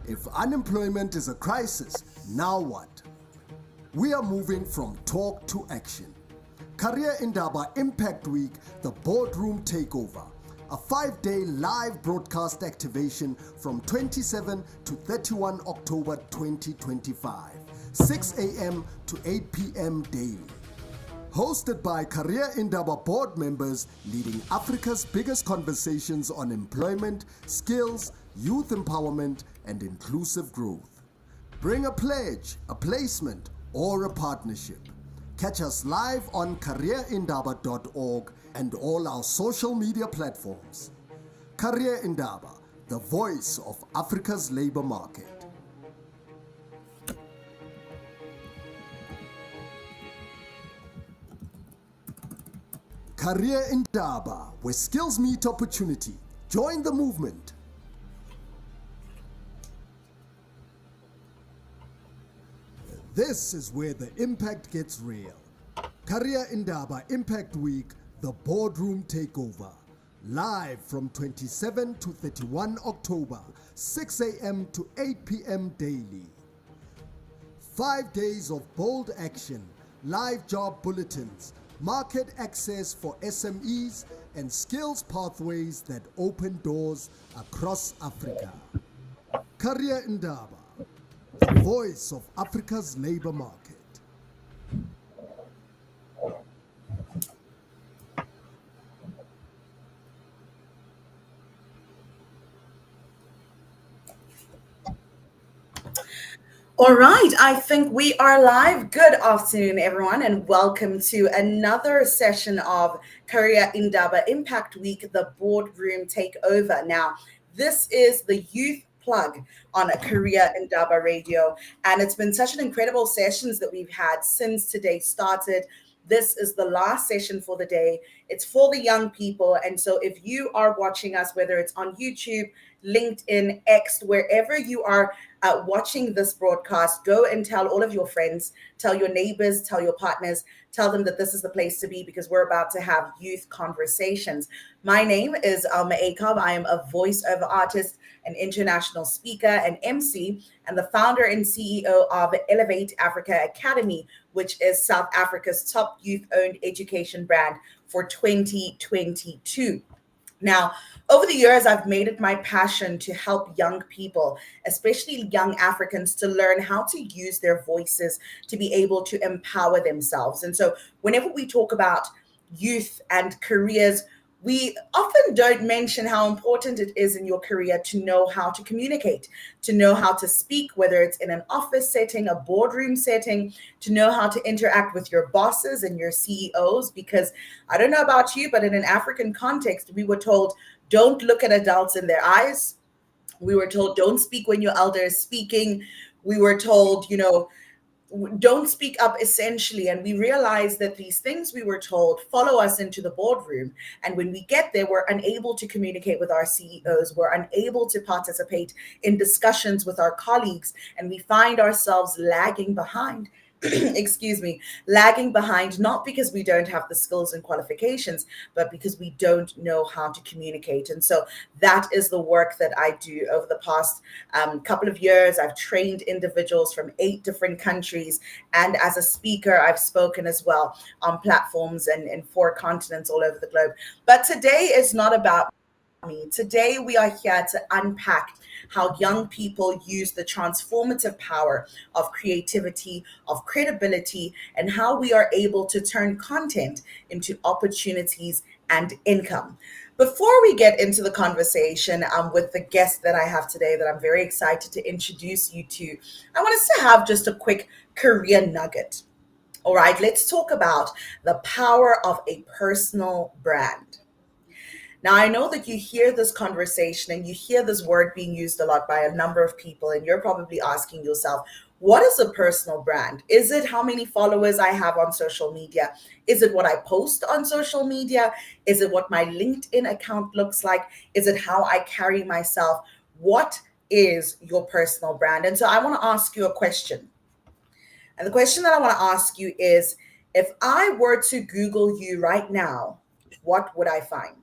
If unemployment is a crisis, now what? We are moving from talk to action. Career Indaba Impact Week, the Boardroom Takeover. A 5-day live broadcast activation from 27 to 31 October 2025, 6 a.m. to 8 p.m. daily. Hosted by Career Indaba Board Members leading Africa's biggest conversations on employment, skills, youth empowerment, and inclusive growth. Bring a pledge, a placement, or a partnership. Catch us live on careerindaba.org and all our social media platforms. Career Indaba, the voice of Africa's labor market. Career Indaba, where skills meet opportunity. Join the movement. This is where the impact gets real. Career Indaba Impact Week, the Boardroom Takeover. Live from 27 to 31 October, 6 a.m. to 8 p.m. daily. 5 days of bold action, live job bulletins, market access for SMEs, and skills pathways that open doors across Africa. Career Indaba, the voice of Africa's labor market. All right, I think we are live. Good afternoon, everyone, and welcome to another session of Career Indaba Impact Week, the Boardroom Takeover. Now, this is the youth plug on a Career Indaba Radio, and it's been such an incredible sessions that we've had since today started. This is the last session for the day. It's for the young people, and so if you are watching us, whether it's on YouTube, LinkedIn, X, wherever you are watching this broadcast, go and tell all of your friends, tell your neighbors, tell your partners, tell them that this is the place to be because we're about to have youth conversations. My name is Alma Akob. I am a voiceover artist, an international speaker, an MC, and the founder and CEO of Elevate Africa Academy, which is South Africa's top youth-owned education brand for 2022. Now, over the years, I've made it my passion to help young people, especially young Africans, to learn how to use their voices to be able to empower themselves. And so whenever we talk about youth and careers, we often don't mention how important it is in your career to know how to communicate, to know how to speak, whether it's in an office setting, a boardroom setting, to know how to interact with your bosses and your CEOs. Because I don't know about you, but in an African context, we were told, don't look at adults in their eyes. We were told, don't speak when your elder is speaking. We were told, don't speak up, essentially. And we realized that these things we were told follow us into the boardroom. And when we get there, we're unable to communicate with our CEOs. We're unable to participate in discussions with our colleagues. And we find ourselves lagging behind. Excuse me, lagging behind, not because we don't have the skills and qualifications, but because we don't know how to communicate. And so that is the work that I do over the past couple of years. I've trained individuals from 8 different countries. And as a speaker, I've spoken as well on platforms and in 4 continents all over the globe. But today is not about me. Today, we are here to unpack how young people use the transformative power of creativity, of credibility, and how we are able to turn content into opportunities and income. Before we get into the conversation with the guest that I have today that I'm very excited to introduce you to, I want us to have just a quick career nugget. All right, let's talk about the power of a personal brand. Now, I know that you hear this conversation and you hear this word being used a lot by a number of people, and you're probably asking yourself, what is a personal brand? Is it how many followers I have on social media? Is it what I post on social media? Is it what my LinkedIn account looks like? Is it how I carry myself? What is your personal brand? And so I want to ask you a question. And the question that I want to ask you is, if I were to Google you right now, what would I find?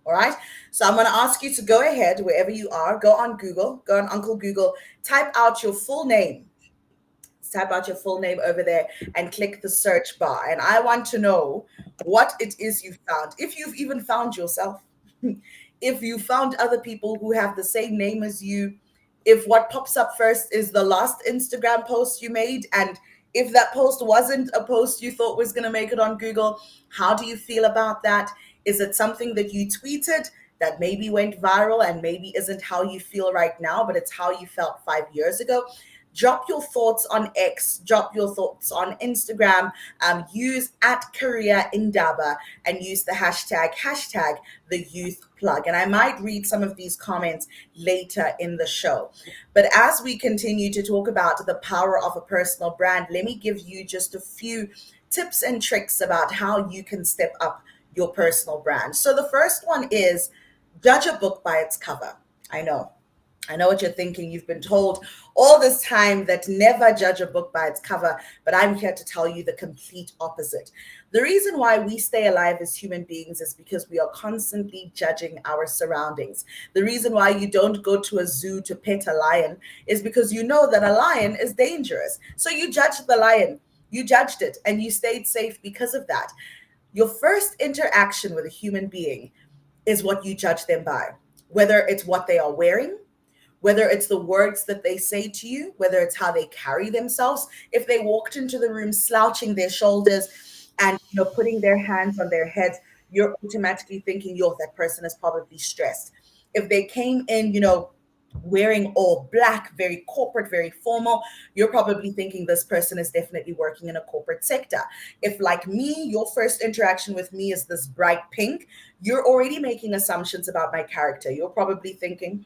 All right. So I'm going to ask you to go ahead wherever you are, go on Google, go on Uncle Google, type out your full name. Type out your full name over there and click the search bar. And I want to know what it is you found. If you've even found yourself, if you found other people who have the same name as you, if what pops up first is the last Instagram post you made, and if that post wasn't a post you thought was going to make it on Google, how do you feel about that? Is it something that you tweeted that maybe went viral and maybe isn't how you feel right now, but it's how you felt 5 years ago? Drop your thoughts on X, drop your thoughts on Instagram, use at Career Indaba and use the hashtag the youth plug. And I might read some of these comments later in the show. But as we continue to talk about the power of a personal brand, let me give you just a few tips and tricks about how you can step up your personal brand. So the first one is judge a book by its cover. I know what you're thinking. You've been told all this time that never judge a book by its cover, but I'm here to tell you the complete opposite. The reason why we stay alive as human beings is because we are constantly judging our surroundings. The reason why you don't go to a zoo to pet a lion is because you know that a lion is dangerous. So you judged the lion, you judged it, and you stayed safe because of that. Your first interaction with a human being is what you judge them by, whether it's what they are wearing, whether it's the words that they say to you, whether it's how they carry themselves. If they walked into the room slouching their shoulders and putting their hands on their heads, you're automatically thinking, yo, that person is probably stressed. If they came in, wearing all black, very corporate, very formal, you're probably thinking this person is definitely working in a corporate sector. If, like me, your first interaction with me is this bright pink, you're already making assumptions about my character. You're probably thinking,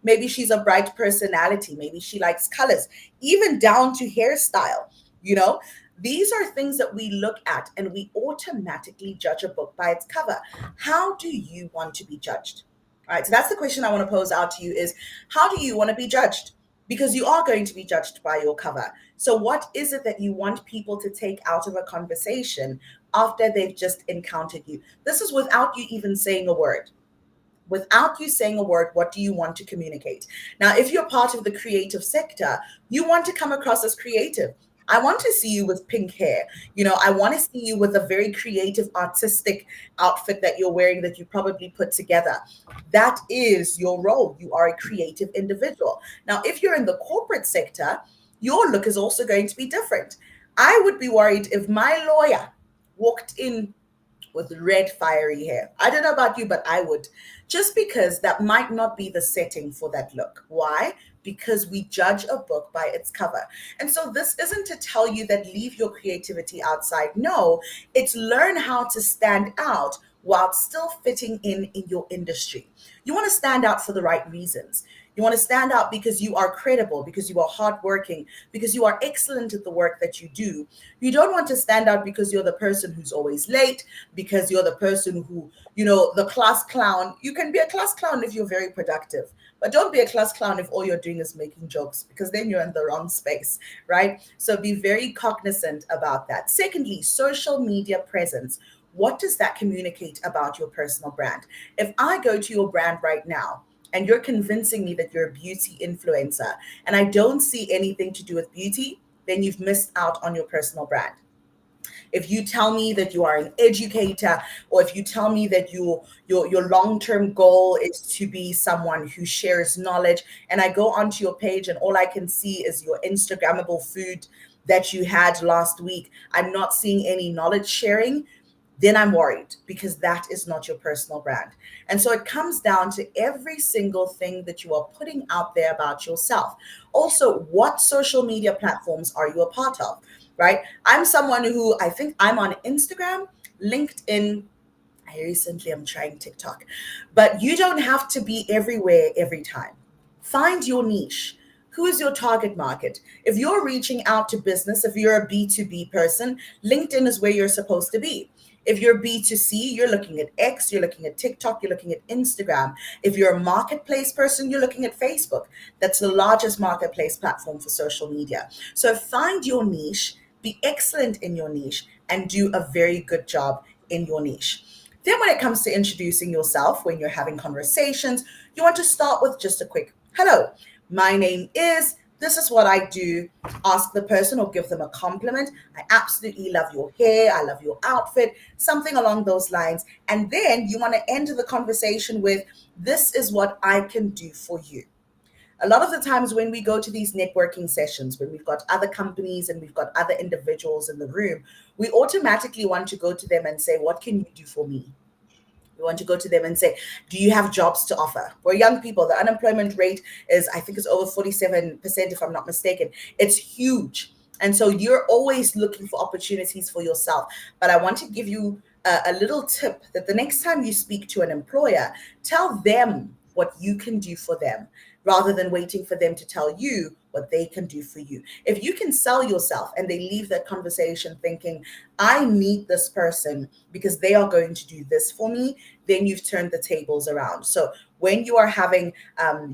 maybe she's a bright personality, maybe she likes colors, even down to hairstyle. These are things that we look at and we automatically judge a book by its cover. How do you want to be judged? All right, so that's the question I want to pose out to you is, how do you want to be judged? Because you are going to be judged by your cover. So what is it that you want people to take out of a conversation after they've just encountered you? This is without you even saying a word. Without you saying a word, what do you want to communicate? Now, if you're part of the creative sector, you want to come across as creative. I want to see you with pink hair. I want to see you with a very creative, artistic outfit that you're wearing that you probably put together. That is your role. You are a creative individual. Now, if you're in the corporate sector, your look is also going to be different. I would be worried if my lawyer walked in with red, fiery hair. I don't know about you, but I would. Just because that might not be the setting for that look. Why? Because we judge a book by its cover. And so this isn't to tell you that leave your creativity outside. No, it's learn how to stand out while still fitting in your industry. You want to stand out for the right reasons. You want to stand out because you are credible, because you are hardworking, because you are excellent at the work that you do. You don't want to stand out because you're the person who's always late, because you're the person who, the class clown. You can be a class clown if you're very productive, but don't be a class clown if all you're doing is making jokes, because then you're in the wrong space, right? So be very cognizant about that. Secondly, social media presence. What does that communicate about your personal brand? If I go to your brand right now, and you're convincing me that you're a beauty influencer, and I don't see anything to do with beauty, then you've missed out on your personal brand. If you tell me that you are an educator, or if you tell me that your long-term goal is to be someone who shares knowledge, and I go onto your page and all I can see is your Instagrammable food that you had last week, I'm not seeing any knowledge sharing, then I'm worried, because that is not your personal brand. And so it comes down to every single thing that you are putting out there about yourself. Also, what social media platforms are you a part of, right? I'm someone who, I think I'm on Instagram, LinkedIn. I recently am trying TikTok, but you don't have to be everywhere every time. Find your niche. Who is your target market? If you're reaching out to business, if you're a B2B person, LinkedIn is where you're supposed to be. If you're B2C, you're looking at X, you're looking at TikTok, you're looking at Instagram. If you're a marketplace person, you're looking at Facebook. That's the largest marketplace platform for social media. So find your niche, be excellent in your niche, and do a very good job in your niche. Then, when it comes to introducing yourself, when you're having conversations, you want to start with just a quick hello. My name is, this is what I do. Ask the person or give them a compliment. I absolutely love your hair. I love your outfit, something along those lines. And then you want to end the conversation with, this is what I can do for you. A lot of the times when we go to these networking sessions, when we've got other companies and we've got other individuals in the room, we automatically want to go to them and say, what can you do for me? We want to go to them and say, do you have jobs to offer? For young people, the unemployment rate is, I think it's over 47%, if I'm not mistaken. It's huge. And so you're always looking for opportunities for yourself. But I want to give you a little tip that the next time you speak to an employer, tell them what you can do for them rather than waiting for them to tell you what they can do for you. If you can sell yourself and they leave that conversation thinking, I need this person because they are going to do this for me, then you've turned the tables around. So when you are having,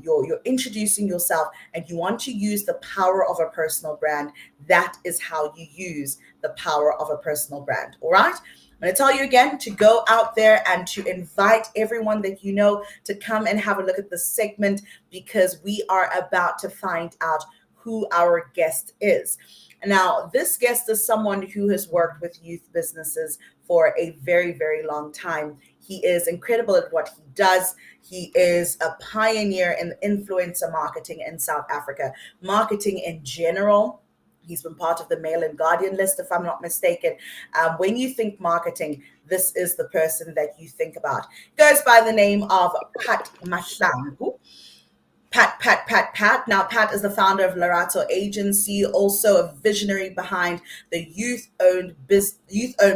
you're introducing yourself and you want to use the power of a personal brand, that is how you use the power of a personal brand. All right. I'm going to tell you again to go out there and to invite everyone that you know to come and have a look at this segment, because we are about to find out who our guest is. Now, this guest is someone who has worked with youth businesses for a very, very long time. He is incredible at what he does. He is a pioneer in influencer marketing in South Africa, marketing in general. He's been part of the Mail and Guardian list, if I'm not mistaken. When you think marketing, this is the person that you think about. Goes by the name of Pat Mahlangu. Pat. Now, Pat is the founder of Larato Agency, also a visionary behind the youth-owned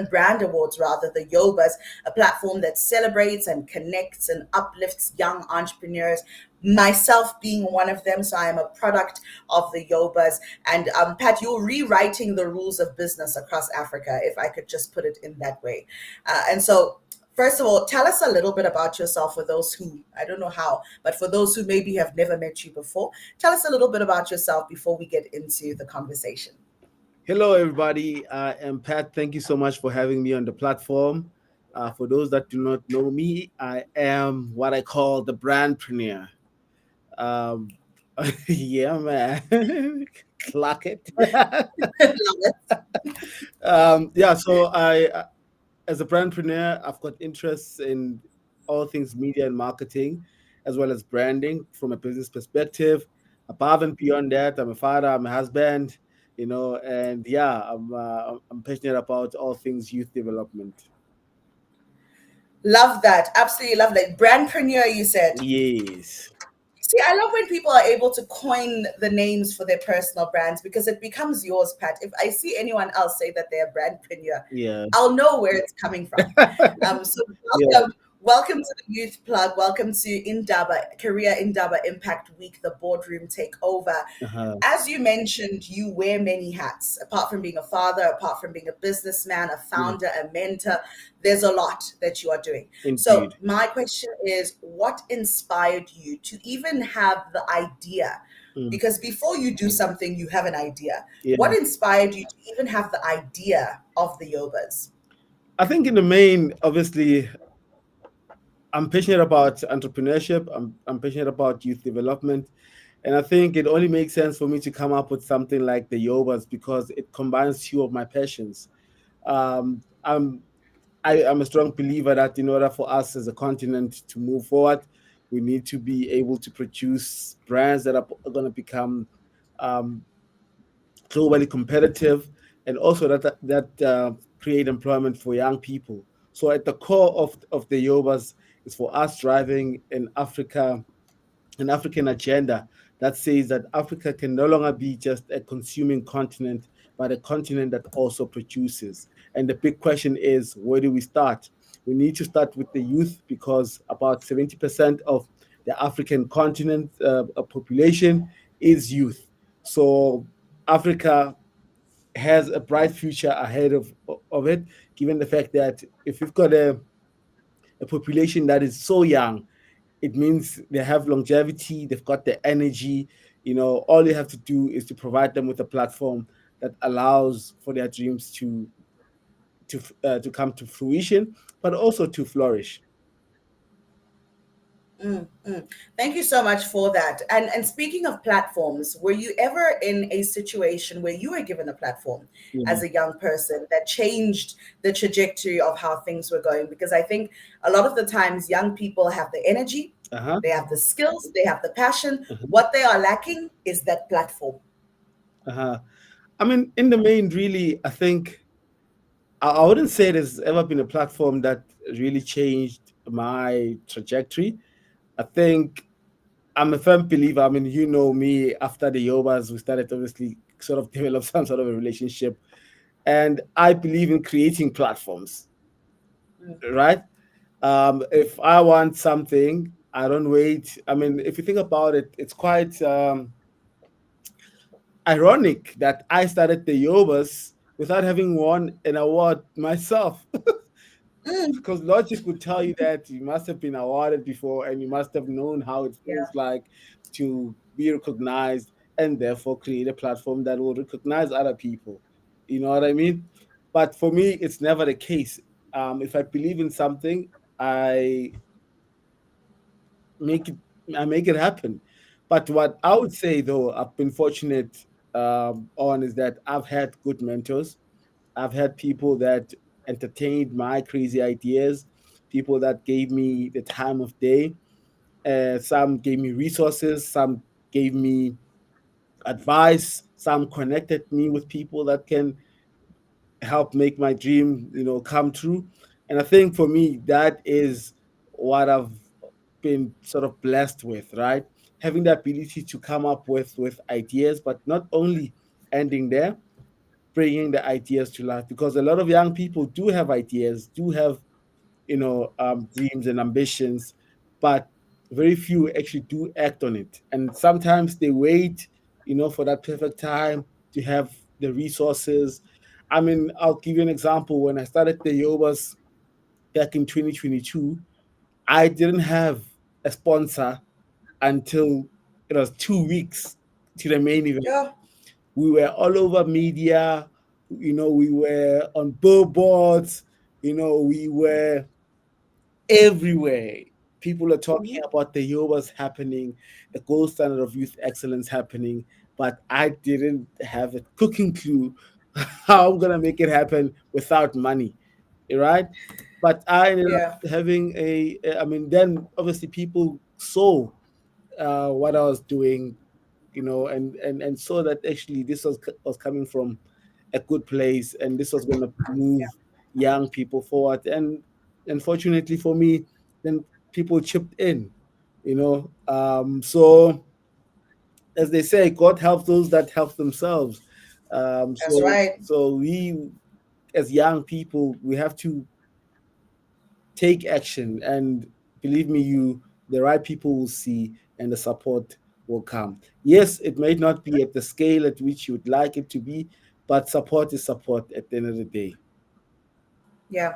brand awards, rather, the Yobas, a platform that celebrates and connects and uplifts young entrepreneurs. Myself being one of them, so I am a product of the Yobas. And Pat, you're rewriting the rules of business across Africa, if I could just put it in that way. And so, first of all, tell us a little bit about yourself for those who, I don't know how, but for those who maybe have never met you before. Tell us a little bit about yourself before we get into the conversation. Hello, everybody. I am Pat. Thank you so much for having me on the platform. For those that do not know me, I am what I call the brandpreneur. Um, yeah, man. Clock it. Yeah, so as a brandpreneur, I've got interests in all things media and marketing, as well as branding from a business perspective. Above and beyond that, I'm a father, I'm a husband, and yeah, I'm passionate about all things youth development. Love that. Absolutely love that. Brandpreneur, you said. Yes. See, I love when people are able to coin the names for their personal brands, because it becomes yours, Pat. If I see anyone else say that they're a brandpreneur, Yeah. I'll know where it's coming from. So Yeah. welcome to the Youth Plug. Welcome to Indaba, Career Indaba Impact Week, the Boardroom Takeover. Uh-huh. As you mentioned, you wear many hats. Apart from being a father, apart from being a businessman, a founder, a mentor, there's a lot that you are doing. So Indeed. my question is, what inspired you to even have the idea? Mm. Because before you do something, you have an idea. Yeah. What inspired you to even have the idea of the Yobas? I think in the main, obviously, I'm passionate about entrepreneurship. I'm passionate about youth development. And I think it only makes sense for me to come up with something like the Yobas because it combines two of my passions. Um, I'm I'm a strong believer that in order for us as a continent to move forward, we need to be able to produce brands that are going to become um, globally competitive, and also that create employment for young people. So at the core of the Yobas is for us driving an African agenda that says that Africa can no longer be just a consuming continent, but a continent that also produces. And the big question is, where do we start? We need to start with the youth because about 70% of the African continent population is youth. So Africa has a bright future ahead of it, given the fact that if you've got a population that is so young, it means they have longevity, they've got the energy. All you have to do is to provide them with a platform that allows for their dreams to to come to fruition, but also to flourish. Thank you so much for that. And speaking of platforms, were you ever in a situation where you were given a platform Yeah. as a young person that changed the trajectory of how things were going? Because I think a lot of the times young people have the energy, Uh-huh. they have the skills, they have the passion. Uh-huh. What they are lacking is that platform. Uh-huh. I mean, in the main, really, I think I wouldn't say there's ever been a platform that really changed my trajectory. I think I'm a firm believer. I mean, you know me, after the Yobas, we started to obviously sort of develop some sort of a relationship. And I believe in creating platforms, right? If I want something, I don't wait. I mean, if you think about it, it's quite ironic that I started the Yobas without having won an award myself. Mm, Because logic would tell you that you must have been awarded before and you must have known how it yeah, feels like to be recognized and therefore create a platform that will recognize other people. You know what I mean? But for me, it's never the case. If I believe in something, I make it I make it happen. But what I would say though, I've been fortunate on is that I've had good mentors. I've had people that entertained my crazy ideas, people that gave me the time of day. Some gave me resources, some gave me advice, some connected me with people that can help make my dream, come true. And I think for me, that is what I've been sort of blessed with, right? Having the ability to come up with ideas, but not only ending there, bringing the ideas to life, because a lot of young people do have ideas, do have dreams and ambitions, but very few actually do act on it. And sometimes they wait, for that perfect time to have the resources. I mean, I'll give you an example. When I started the Yobas back in 2022, I didn't have a sponsor until it was 2 weeks to the main event. yeah. We were all over media, we were on billboards, we were everywhere. People are talking Mhm. about the Yobas happening, the gold standard of youth excellence happening, but I didn't have a cooking clue how I'm gonna make it happen without money, right? But I ended up Yeah, having I mean, then obviously people saw what I was doing, and saw that actually this was coming from a good place, and this was going to move young people forward. And unfortunately for me, then people chipped in, so as they say, God helps those that help themselves. that's right. So we, as young people, we have to take action, and believe me, the right people will see and the support will come. Yes, it may not be at the scale at which you would like it to be, but support is support at the end of the day. Yeah,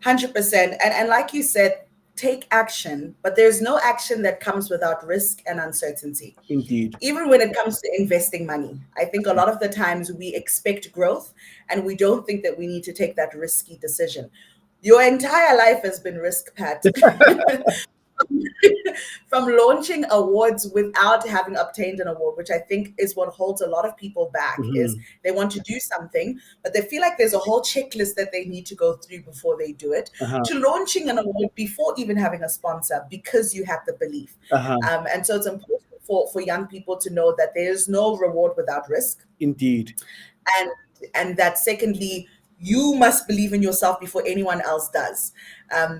100%. And like you said, take action, but there's no action that comes without risk and uncertainty. Indeed. Even when it comes to investing money, I think a lot of the times we expect growth and we don't think that we need to take that risky decision. Your entire life has been risk, Pat. From launching awards without having obtained an award, which I think is what holds a lot of people back, is Mhm. they want to do something, but they feel like there's a whole checklist that they need to go through before they do it, Uh-huh. to launching an award before even having a sponsor because you have the belief. Uh-huh. And so it's important for young people to know that there is no reward without risk, Indeed. and that secondly, you must believe in yourself before anyone else does.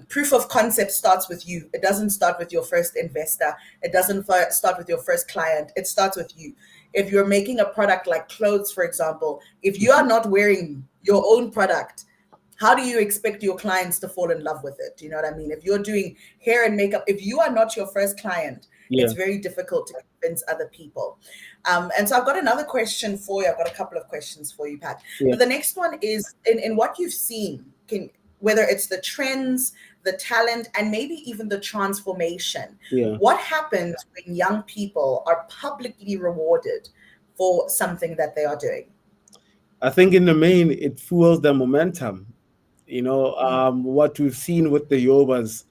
Proof of concept starts with you. It doesn't start with your first investor. It doesn't start with your first client. It starts with you. If you're making a product like clothes, for example, if you are not wearing your own product, how do you expect your clients to fall in love with it? Do you know what I mean? If you're doing hair and makeup, if you are not your first client, Yeah. it's very difficult to convince other people. And so I've got another question for you. I've got a couple of questions for you, Pat. Yeah. But the next one is in what you've seen, whether it's the trends, the talent, and maybe even the transformation. Yeah. What happens when young people are publicly rewarded for something that they are doing? I think in the main, it fuels the momentum. What we've seen with the Yobas.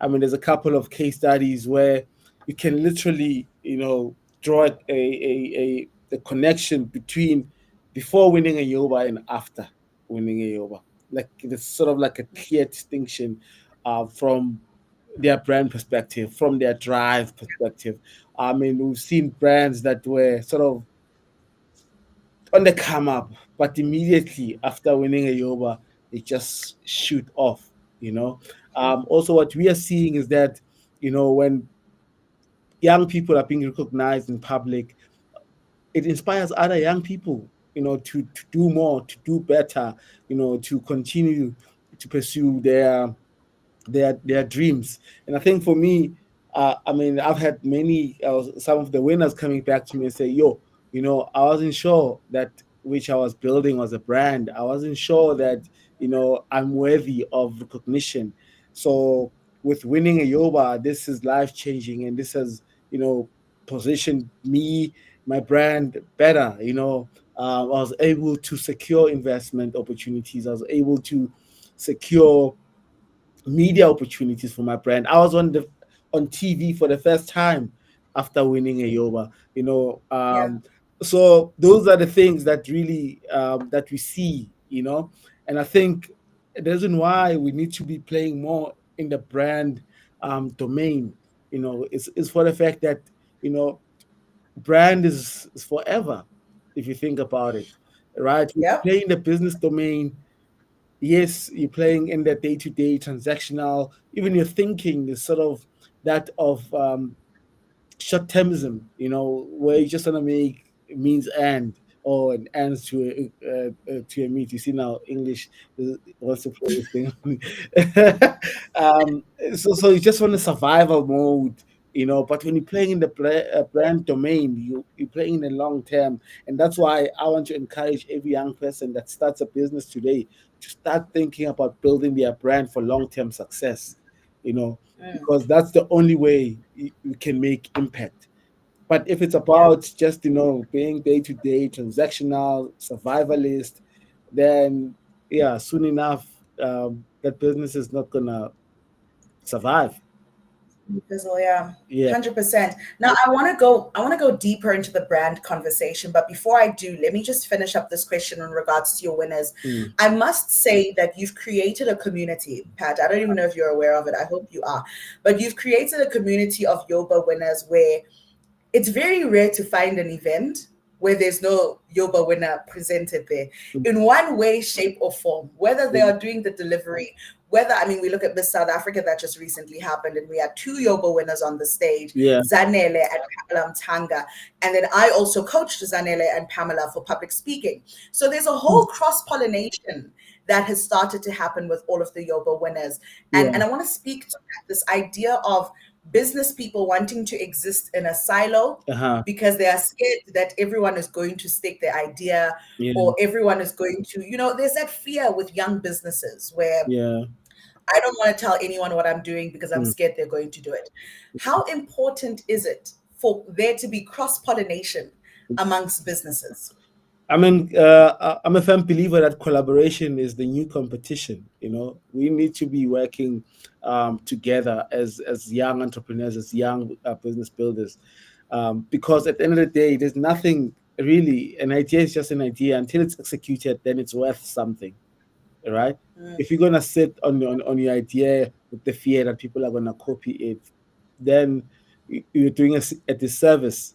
I mean, there's a couple of case studies where you can literally, draw a connection between before winning a Yoba and after winning a Yoba. Like it's sort of like a clear distinction from their brand perspective, from their drive perspective. I mean, we've seen brands that were sort of on the come up, but immediately after winning a Yoba, they just shoot off. Also, what we are seeing is that when young people are being recognized in public, it inspires other young people, to do more, to do better, to continue to pursue their dreams. And I think for me, I mean, I've had many some of the winners coming back to me and say, "Yo, I wasn't sure that which I was building was a brand. I wasn't sure that I'm worthy of recognition. So with winning a Yoba, this is life changing, and this has positioned me, my brand better. I was able to secure investment opportunities. I was able to secure media opportunities for my brand. I was on TV for the first time after winning a Yoba. Yeah. So those are the things that really that we see. And I think the reason why we need to be playing more in the brand domain, is for the fact that brand is forever if you think about it, right? We Yep. play in the business domain. Yes, you're playing in the day-to-day transactional, even your thinking is sort of that of short termism, where you just want to make means end or an ends to a meet. You see now English wants to play this thing. um, so you just want a survival mode, But when you're playing in the brand domain, you're playing in the long term, and that's why I want to encourage every young person that starts a business today to start thinking about building their brand for long term success. Mm. Because that's the only way you can make impact. But if it's Yeah. about just being day to day transactional survivalist, then yeah, soon enough that business is not gonna survive. Fizzle, yeah. Yeah. 100%. Now I want to go deeper into the brand conversation, but before I do, let me just finish up this question in regards to your winners. Mm. I must say that you've created a community, Pat. I don't even know if you're aware of it. I hope you are. But you've created a community of Yoba winners where it's very rare to find an event where there's no Yoba winner presented there in one way, shape, or form, whether they are doing the delivery, whether, I mean, we look at Miss South Africa that just recently happened, and we had two Yoba winners on the stage, Yeah. Zanele and Pamela Mtanga. And then I also coached Zanele and Pamela for public speaking. So there's a whole cross pollination that has started to happen with all of the Yoba winners. And Yeah. I want to speak to this idea of business people wanting to exist in a silo Uh-huh. because they are scared that everyone is going to stake their idea Yeah. or everyone is going to, there's that fear with young businesses where Yeah. I don't want to tell anyone what I'm doing because I'm Mm. scared they're going to do it. How important is it for there to be cross pollination amongst businesses? I mean, I'm a firm believer that collaboration is the new competition. We need to be working together as young entrepreneurs, as young business builders, because at the end of the day, there's nothing really. An idea is just an idea until it's executed. Then it's worth something, right? Mm. If you're gonna sit on your idea with the fear that people are gonna copy it, then you're doing a disservice,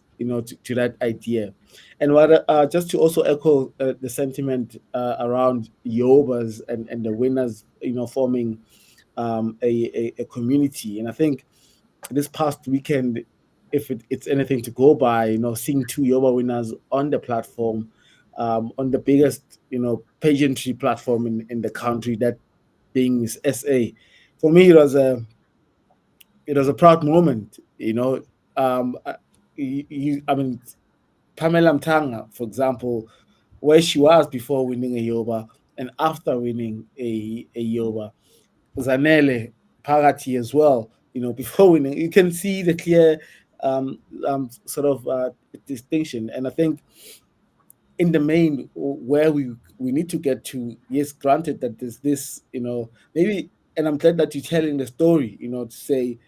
to that idea. And what just to also echo the sentiment around Yobas and the winners, forming a community. And I think this past weekend, if it's anything to go by, seeing two Yoba winners on the platform, on the biggest, pageantry platform in the country, that being is SA. For me, it was a proud moment. I mean, Pamela Mtanga, for example, where she was before winning a Yoba and after winning a Yoba. Zanele Parati as well, before winning. You can see the clear sort of distinction. And I think in the main, where we need to get to, yes, granted that there's this, maybe, and I'm glad that you're telling the story, to say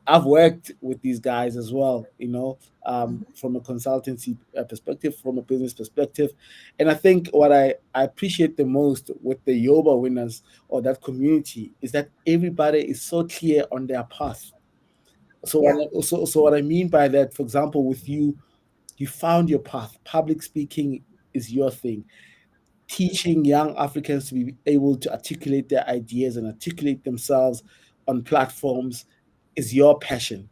I've worked with these guys as well, from a consultancy perspective, from a business perspective. And I think what I appreciate the most with the Yoba winners or that community is that everybody is so clear on their path. So Yeah. what I mean by that, for example, with you, you found your path. Public speaking is your thing. Teaching young Africans to be able to articulate their ideas and articulate themselves on platforms is your passion.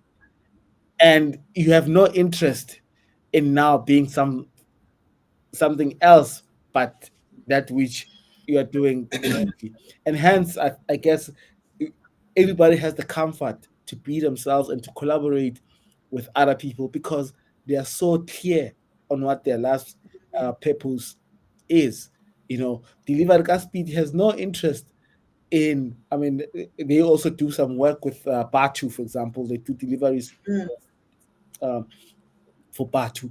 And you have no interest in now being something else but that which you are doing currently. And hence, I guess everybody has the comfort to be themselves and to collaborate with other people because they are so clear on what their last purpose is. Delivery Speed has no interest in, I mean, they also do some work with Batu, for example. They do deliveries Mm. um, for Batu,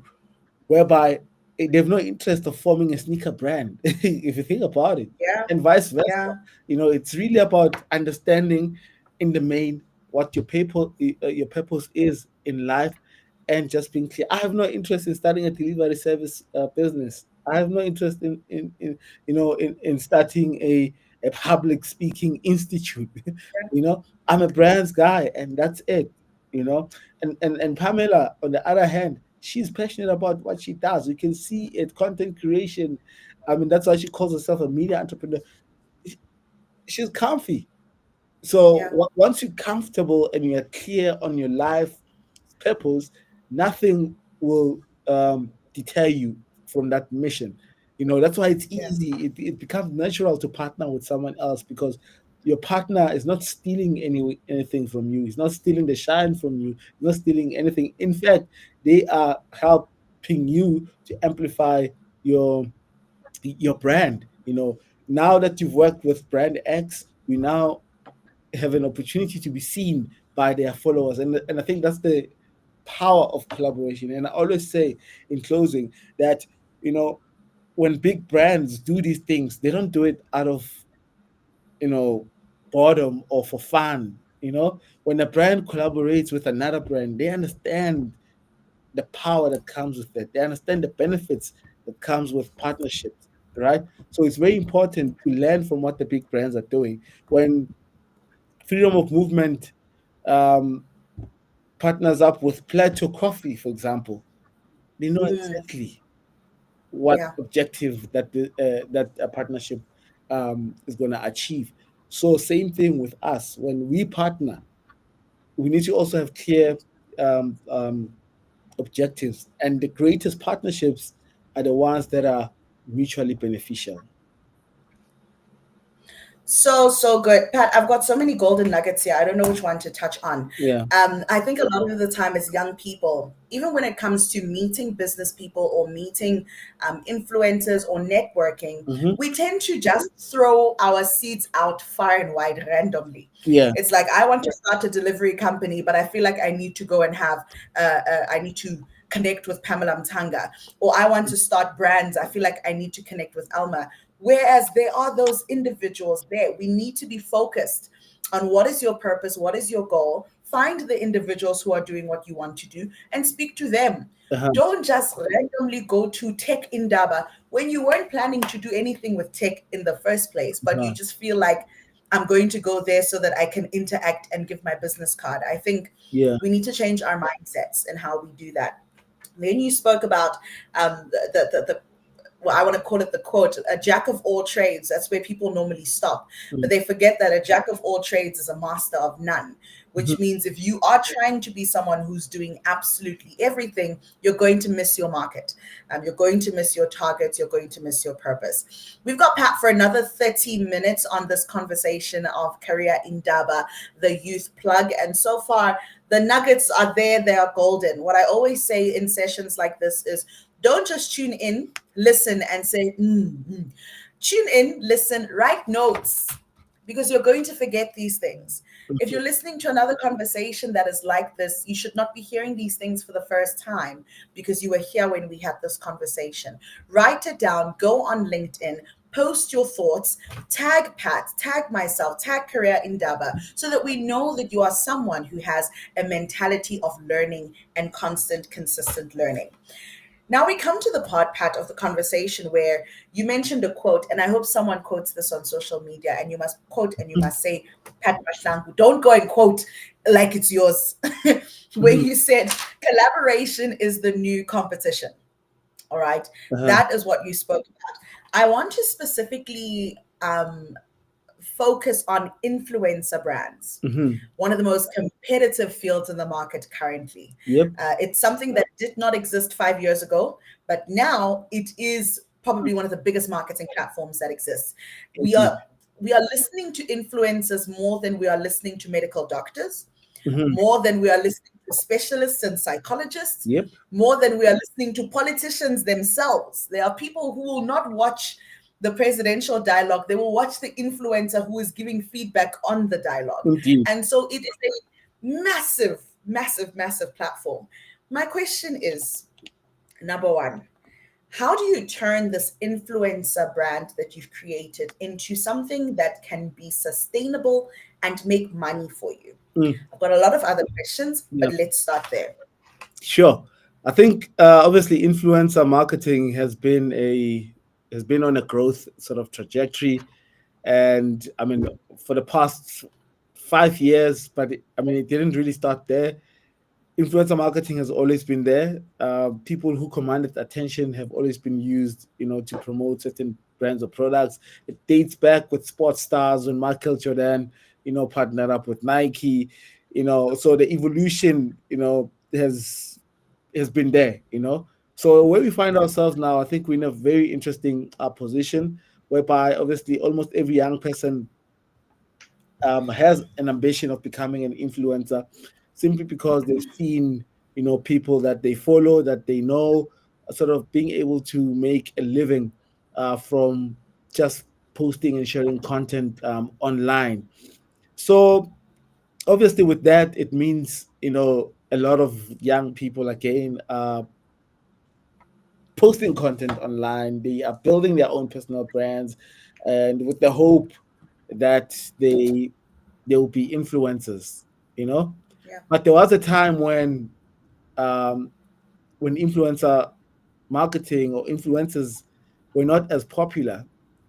whereby they have no interest of forming a sneaker brand, if you think about it, Yeah. and vice versa. Yeah. It's really about understanding in the main what your purpose is in life, and just being clear. I have no interest in starting a delivery service business. I have no interest in starting a public speaking institute. I'm a brands guy, and that's it. You know, and Pamela, on the other hand, she's passionate about what she does. You can see it, content creation. I mean, that's why she calls herself a media entrepreneur. She's comfy. So Yeah. once you're comfortable and you're clear on your life purpose, nothing will deter you from that mission. That's why it's Yeah. easy. It becomes natural to partner with someone else because your partner is not stealing anything from you. He's not stealing the shine from you. He's not stealing anything. In fact, they are helping you to amplify your brand. Now that you've worked with brand X, you now have an opportunity to be seen by their followers. And I think that's the power of collaboration. And I always say in closing that, when big brands do these things, they don't do it out of, boredom or for fun. When a brand collaborates with another brand, they understand the power that comes with that. They understand the benefits that comes with partnerships, right? So it's very important to learn from what the big brands are doing. When freedom of movement um, partners up with Plateau Coffee, for example, they know Mm. exactly what Yeah. objective that a partnership is going to achieve. So same thing with us. When we partner, we need to also have clear um, um, objectives, and the greatest partnerships are the ones that are mutually beneficial. So good, Pat. I've got so many golden nuggets here. I don't know which one to touch on. Yeah. I think a lot of the time as young people, even when it comes to meeting business people or meeting influencers or networking, Hmm. we tend to just throw our seeds out far and wide randomly. Yeah. It's like I want to start a delivery company, but I feel like I need to go and have I need to connect with Pamela Mtanga, or I want to start brands. I feel like I need to connect with Alma. Whereas there are those individuals there. We need to be focused on what is your purpose, what is your goal. Find the individuals who are doing what you want to do and speak to them. Uh-huh. Don't just randomly go to Tech Indaba when you weren't planning to do anything with tech in the first place, but you Uh-huh. just feel like I'm going to go there so that I can interact and give my business card. I think Yeah. we need to change our mindsets and how we do that. Then you spoke about the well, I want to call it the quote, a jack of all trades. That's where people normally stop. But they forget that a jack of all trades is a master of none, Mhm. which means if you are trying to be someone who's doing absolutely everything, you're going to miss your market. You're going to miss your targets. You're going to miss your purpose. We've got Pat for another 30 minutes on this conversation of Career Indaba, the youth plug. And so far, the nuggets are there. They are golden. What I always say in sessions like this is, don't just tune in, listen, and say, Tune in, listen, write notes. because you're going to forget these things. If Mhm. you're listening to another conversation that is like this, you should not be hearing these things for the first time because you were here when we had this conversation. Write it down, go on LinkedIn, post your thoughts, tag Pat, tag myself, tag Career Indaba, so that we know that you are someone who has a mentality of learning and constant, consistent learning. Now we come to the part of the conversation where you mentioned a quote, and I hope someone quotes this on social media, and you must quote and you must say, Pat Mashlangu, don't go and quote like it's yours, where Mhm. you said collaboration is the new competition. All right. Uh-huh. That is what you spoke about. I want to specifically focus on influencer brands, Mhm. one of the most competitive fields in the market currently. Yep. It's something that did not exist 5 years ago, but now it is probably one of the biggest marketing platforms that exists. We Indeed. are we are listening to influencers more than we are listening to medical doctors, Mhm. more than we are listening to specialists and psychologists, Yep. more than we are listening to politicians themselves. There are people who will not watch the presidential dialogue, they will watch the influencer who is giving feedback on the dialogue. Indeed. And so it is a massive, massive, massive platform. My question is, number one, how do you turn this influencer brand that you've created into something that can be sustainable and make money for you? Mm. I've got a lot of other questions, but Yeah. let's start there. Sure. I think obviously influencer marketing has been on a growth sort of trajectory, and I mean for the past 5 years, but I mean it didn't really start there. Influencer marketing has always been there. People who commanded attention have always been used, to promote certain brands or products. It dates back with sports stars when Michael Jordan, partnered up with Nike. So the evolution, has been there. So where we find ourselves now, I think we're in a very interesting position, whereby obviously almost every young person has an ambition of becoming an influencer, simply because they've seen, people that they follow, that they know, sort of being able to make a living from just posting and sharing content online. So obviously, with that, it means, a lot of young people again posting content online. They are building their own personal brands, and with the hope that they will be influencers, you know. Yeah. But there was a time um, when influencer marketing or influencers were not as popular,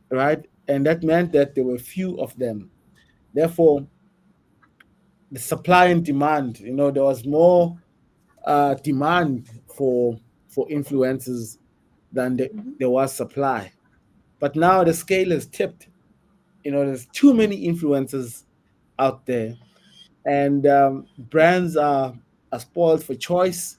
right? And that meant that there were few of them. Therefore, the supply and demand, there was more demand for influencers than there was supply. But now the scale is tipped. There's too many influencers out there, and brands are spoiled for choice,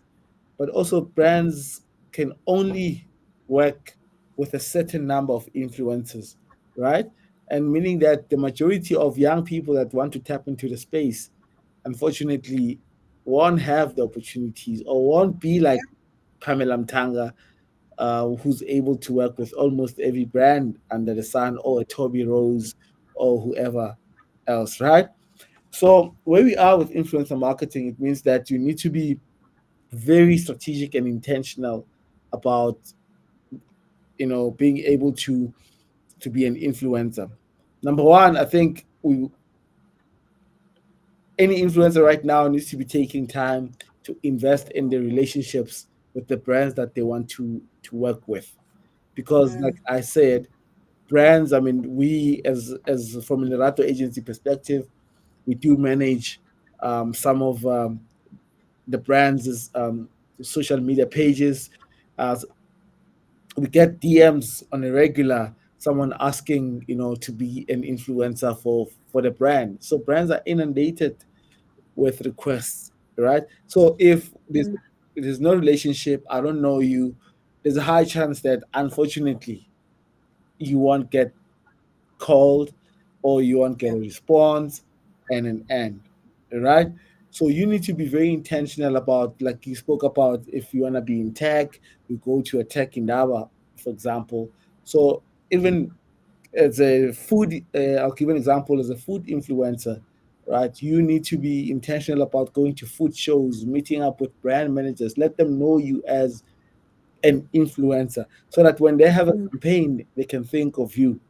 but also brands can only work with a certain number of influencers, right? And meaning that the majority of young people that want to tap into the space, unfortunately, won't have the opportunities or won't be like Pamela Mtanga, who's able to work with almost every brand under the sun, or a Toby Rose, or whoever else, right? So where we are with influencer marketing, it means that you need to be very strategic and intentional about, being able to be an influencer. Number one, I think any influencer right now needs to be taking time to invest in the relationships with the brands that they want to work with, because like I said, brands, I mean, we as from an Lerato agency perspective, we do manage some of the brands' social media pages. Uh, we get DMs on a regular, someone asking, to be an influencer for the brand. So brands are inundated with requests, right? So if there's no relationship, I don't know you, there's a high chance that unfortunately you won't get called, or you won't get Yeah. a response and an end, right? So you need to be very intentional about, like you spoke about, if you want to be in tech, you go to a tech Indaba, for example. So even as a food, I'll give an example, as a food influencer, right? You need to be intentional about going to food shows, meeting up with brand managers, let them know you as an influencer so that when they have a campaign, they can think of you,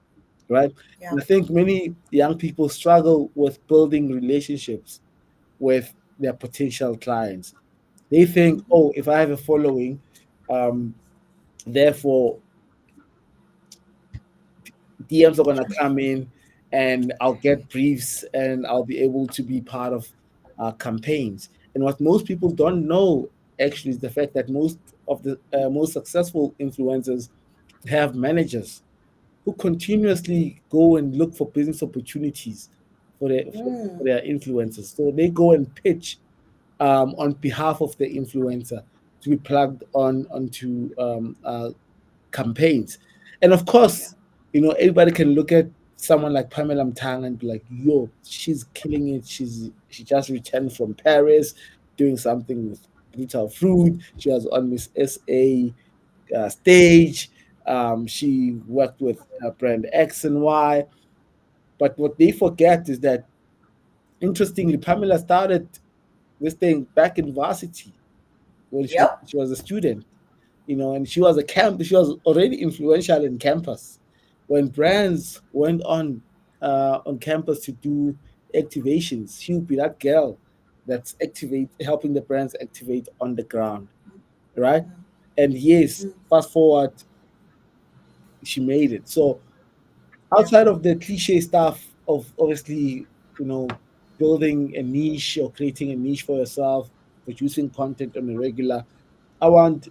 right? Yeah. And I think many young people struggle with building relationships with their potential clients. They think, oh, if I have a following, um, therefore DMs are gonna come in, and I'll get briefs, and I'll be able to be part of campaigns. And what most people don't know actually is the fact that most of the most successful influencers have managers who continuously go and look for business opportunities for their influencers. So they go and pitch on behalf of the influencer to be plugged on onto campaigns. And of Yeah. course, everybody can look at someone like Pamela Mtang and be like, "Yo, she's killing it. She just returned from Paris, doing something with brutal fruit. She was on Miss SA stage. She worked with brand X and Y." But what they forget is that, interestingly, Pamela started this thing back in varsity when Yep. she was a student, and she was already influential in campus. When brands went on campus to do activations, she would be that girl that's helping the brands activate on the ground, right? And yes, fast forward, she made it. So Yeah. outside of the cliche stuff of obviously, you know, building a niche or creating a niche for yourself, producing content on a regular, I want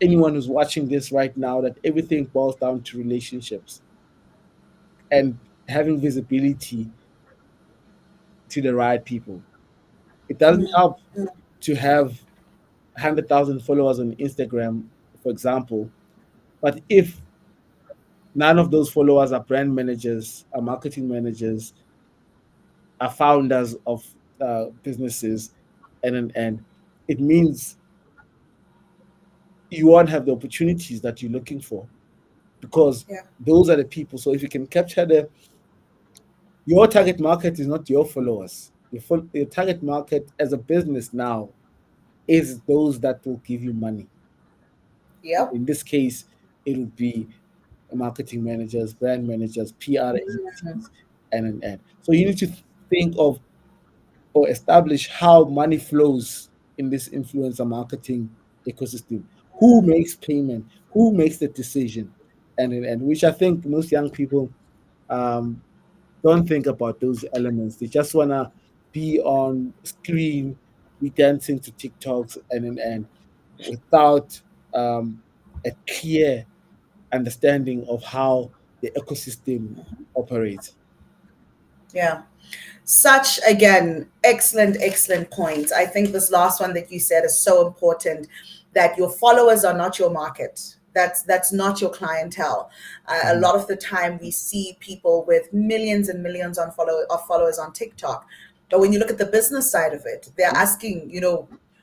anyone who's watching this right now that everything boils down to relationships and having visibility to the right people. It doesn't help to have 100,000 followers on Instagram, for example, but if none of those followers are brand managers, are marketing managers, are founders of businesses, and it means you won't have the opportunities that you're looking for, because Yeah. those are the people. So if you can capture your target market is not your followers. Your target market as a business now is those that will give you money. Yep. In this case, it will be marketing managers, brand managers, PR agencies, and. So you need to think of or establish how money flows in this influencer marketing ecosystem. Who makes payment? Who makes the decision? And which I think most young people um, don't think about those elements. They just wanna be on screen, be dancing to TikToks, and without a clear understanding of how the ecosystem operates. Yeah. Such, again, excellent points. I think this last one that you said is so important, that your followers are not your market. That's not your clientele. A Mhm. lot of the time we see people with millions and millions of followers on TikTok, but when you look at the business side of it, they're asking,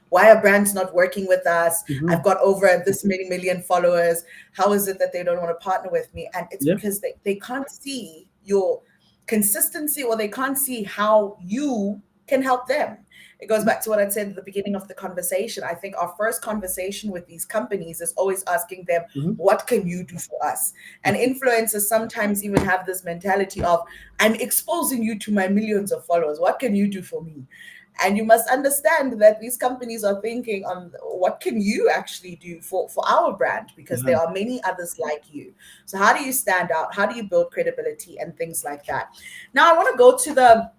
why are brands not working with us? I've Mhm. got over this many million followers. How is it that they don't want to partner with me? And it's Yeah. because they can't see your consistency, or they can't see how you can help them. It goes back to what I said at the beginning of the conversation. I think our first conversation with these companies is always asking them, Mhm. what can you do for us? And influencers sometimes even have this mentality of, I'm exposing you to my millions of followers. What can you do for me? And you must understand that these companies are thinking on, what can you actually do for our brand, because there Uh-huh. are many others like you. So how do you stand out? How do you build credibility and things like that? Now I want to go to the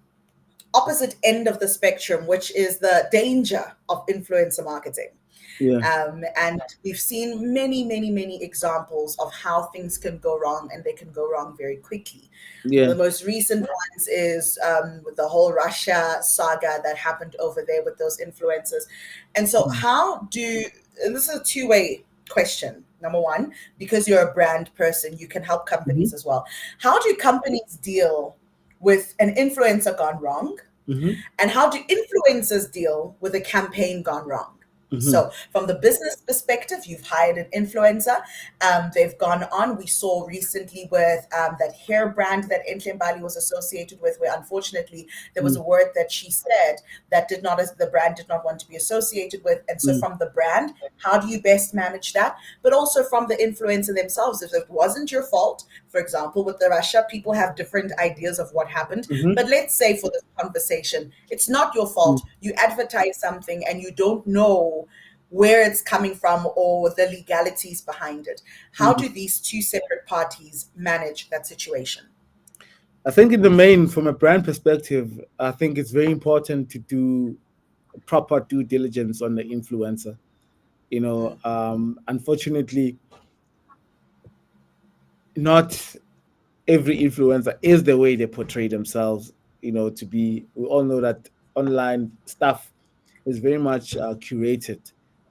opposite end of the spectrum, which is the danger of influencer marketing. Yeah. And we've seen many examples of how things can go wrong, and they can go wrong very quickly. Yeah. The most recent ones is with the whole Russia saga that happened over there with those influencers. And so, Mhm. and this is a two-way question. Number one, because you're a brand person, you can help Mhm. companies as well. How do companies deal with an influencer gone wrong? Mhm. And how do influencers deal with a campaign gone wrong? So from the business perspective, you've hired an influencer. They've gone on. We saw recently with that hair brand that Bali was associated with, where unfortunately there was a word that she said that the brand did not want to be associated with. And so from the brand, how do you best manage that? But also from the influencer themselves, if it wasn't your fault, for example, with the Russia, people have different ideas of what happened. But let's say for this conversation, it's not your fault. You advertise something and you don't know where it's coming from or the legalities behind it. How do these two separate parties manage that situation? I think in the main, from a brand perspective, I think it's very important to do proper due diligence on the influencer. Unfortunately, not every influencer is the way they portray themselves. To be, we all know that online stuff is very much curated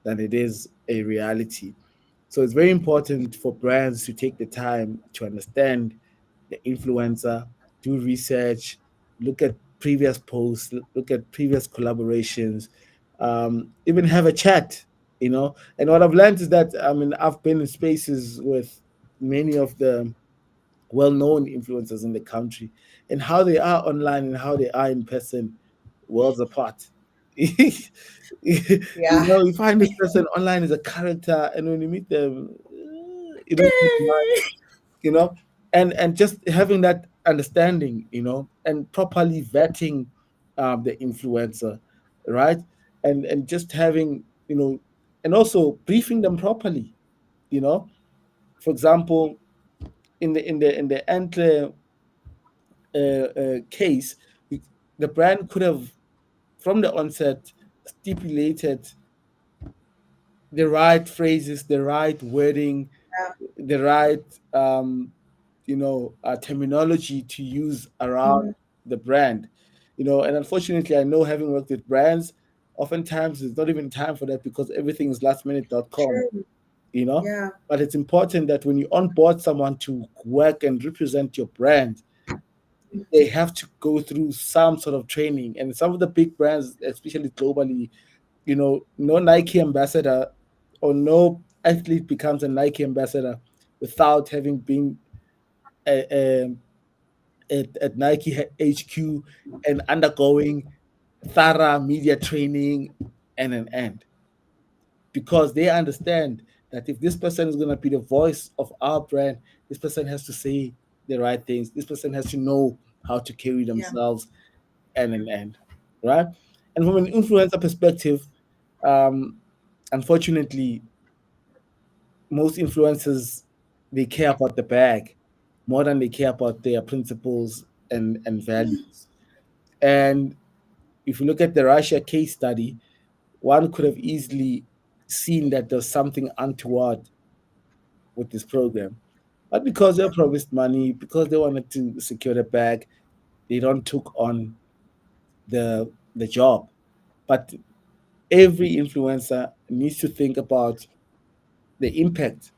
than it is a reality. So it's very important for brands to take the time to understand the influencer, do research, look at previous posts, look at previous collaborations, even have a chat. And what I've learned is that, I mean, I've been in spaces with many of the well-known influencers in the country, and how they are online and how they are in person, worlds apart. Yeah. You find this person online is a character, and when you meet them, you don't think much, you know, and just having that understanding, and properly vetting the influencer, right, and just having, and also briefing them properly, you know. For example, in the Antler case, the brand could have, from the onset, stipulated the right phrases, the right wording, Yeah. the right terminology to use around the brand. And unfortunately, I know, having worked with brands, oftentimes there's not even time for that because everything is lastminute.com. True. you know Yeah. but it's important that when you onboard someone to work and represent your brand, they have to go through some sort of training. And some of the big brands, especially globally, no Nike ambassador or no athlete becomes a Nike ambassador without having been a, at Nike HQ and undergoing thorough media training and an end, because they understand that if this person is going to be the voice of our brand, this person has to say the right things. This person has to know how to carry Yeah. themselves and an end, right? And from an influencer perspective, um, unfortunately, most influencers, they care about the bag more than they care about their principles and values. And if you look at the Russia case study, one could have easily seen that there's something untoward with this program. But because they were promised money, because they wanted to secure the bag, they don't took on the job. But every influencer needs to think about the impact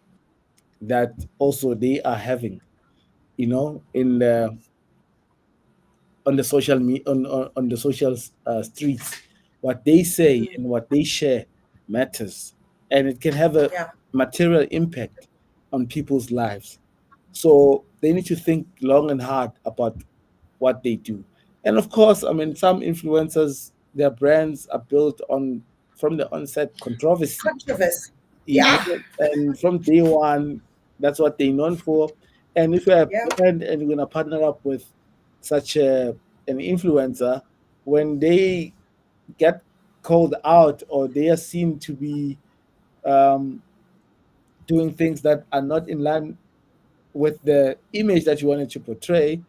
that also they are having, in the on the social on the social streets. What they say and what they share matters, and it can have a Yeah. material impact on people's lives. So they need to think long and hard about what they do. And of course, I mean, some influencers, their brands are built on, from the onset, controversy. Controversy. Yeah. And from day one, that's what they're known for. And if you're a Yeah. brand and you're gonna partner up with such an influencer, when they get called out or they are seen to be um, doing things that are not in line with the image that you wanted to portray,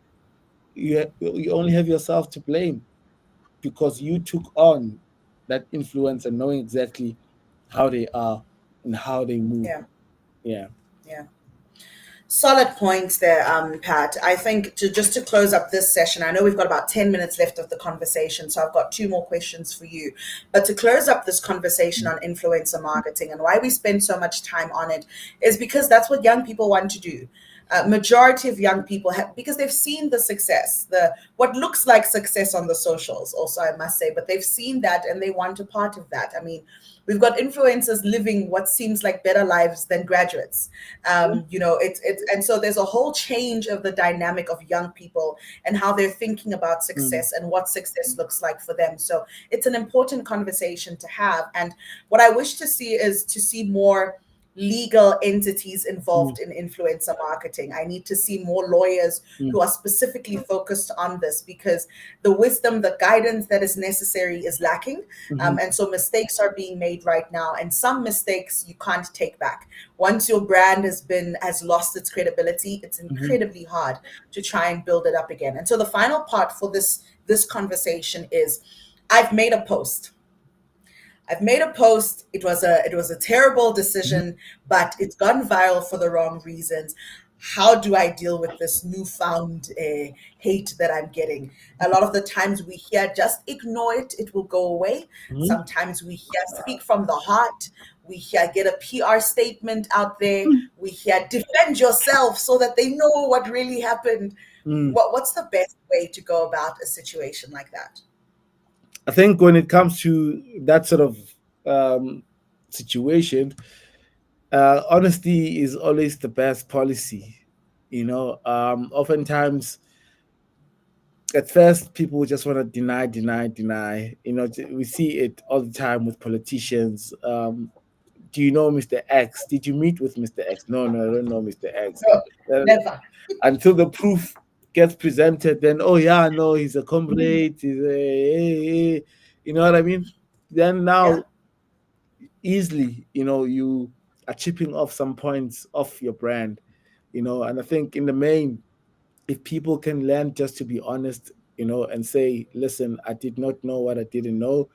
you only have yourself to blame, because you took on that influence and knowing exactly how they are and how they move. Yeah. Yeah. Yeah. Solid points there, Pat. I think to close up this session, I know we've got about 10 minutes left of the conversation, so I've got two more questions for you. But to close up this conversation on influencer marketing and why we spend so much time on it is because that's what young people want to do. majority of young people have, because they've seen the success, the what looks like success on the socials also, I must say, but they've seen that and they want a part of that. I mean, we've got influencers living what seems like better lives than graduates. It's and so there's a whole change of the dynamic of young people and how they're thinking about Mm, success and what success looks like for them. So it's an important conversation to have. And what I wish to see is to see more legal entities mm, involved in influencer marketing. I need to see more lawyers mm, who are specifically focused on this, because the wisdom, the guidance that is necessary is lacking. mhm, And so mistakes are being made right now. And some mistakes you can't take back. Once your brand has lost its credibility, it's mhm, incredibly hard to try and build it up again. And so the final part for this conversation is I've made a post. I've made a post. It was a terrible mhm, decision, but it's gone viral for the wrong reasons. How do I deal with this newfound hate that I'm getting? A lot of the times we hear just ignore it, it will go away. mhm, Sometimes we hear speak from the heart. We hear get a PR statement out there. We hear defend yourself so that they know what really happened. mm. What's the best way to go about a situation like that? I think when it comes to that sort of um, situation, honesty is always the best policy. Oftentimes at first people just want to deny, deny, deny. We see it all the time with politicians. Do you know Mr. X? Did you meet with Mr. X? No, no, I don't know Mr. X. No, Uh, never. until the proof gets presented, then oh yeah, no, he's a comrade. You know what I mean? Then Yeah. now easily, you are chipping off some points off your brand. And I think in the main, if people can learn just to be honest, and say, listen, I did not know what I didn't know.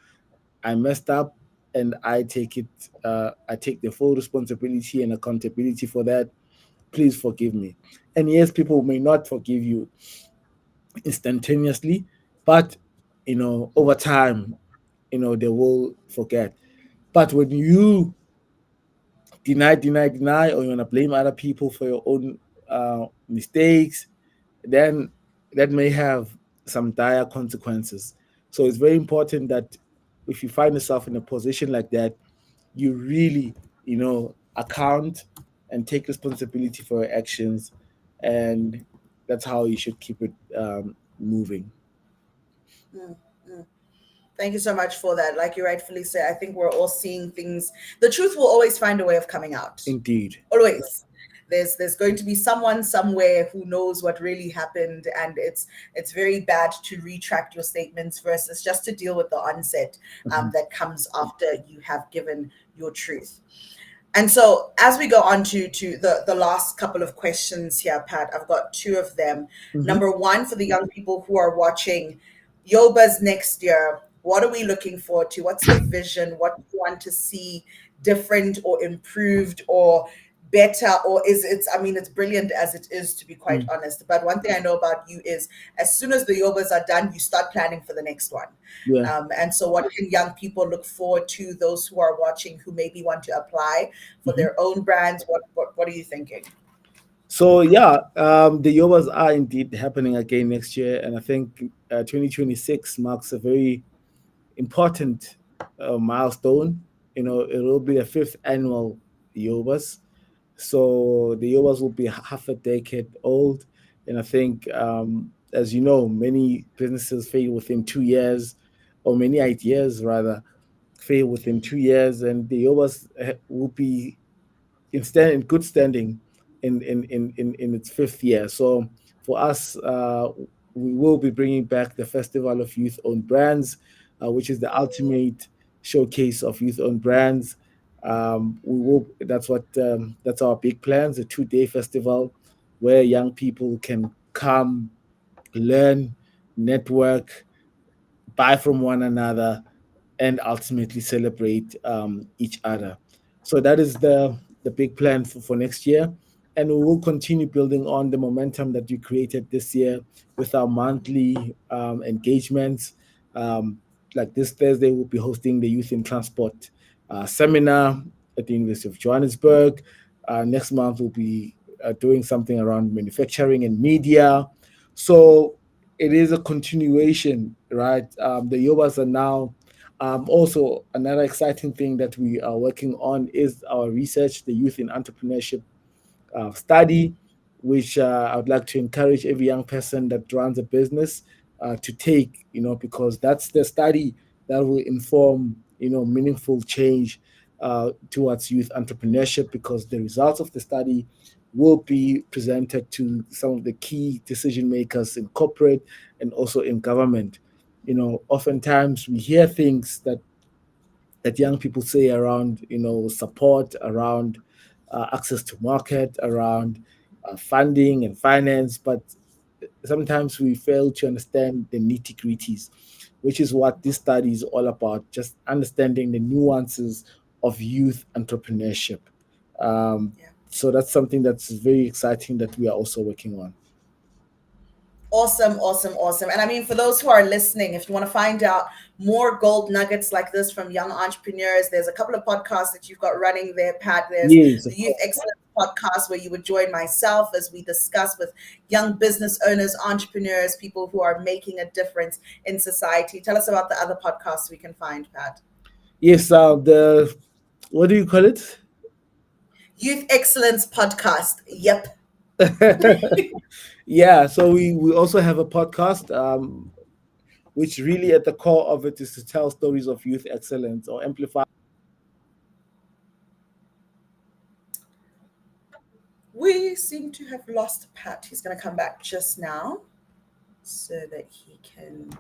I messed up, and I take it. I take the full responsibility and accountability for that. Please forgive me. And yes, people may not forgive you instantaneously, but over time, they will forget. But when you deny, deny, deny, or you want to blame other people for your own mistakes, then that may have some dire consequences. So it's very important that if you find yourself in a position like that, you really, account and take responsibility for your actions. And that's how you should keep it moving. Mm, mm. Thank you so much for that. Like you rightfully say, I think we're all seeing things. The truth will always find a way of coming out. Indeed. Always. There's going to be someone somewhere who knows what really happened, and it's very bad to retract your statements versus just to deal with the onset Mhm, that comes after you have given your truth. And so as we go on to the last couple of questions here, Pat, I've got two of them. mhm, Number one, for the young people who are watching Yoba's next year, what are we looking forward to? What's the vision? What do you want to see different or improved or better? Or is it, I mean, it's brilliant as it is, to be quite mm. honest. But one thing I know about you is as soon as the Yobas are done, you start planning for the next one. Yeah. And so, what can young people look forward to? Those who are watching who maybe want to apply for Mhm. their own brands. What are you thinking? So yeah, the Yobas are indeed happening again next year, and I think 2026 marks a very important milestone. It will be the fifth annual Yobas. So the Yobas will be half a decade old. And I think, as you know, many businesses fail within 2 years, or many ideas rather fail within 2 years. And the Yobas will be in good standing in its fifth year. So for us, we will be bringing back the Festival of Youth Owned Brands, which is the ultimate showcase of youth owned brands. We will. That's our big plans. A 2-day festival where young people can come, learn, network, buy from one another, and ultimately celebrate each other. So that is the big plan for next year. And we will continue building on the momentum that we created this year with our monthly engagements. Like this Thursday, we'll be hosting the Youth in Transport seminar at the University of Johannesburg. Next month, we'll be doing something around manufacturing and media. So it is a continuation, right? The Yobas are now also another exciting thing that we are working on is our research, the Youth in Entrepreneurship study, which I would like to encourage every young person that runs a business to take, because that's the study that will inform, meaningful change towards youth entrepreneurship, because the results of the study will be presented to some of the key decision makers in corporate and also in government. Oftentimes we hear things that young people say around, support, around access to market, around funding and finance, but sometimes we fail to understand the nitty gritties, which is what this study is all about, just understanding the nuances of youth entrepreneurship. So that's something that's very exciting that we are also working on. Awesome, awesome, awesome. And I mean, for those who are listening, if you want to find out more gold nuggets like this from young entrepreneurs, there's a couple of podcasts that you've got running there, Pat. There's Yes, the Youth Excellence podcast, where you would join myself as we discuss with young business owners, entrepreneurs, people who are making a difference in society. Tell us about the other podcasts we can find, Pat. yes. What do you call it? Youth Excellence podcast. Yep. Yeah, so we also have a podcast, which really at the core of it is to tell stories of youth excellence or amplify. We seem to have lost Pat. He's going to come back just now so that he can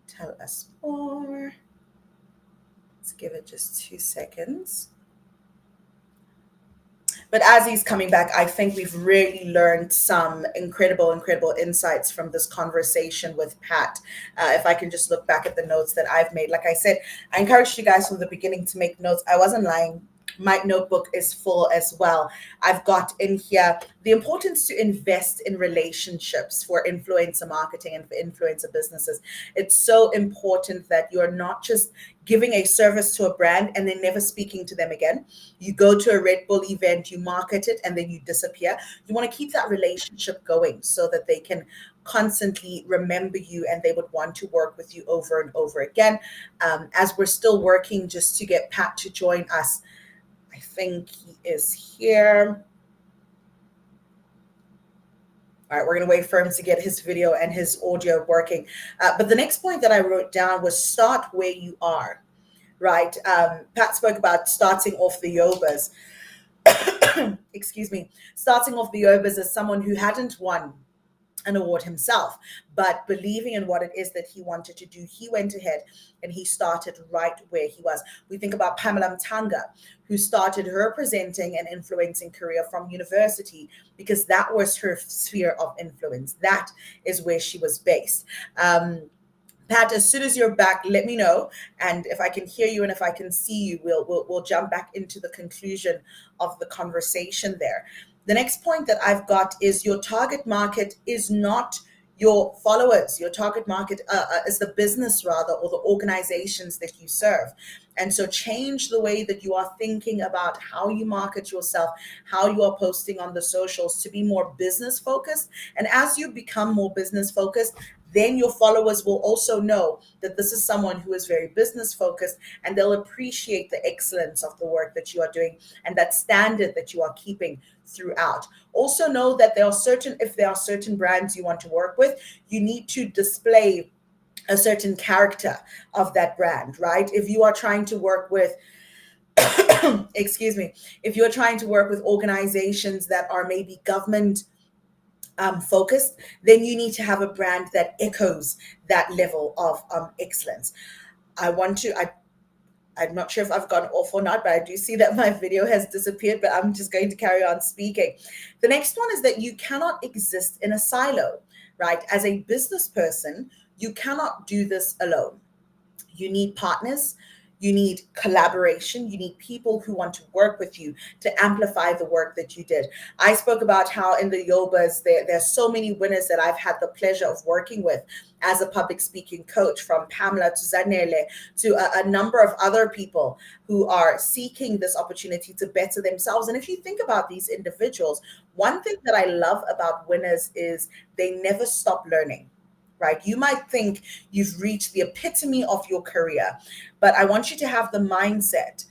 tell us more. Let's give it just 2 seconds. But as he's coming back, I think we've really learned some incredible insights from this conversation with Pat. If I can just look back at the notes that I've made. Like I said, I encouraged you guys from the beginning to make notes. I wasn't lying. My notebook is full as well. I've got in here the importance to invest in relationships for influencer marketing and for influencer businesses. It's so important that you're not just giving a service to a brand and then never speaking to them again. You go to a Red Bull event, you market it, and then you disappear. You want to keep that relationship going so that they can constantly remember you and they would want to work with you over and over again. As we're still working just to get Pat to join us, I think he is here. All right, we're going to wait for him to get his video and his audio working. But the next point that I wrote down was start where you are, right? Pat spoke about starting off the Yobas. Excuse me. Starting off the Yobas as someone who hadn't won an award himself, but believing in what it is that he wanted to do, he went ahead and he started right where he was. We think about Pamela Mtanga, who started her presenting and influencing career from university because that was her sphere of influence. That is where she was based. Pat, as soon as you're back, let me know. And if I can hear you and if I can see you, we'll jump back into the conclusion of the conversation there. The next point that I've got is your target market is not your followers. Your target market is the business rather, or the organizations that you serve. And so change the way that you are thinking about how you market yourself, how you are posting on the socials to be more business focused. And as you become more business focused, then your followers will also know that this is someone who is very business focused, and they'll appreciate the excellence of the work that you are doing and that standard that you are keeping throughout. Also know that if there are certain brands you want to work with, you need to display a certain character of that brand, right? If you are trying to work with excuse me, if you're trying to work with organizations that are maybe government focused, then you need to have a brand that echoes that level of excellence. I'm not sure if I've gone off or not, but I do see that my video has disappeared, but I'm just going to carry on speaking. The next one is that you cannot exist in a silo, right? As a business person, you cannot do this alone. You need partners. You need collaboration. You need people who want to work with you to amplify the work that you did. I spoke about how in the Yobas, there's so many winners that I've had the pleasure of working with as a public speaking coach, from Pamela to Zanele to a number of other people who are seeking this opportunity to better themselves. And if you think about these individuals, one thing that I love about winners is they never stop learning. Right? You might think you've reached the epitome of your career, but I want you to have the mindset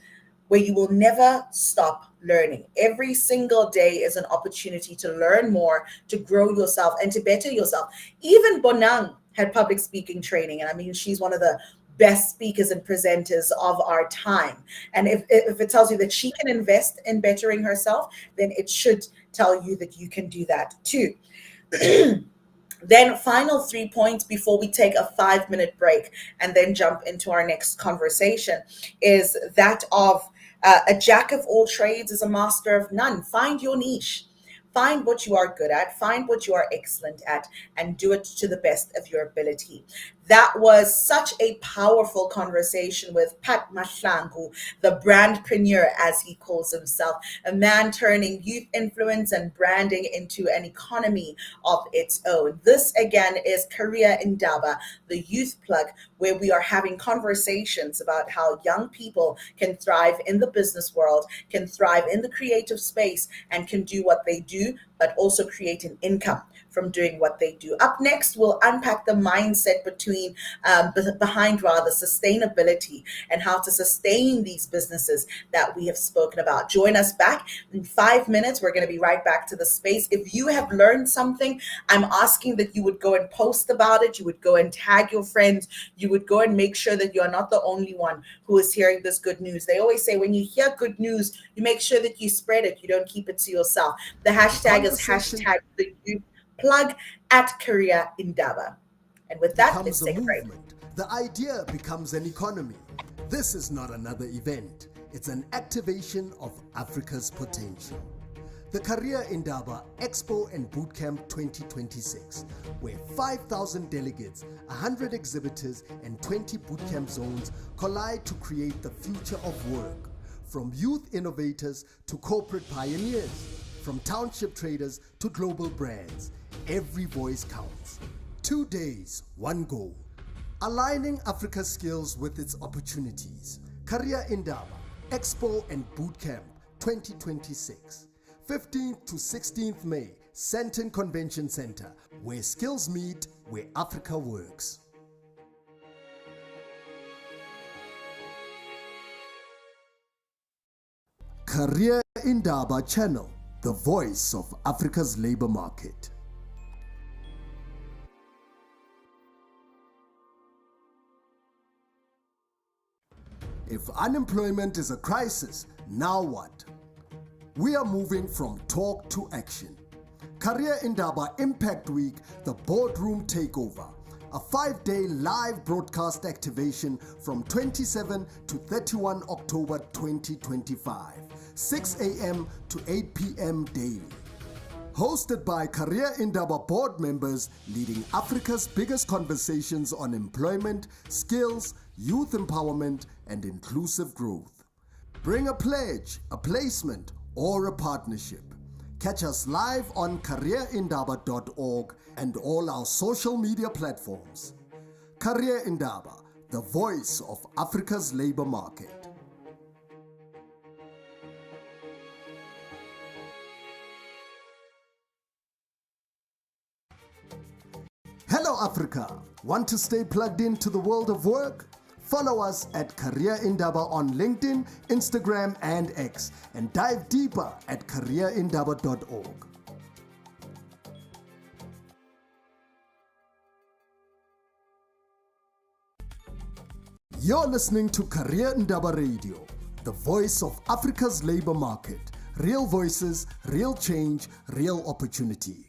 where you will never stop learning. Every single day is an opportunity to learn more, to grow yourself, and to better yourself. Even Bonang had public speaking training, and I mean, she's one of the best speakers and presenters of our time. And if it tells you that she can invest in bettering herself, then it should tell you that you can do that too. Then final 3 points before we take a 5-minute break and then jump into our next conversation is that of a jack of all trades is a master of none. Find your niche. Find what you are good at, find what you are excellent at, and do it to the best of your ability. That was such a powerful conversation with Pat Mahlangu, the brandpreneur, as he calls himself, a man turning youth influence and branding into an economy of its own. This, again, is Career Indaba, the youth plug, where we are having conversations about how young people can thrive in the business world, can thrive in the creative space, and can do what they do, but also create an income from doing what they do. Up next, we'll unpack the mindset behind sustainability and how to sustain these businesses that we have spoken about. Join us back in 5 minutes. We're going to be right back to the space. If you have learned something, I'm asking that you would go and post about it. You would go and tag your friends. You would go and make sure that you're not the only one who is hearing this good news. They always say when you hear good news, you make sure that you spread it. You don't keep it to yourself. The hashtag is hashtag the youth plug at Career Indaba. And with that, let's take a break. The idea becomes an economy. This is not another event. It's an activation of Africa's potential. The Career Indaba Expo and Bootcamp 2026, where 5,000 delegates, 100 exhibitors, and 20 bootcamp zones collide to create the future of work. From youth innovators to corporate pioneers, from township traders to global brands, every voice counts. 2 days, one goal. Aligning Africa's skills with its opportunities. Career Indaba Expo and Bootcamp 2026. 15th to 16th May, Sandton Convention Center, where skills meet, where Africa works. Career Indaba Channel, the voice of Africa's labor market. If unemployment is a crisis, now what? We are moving from talk to action. Career Indaba Impact Week, the Boardroom Takeover, a 5-day live broadcast activation from 27 to 31 October 2025, 6 a.m. to 8 p.m. daily. Hosted by Career Indaba Board Members, leading Africa's biggest conversations on employment, skills, youth empowerment, and inclusive growth. Bring a pledge, a placement, or a partnership. Catch us live on careerindaba.org and all our social media platforms. Career Indaba, the voice of Africa's labor market. Hello Africa! Want to stay plugged into the world of work? Follow us at Career Indaba on LinkedIn, Instagram, and X, and dive deeper at careerindaba.org. You're listening to Career Indaba Radio, the voice of Africa's labor market. Real voices, real change, real opportunity.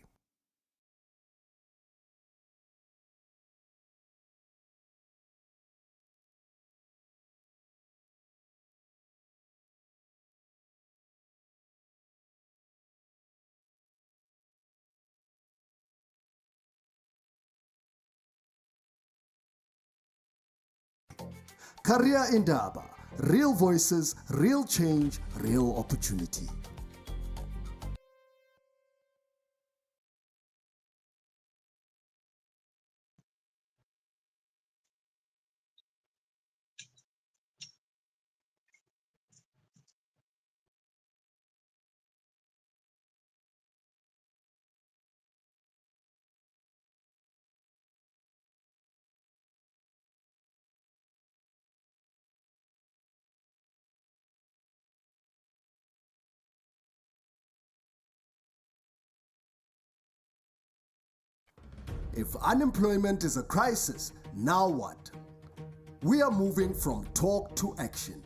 Career Indaba. Real voices, real change, real opportunity. If unemployment is a crisis, now what? We are moving from talk to action.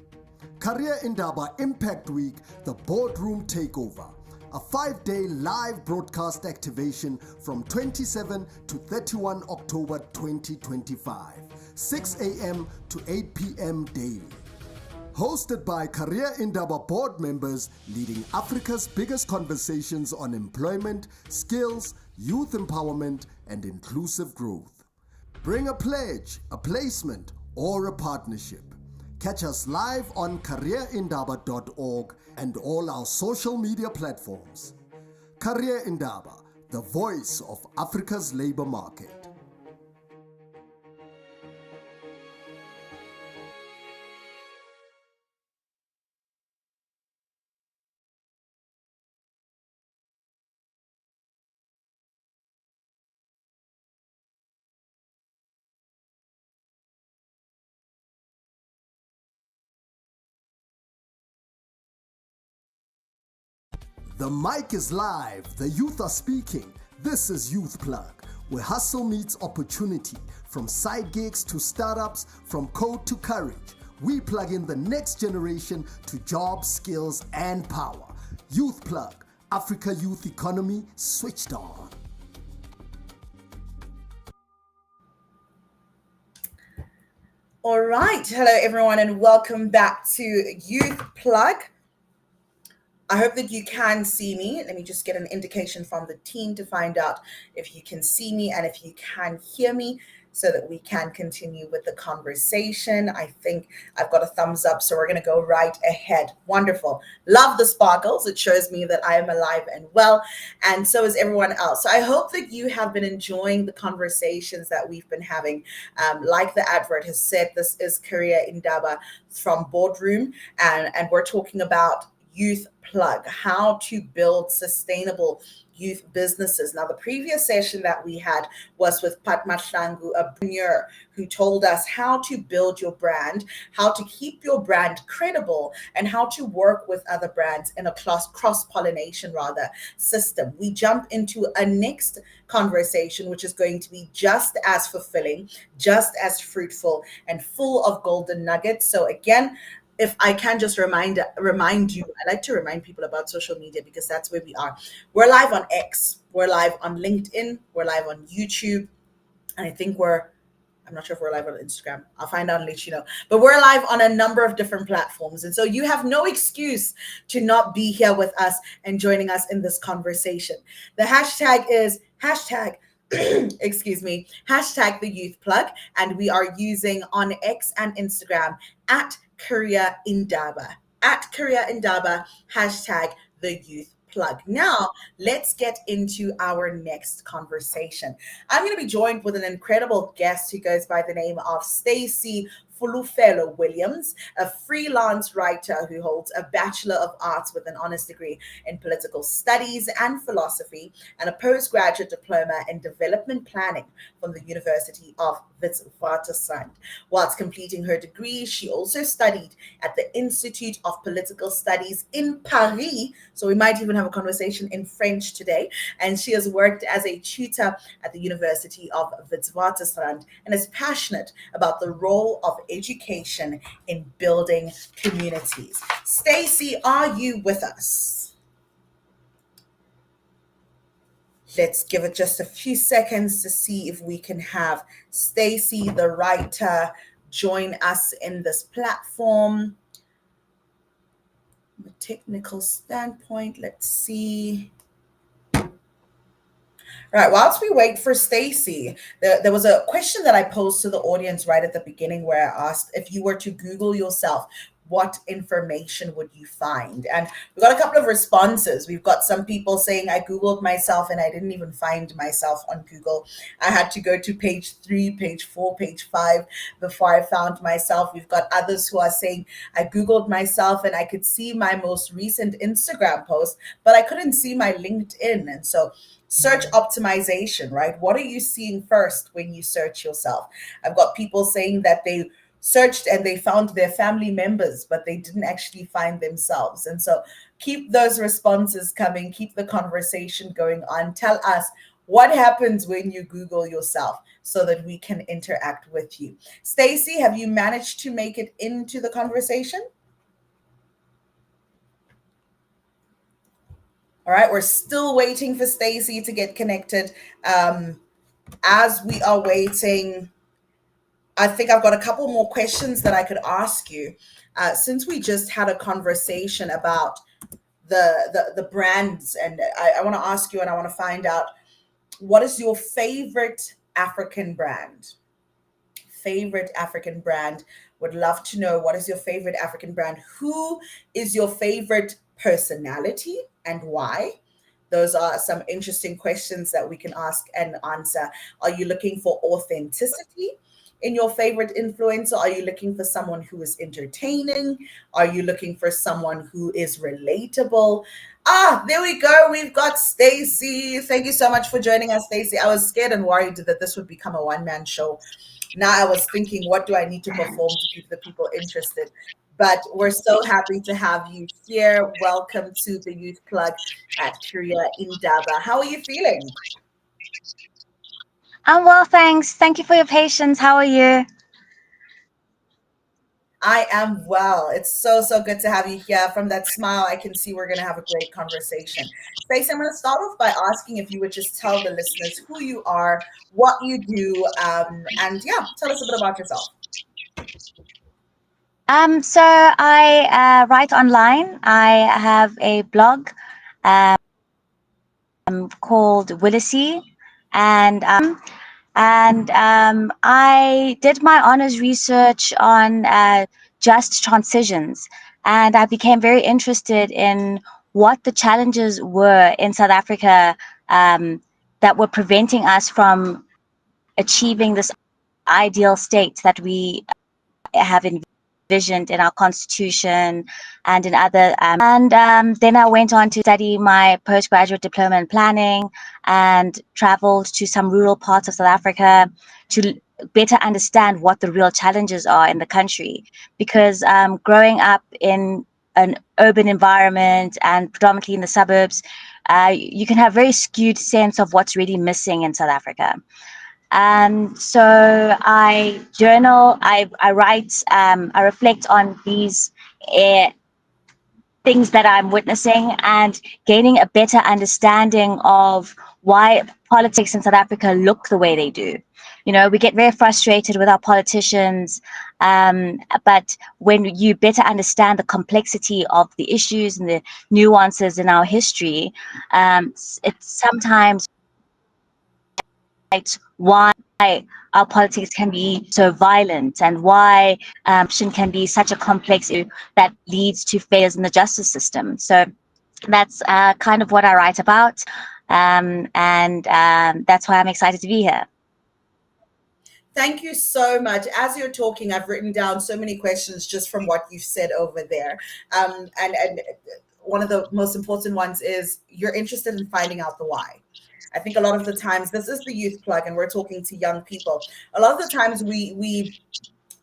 Career Indaba Impact Week, the Boardroom Takeover, a 5-day live broadcast activation from 27 to 31 October 2025, 6 a.m. to 8 p.m. daily. Hosted by Career Indaba Board Members leading Africa's biggest conversations on employment, skills, youth empowerment, and inclusive growth. Bring a pledge, a placement, or a partnership. Catch us live on careerindaba.org and all our social media platforms. Career Indaba, the voice of Africa's labor market. The mic is live, the youth are speaking. This is Youth Plug, where hustle meets opportunity. From side gigs to startups, from code to courage. We plug in the next generation to jobs, skills, and power. Youth Plug, Africa Youth Economy switched on. All right. Hello, everyone, and welcome back to Youth Plug. I hope that you can see me. Let me just get an indication from the team to find out if you can see me and if you can hear me so that we can continue with the conversation. I think I've got a thumbs up, so we're going to go right ahead. Wonderful. Love the sparkles. It shows me that I am alive and well, and so is everyone else. So I hope that you have been enjoying the conversations that we've been having. Like the advert has said, this is Career Indaba from Boardroom, and we're talking about Youth Plug, how to build sustainable youth businesses. Now, the previous session that we had was with Pat Mahlangu, a premier, who told us how to build your brand, how to keep your brand credible, and how to work with other brands in a cross-pollination system. We jump into a next conversation, which is going to be just as fulfilling, just as fruitful, and full of golden nuggets. So again, if I can just remind you, I like to remind people about social media because that's where we are. We're live on X, we're live on LinkedIn, we're live on YouTube, and I think I'm not sure if we're live on Instagram. I'll find out and let you know. But we're live on a number of different platforms. And so you have no excuse to not be here with us and joining us in this conversation. The hashtag is excuse me, hashtag the Youth Plug. And we are using on X and Instagram at Career Indaba, hashtag the Youth Plug. Now, let's get into our next conversation. I'm going to be joined with an incredible guest who goes by the name of Stacey Fulufelo Williams, a freelance writer who holds a Bachelor of Arts with an honors degree in political studies and philosophy and a postgraduate diploma in development planning from the University of Witwatersrand. Whilst completing her degree, she also studied at the Institute of Political Studies in Paris. So we might even have a conversation in French today. And she has worked as a tutor at the University of Witwatersrand and is passionate about the role of education in building communities. Stacey, are you with us? Let's give it just a few seconds to see if we can have Stacey, the writer, join us in this platform. From a technical standpoint, let's see. Right. Whilst we wait for Stacy, there was a question that I posed to the audience right at the beginning where I asked if you were to Google yourself, what information would you find? And we got a couple of responses. We've got some people saying, I Googled myself and I didn't even find myself on Google. I had to go to page 3, page 4, page 5 before I found myself. We've got others who are saying, I Googled myself and I could see my most recent Instagram post, but I couldn't see my LinkedIn. And so search optimization, right? What are you seeing first when you search yourself? I've got people saying that they searched and they found their family members, but they didn't actually find themselves. And so keep those responses coming, keep the conversation going on. Tell us what happens when you Google yourself so that we can interact with you. Stacy, have you managed to make it into the conversation? All right, we're still waiting for Stacy to get connected. As we are waiting, I think I've got a couple more questions that I could ask you. Since we just had a conversation about the brands, and I want to ask you and I want to find out, what is your favorite African brand? Favorite African brand. Would love to know, what is your favorite African brand? Who is your favorite personality and why? Those are some interesting questions that we can ask and answer. Are you looking for authenticity in your favorite influencer? Are you looking for someone who is entertaining? Are you looking for someone who is relatable? There we go. We've got Stacy. Thank you so much for joining us, Stacy. I was scared and worried that this would become a one-man show. Now I was thinking, what do I need to perform to keep the people interested? But we're so happy to have you here. Welcome to the Youth Plug at Career Indaba. How are you feeling? I'm well, thanks. Thank you for your patience. How are you? I am well. It's so good to have you here. From that smile, I can see we're going to have a great conversation. Stacey, I'm going to start off by asking if you would just tell the listeners who you are, what you do, and yeah, tell us a bit about yourself. So I write online. I have a blog called Willisy, and I did my honors research on just transitions, and I became very interested in what the challenges were in South Africa that were preventing us from achieving this ideal state that we have envisioned in our constitution and in other then I went on to study my postgraduate diploma in planning and traveled to some rural parts of South Africa to better understand what the real challenges are in the country, because growing up in an urban environment and predominantly in the suburbs, you can have a very skewed sense of what's really missing in South Africa. So I journal, I write, I reflect on these things that I'm witnessing and gaining a better understanding of why politics in South Africa look the way they do. You know, we get very frustrated with our politicians, but when you better understand the complexity of the issues and the nuances in our history, it's sometimes why our politics can be so violent and why corruption can be such a complex issue that leads to failures in the justice system. So that's kind of what I write about, and that's why I'm excited to be here. Thank you so much. As you're talking, I've written down so many questions just from what you've said over there. And one of the most important ones is you're interested in finding out the why. I think a lot of the times, this is the Youth Plug and we're talking to young people. A lot of the times we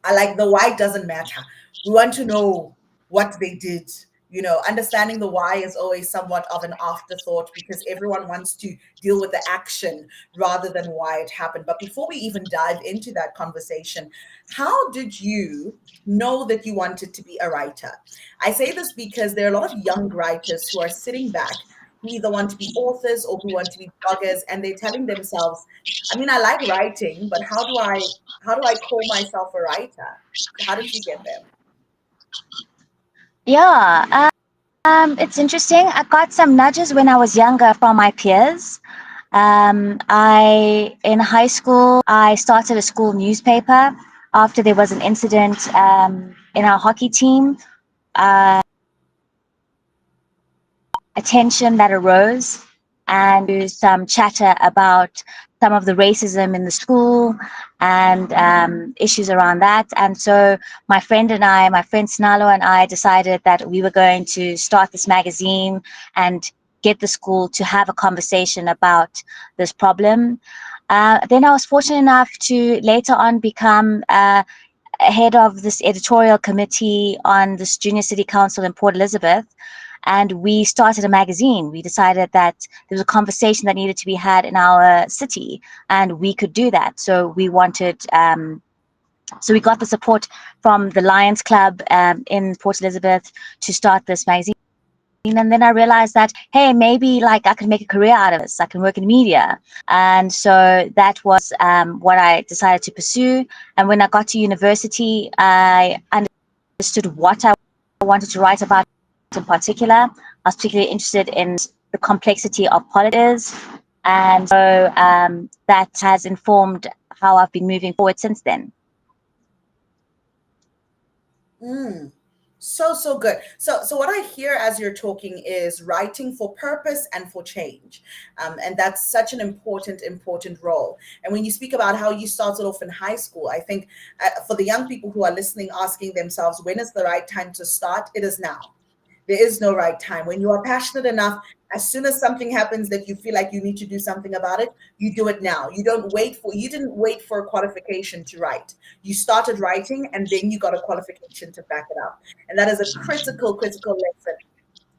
are like, the why doesn't matter. We want to know what they did. You know, understanding the why is always somewhat of an afterthought because everyone wants to deal with the action rather than why it happened. But before we even dive into that conversation, how did you know that you wanted to be a writer? I say this because there are a lot of young writers who are sitting back, who either want to be authors or who want to be bloggers, and they're telling themselves, I mean, I like writing, but how do I call myself a writer? How did you get there? Yeah, it's interesting. I got some nudges when I was younger from my peers. In high school, I started a school newspaper after there was an incident in our hockey team. Attention that arose and some chatter about some of the racism in the school and issues around that. And so my friend Snalo and I decided that we were going to start this magazine and get the school to have a conversation about this problem. Then I was fortunate enough to later on become head of this editorial committee on this junior city council in Port Elizabeth. And we started a magazine. We decided that there was a conversation that needed to be had in our city, and we could do that. So we wanted, so we got the support from the Lions Club in Port Elizabeth to start this magazine. And then I realized that, hey, maybe like I can make a career out of this. I can work in media. And so that was what I decided to pursue. And when I got to university, I understood what I wanted to write about in particular. I was particularly interested in the complexity of politics. And so that has informed how I've been moving forward since then. So good. So what I hear as you're talking is writing for purpose and for change, and that's such an important role. And when you speak about how you started off in high school, I think for the young people who are listening, asking themselves, when is the right time to start? It is now. There is no right time. When you are passionate enough, as soon as something happens that you feel like you need to do something about it, you do it now. You didn't wait for a qualification to write. You started writing and then you got a qualification to back it up. And that is a critical lesson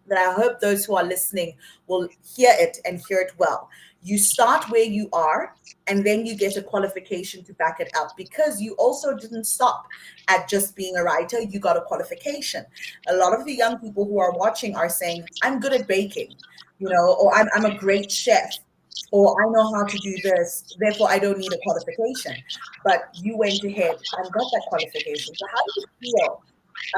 that I hope those who are listening will hear it and hear it well. You start where you are, and then you get a qualification to back it up, because you also didn't stop at just being a writer. You got a qualification. A lot of the young people who are watching are saying, I'm good at baking, or I'm a great chef, or I know how to do this, therefore I don't need a qualification. But you went ahead and got that qualification. So how do you feel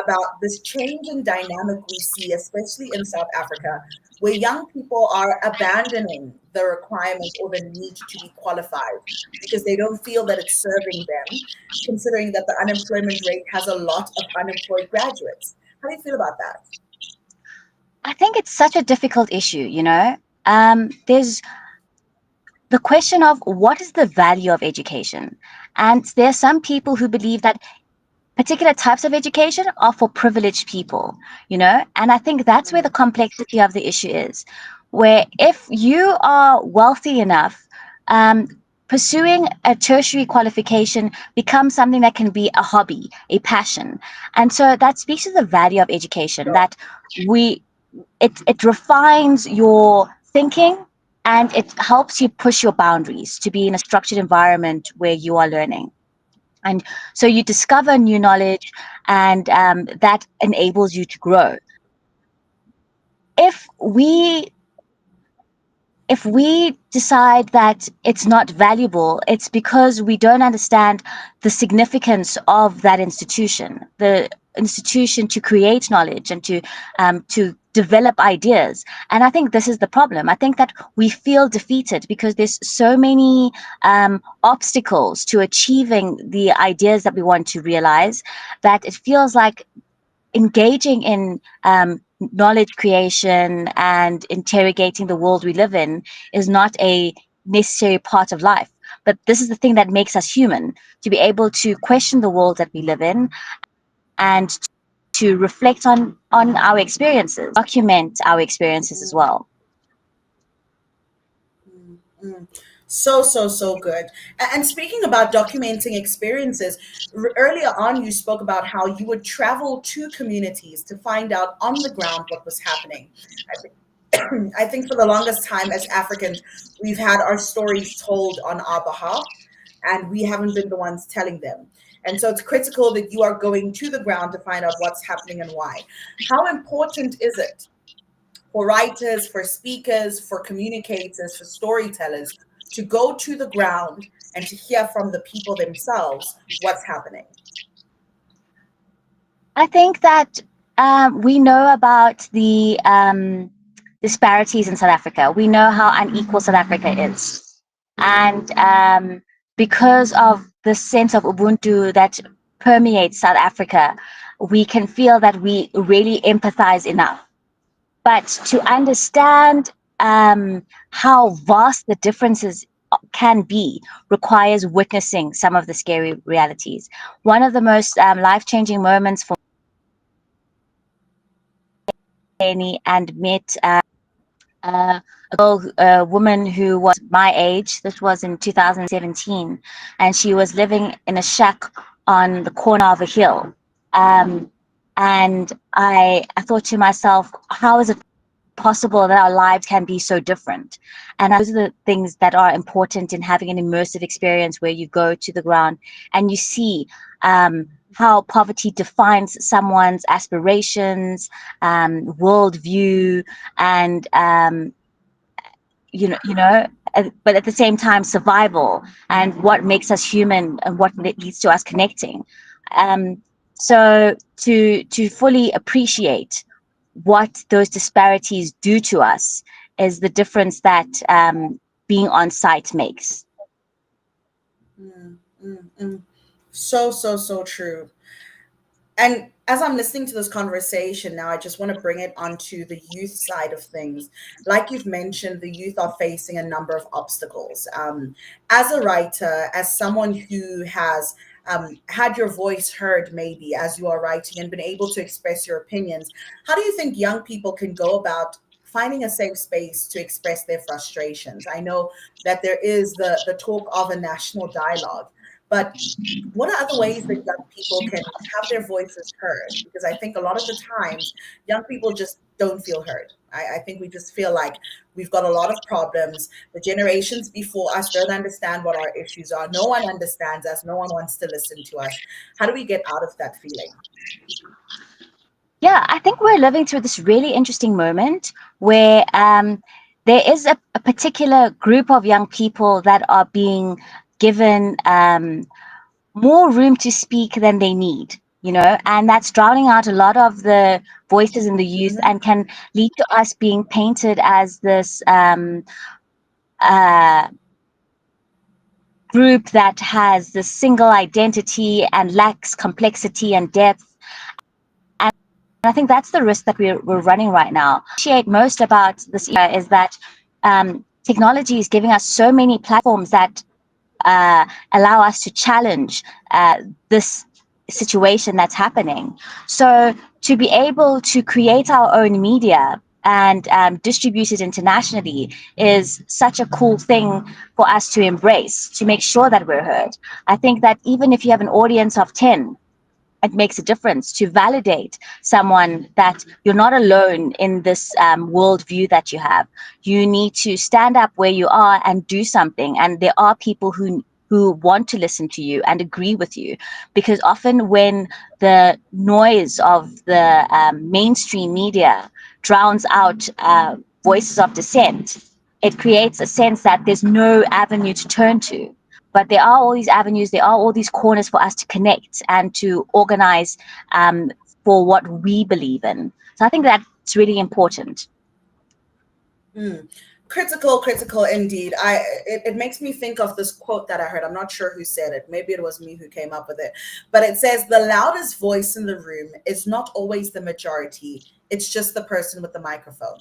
about this change in dynamic we see, especially in South Africa, where young people are abandoning the requirement or the need to be qualified because they don't feel that it's serving them, considering that the unemployment rate has a lot of unemployed graduates? How do you feel about that? I think it's such a difficult issue, there's the question of what is the value of education. And there are some people who believe that particular types of education are for privileged people, and I think that's where the complexity of the issue is, where if you are wealthy enough, pursuing a tertiary qualification becomes something that can be a hobby, a passion. And so that speaks to the value of education, that it refines your thinking and it helps you push your boundaries to be in a structured environment where you are learning. And so you discover new knowledge, and that enables you to grow. If we decide that it's not valuable, it's because we don't understand the significance of that institution, the institution to create knowledge and to develop ideas. And I think this is the problem. I think that we feel defeated because there's so many obstacles to achieving the ideas that we want to realize, that it feels like engaging in knowledge creation and interrogating the world we live in is not a necessary part of life. But this is the thing that makes us human, to be able to question the world that we live in and to reflect on our experiences, document our experiences as well. So good. And speaking about documenting experiences, earlier on you spoke about how you would travel to communities to find out on the ground what was happening. I think for the longest time as Africans, we've had our stories told on our behalf, and we haven't been the ones telling them. And so it's critical that you are going to the ground to find out what's happening and why. How important is it for writers, for speakers, for communicators, for storytellers to go to the ground and to hear from the people themselves what's happening? I think that we know about the disparities in South Africa. We know how unequal South Africa is. And because of the sense of Ubuntu that permeates South Africa, we can feel that we really empathize enough. But to understand how vast the differences can be requires witnessing some of the scary realities. One of the most life-changing moments for me and met a a woman who was my age. This was in 2017, and she was living in a shack on the corner of a hill. Um, and I thought to myself, how is it possible that our lives can be so different? And those are the things that are important in having an immersive experience where you go to the ground and you see how poverty defines someone's aspirations, worldview, and but at the same time survival and what makes us human and what leads to us connecting. So to fully appreciate what those disparities do to us is the difference that being on site makes. Mm, mm, mm. So true. And as I'm listening to this conversation now, I just want to bring it onto the youth side of things. Like you've mentioned, the youth are facing a number of obstacles. As a writer, as someone who has had your voice heard, maybe as you are writing and been able to express your opinions, how do you think young people can go about finding a safe space to express their frustrations? I know that there is the talk of a national dialogue, but what are other ways that young people can have their voices heard? Because I think a lot of the times young people just don't feel heard. I think we just feel like we've got a lot of problems. The generations before us don't understand what our issues are. No one understands us. No one wants to listen to us. How do we get out of that feeling? Yeah, I think we're living through this really interesting moment where there is a particular group of young people that are being given more room to speak than they need, and that's drowning out a lot of the voices in the youth Mhm. and can lead to us being painted as this uh, group that has this single identity and lacks complexity and depth. And I think that's the risk that we're running right now. What I appreciate most about this era is that technology is giving us so many platforms that allow us to challenge this situation that's happening. So to be able to create our own media and distribute it internationally is such a cool thing for us to embrace, to make sure that we're heard. I think that even if you have an audience of 10, it makes a difference to validate someone that you're not alone in this worldview that you have. You need to stand up where you are and do something. And there are people who want to listen to you and agree with you, because often when the noise of the mainstream media drowns out voices of dissent, it creates a sense that there's no avenue to turn to. But there are all these avenues, there are all these corners for us to connect and to organize um, for what we believe in. So I think that's really important. Mm. Critical indeed. It makes me think of this quote that I heard. I'm not sure who said it. Maybe it was me who came up with it. But it says the loudest voice in the room is not always the majority. It's just the person with the microphone.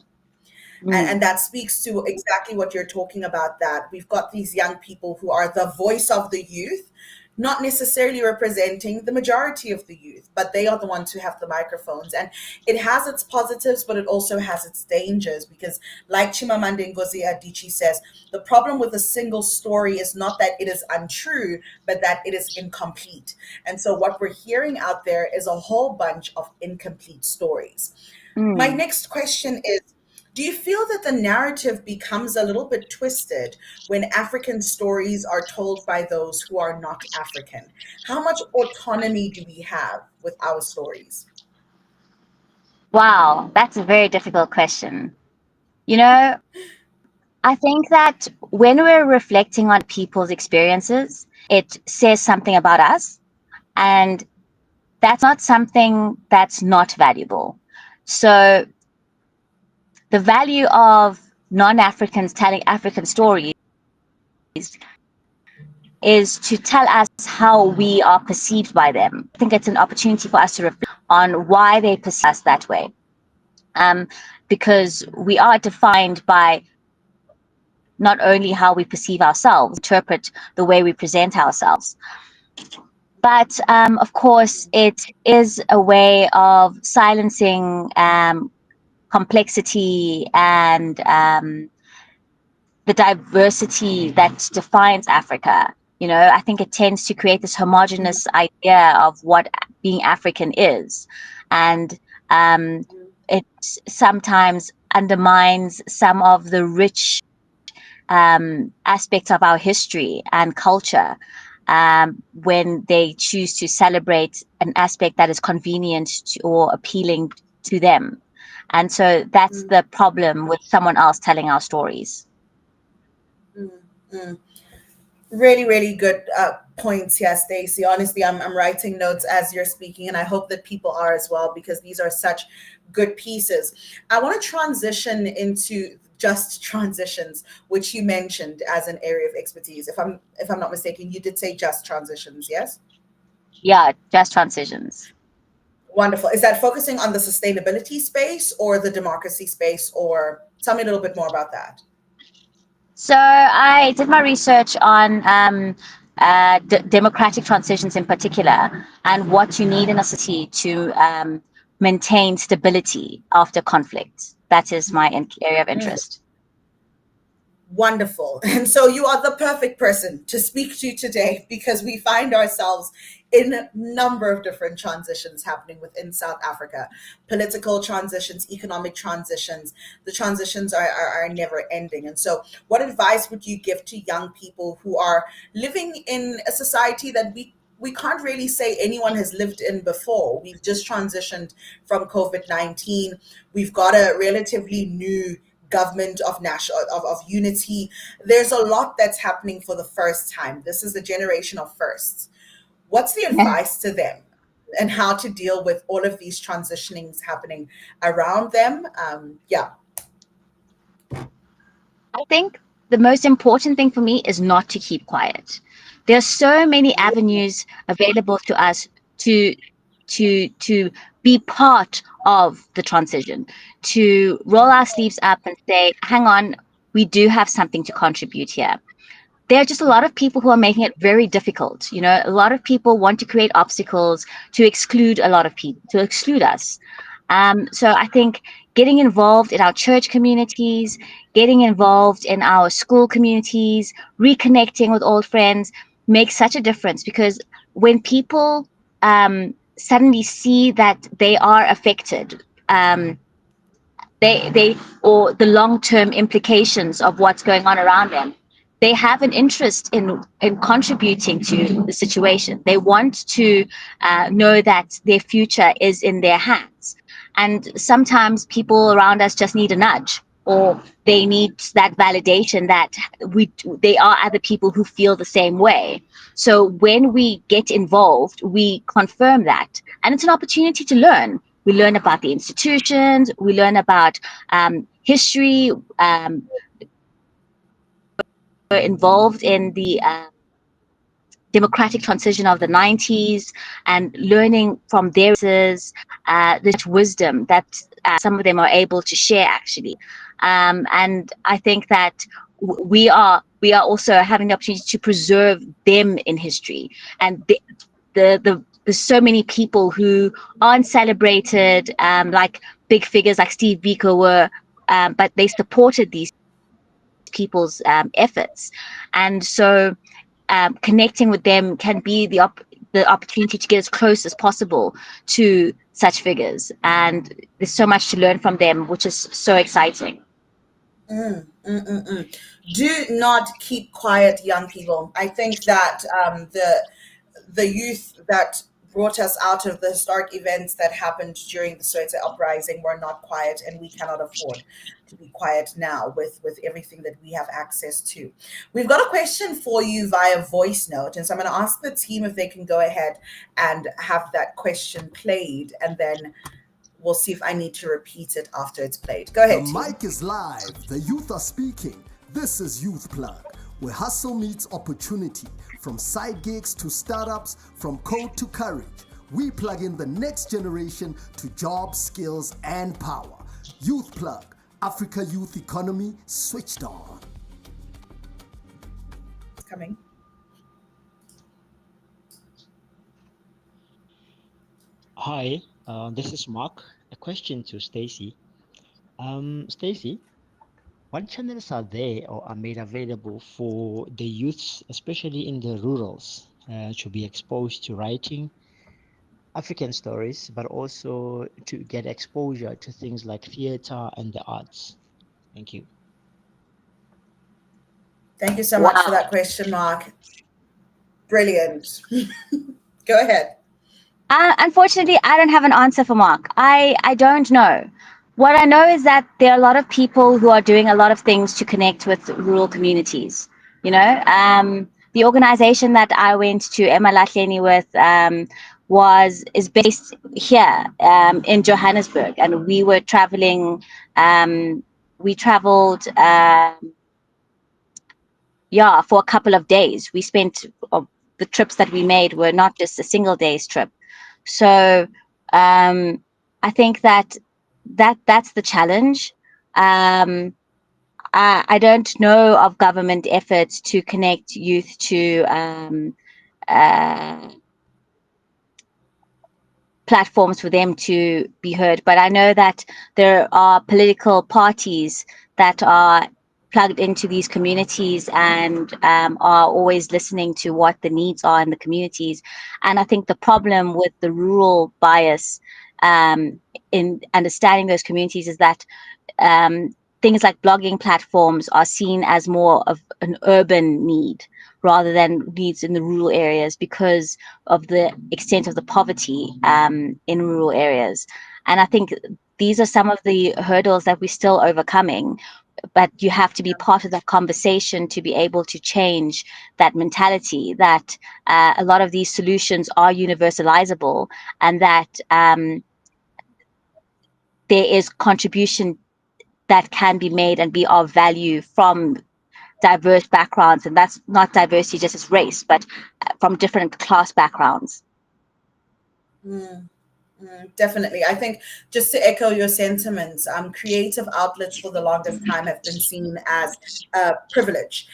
And Mm. that speaks to exactly what you're talking about, that we've got these young people who are the voice of the youth, not necessarily representing the majority of the youth, but they are the ones who have the microphones. And it has its positives, but it also has its dangers, because like Chimamanda Ngozi Adichie says, the problem with a single story is not that it is untrue, but that it is incomplete. And so what we're hearing out there is a whole bunch of incomplete stories. My Mm. next question is, do you feel that the narrative becomes a little bit twisted when African stories are told by those who are not African? How much autonomy do we have with our stories? Wow, that's a very difficult question. You know, I think that when we're reflecting on people's experiences, it says something about us, and that's not something that's not valuable. So the value of non-Africans telling African stories is to tell us how we are perceived by them. I think it's an opportunity for us to reflect on why they perceive us that way. Because we are defined by not only how we perceive ourselves, interpret the way we present ourselves, but of course, it is a way of silencing complexity and the diversity that defines Africa. I think it tends to create this homogenous idea of what being African is. And it sometimes undermines some of the rich aspects of our history and culture when they choose to celebrate an aspect that is convenient or appealing to them. And so that's the problem with someone else telling our stories. Really, really good points here, Stacey. Honestly, I'm writing notes as you're speaking, and I hope that people are as well, because these are such good pieces. I want to transition into just transitions, which you mentioned as an area of expertise. If I'm not mistaken, you did say just transitions, yes? Yeah, just transitions. Wonderful. Is that focusing on the sustainability space or the democracy space, or tell me a little bit more about that? So I did my research on democratic transitions in particular, and what you need in a city to maintain stability after conflict. That is my area of interest. Wonderful. And so you are the perfect person to speak to today, because we find ourselves in a number of different transitions happening within South Africa. Political transitions, economic transitions. The transitions are never ending. And so what advice would you give to young people who are living in a society that we can't really say anyone has lived in before? We've just transitioned from COVID-19. We've got a relatively new government of unity. There's a lot that's happening for the first time. This is the generation of firsts. What's the advice to them, and how to deal with all of these transitionings happening around them? I think the most important thing for me is not to keep quiet. There are so many avenues available to us to be part of the transition, to roll our sleeves up and say, hang on, we do have something to contribute here. There are just a lot of people who are making it very difficult. A lot of people want to create obstacles to exclude a lot of people, to exclude us. So I think getting involved in our church communities, getting involved in our school communities, reconnecting with old friends makes such a difference, because when people suddenly see that they are affected, they or the long-term implications of what's going on around them, they have an interest in contributing to the situation. They want to know that their future is in their hands. And sometimes people around us just need a nudge, or they need that validation that they are other people who feel the same way. So when we get involved, we confirm that, and it's an opportunity to learn. We learn about the institutions, we learn about history. We're involved in the democratic transition of the 90s, and learning from their the wisdom that some of them are able to share, actually. And I think that we are also having the opportunity to preserve them in history. And there's so many people who aren't celebrated, like big figures like Steve Biko were, but they supported these people's efforts. And so connecting with them can be the opportunity to get as close as possible to such figures. And there's so much to learn from them, which is so exciting. Do not keep quiet, young people. I think that the youth that brought us out of the historic events that happened during the Soweto uprising were not quiet, and we cannot afford to be quiet now with everything that we have access to. We've got a question for you via voice note, and so I'm going to ask the team if they can go ahead and have that question played, and then We'll see if I need to repeat it after it's played. Go The ahead, team. mic is live. The youth are speaking. This is Youth Plug, where hustle meets opportunity. From side gigs to startups, from code to courage. We plug in the next generation to jobs, skills, and power. Youth Plug, Africa Youth Economy switched on. Coming. Hi, this is Mark. A question to Stacy. Stacy, what channels are there or are made available for the youths, especially in the rurals, to be exposed to writing African stories, but also to get exposure to things like theater and the arts? Thank you. Thank you so much for that question, Mark. Brilliant. Go ahead. Unfortunately, I don't have an answer for Mark. I don't know. What I know is that there are a lot of people who are doing a lot of things to connect with rural communities. You know, the organization that I went to Emma Latleni with is based here in Johannesburg, and we were traveling. We traveled. For a couple of days. We spent the trips that we made were not just a single day's trip. So I think that's the challenge. I don't know of government efforts to connect youth to platforms for them to be heard, but I know that there are political parties that are plugged into these communities and are always listening to what the needs are in the communities. And I think the problem with the rural bias in understanding those communities is that things like blogging platforms are seen as more of an urban need rather than needs in the rural areas because of the extent of the poverty in rural areas. And I think these are some of the hurdles that we're still overcoming, but you have to be part of that conversation to be able to change that mentality that a lot of these solutions are universalizable and that there is contribution that can be made and be of value from diverse backgrounds, and that's not diversity just as race, but from different class backgrounds. Definitely. I think just to echo your sentiments, creative outlets for the longest time have been seen as a privilege.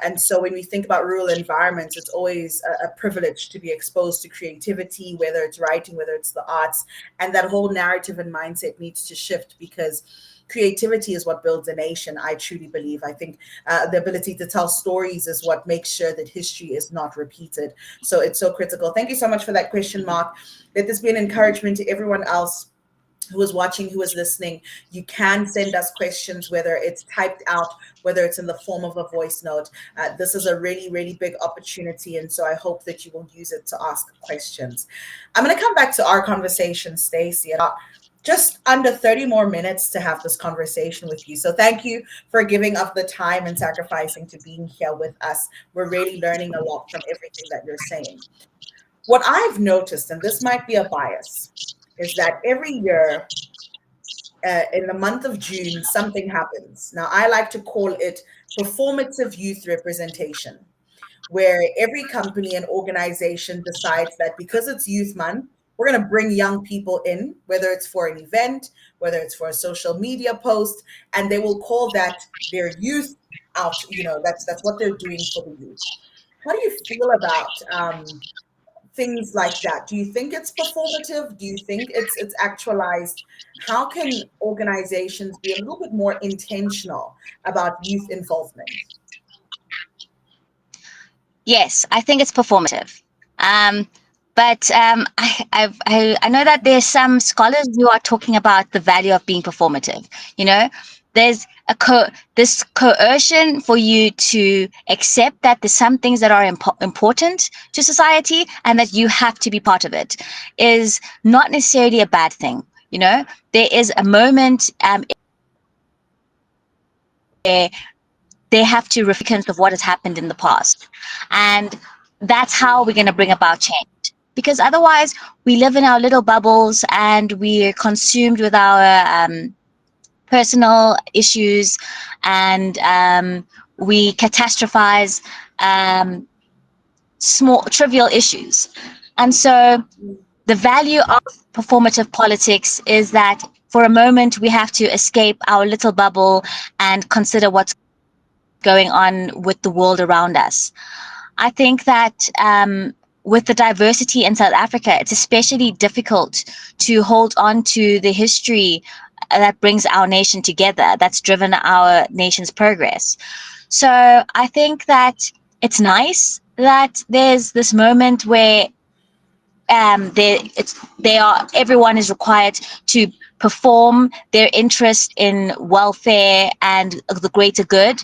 And so when we think about rural environments, it's always a privilege to be exposed to creativity, whether it's writing, whether it's the arts, and that whole narrative and mindset needs to shift because creativity is what builds a nation. I truly believe. I think the ability to tell stories is what makes sure that history is not repeated. So it's so critical. Thank you so much for that question, Mark. Let this be an encouragement to everyone else who is watching, who is listening. You can send us questions, whether it's typed out, whether it's in the form of a voice note. This is a really, really big opportunity. And so I hope that you will use it to ask questions. I'm going to come back to our conversation, Stacey, about just under 30 more minutes to have this conversation with you. So thank you for giving up the time and sacrificing to being here with us. We're really learning a lot from everything that you're saying. What I've noticed, and this might be a bias, is that every year in the month of June, something happens. Now, I like to call it performative youth representation, where every company and organization decides that because it's Youth Month, we're going to bring young people in, whether it's for an event, whether it's for a social media post, and they will call that their youth out. You know, that's what they're doing for the youth. How do you feel about things like that? Do you think it's performative? Do you think it's actualized? How can organizations be a little bit more intentional about youth involvement? Yes, I think it's performative. But I know that there's some scholars who are talking about the value of being performative. You know, there's this coercion for you to accept that there's some things that are important to society and that you have to be part of it is not necessarily a bad thing. You know, there is a moment where they have to reflect of what has happened in the past, and that's how we're going to bring about change. because otherwise we live in our little bubbles and we're consumed with our personal issues, and we catastrophize small trivial issues. And so the value of performative politics is that for a moment we have to escape our little bubble and consider what's going on with the world around us. I think that with the diversity in South Africa, it's especially difficult to hold on to the history that brings our nation together, that's driven our nation's progress. So I think that it's nice that there's this moment where everyone is required to perform their interest in welfare and the greater good.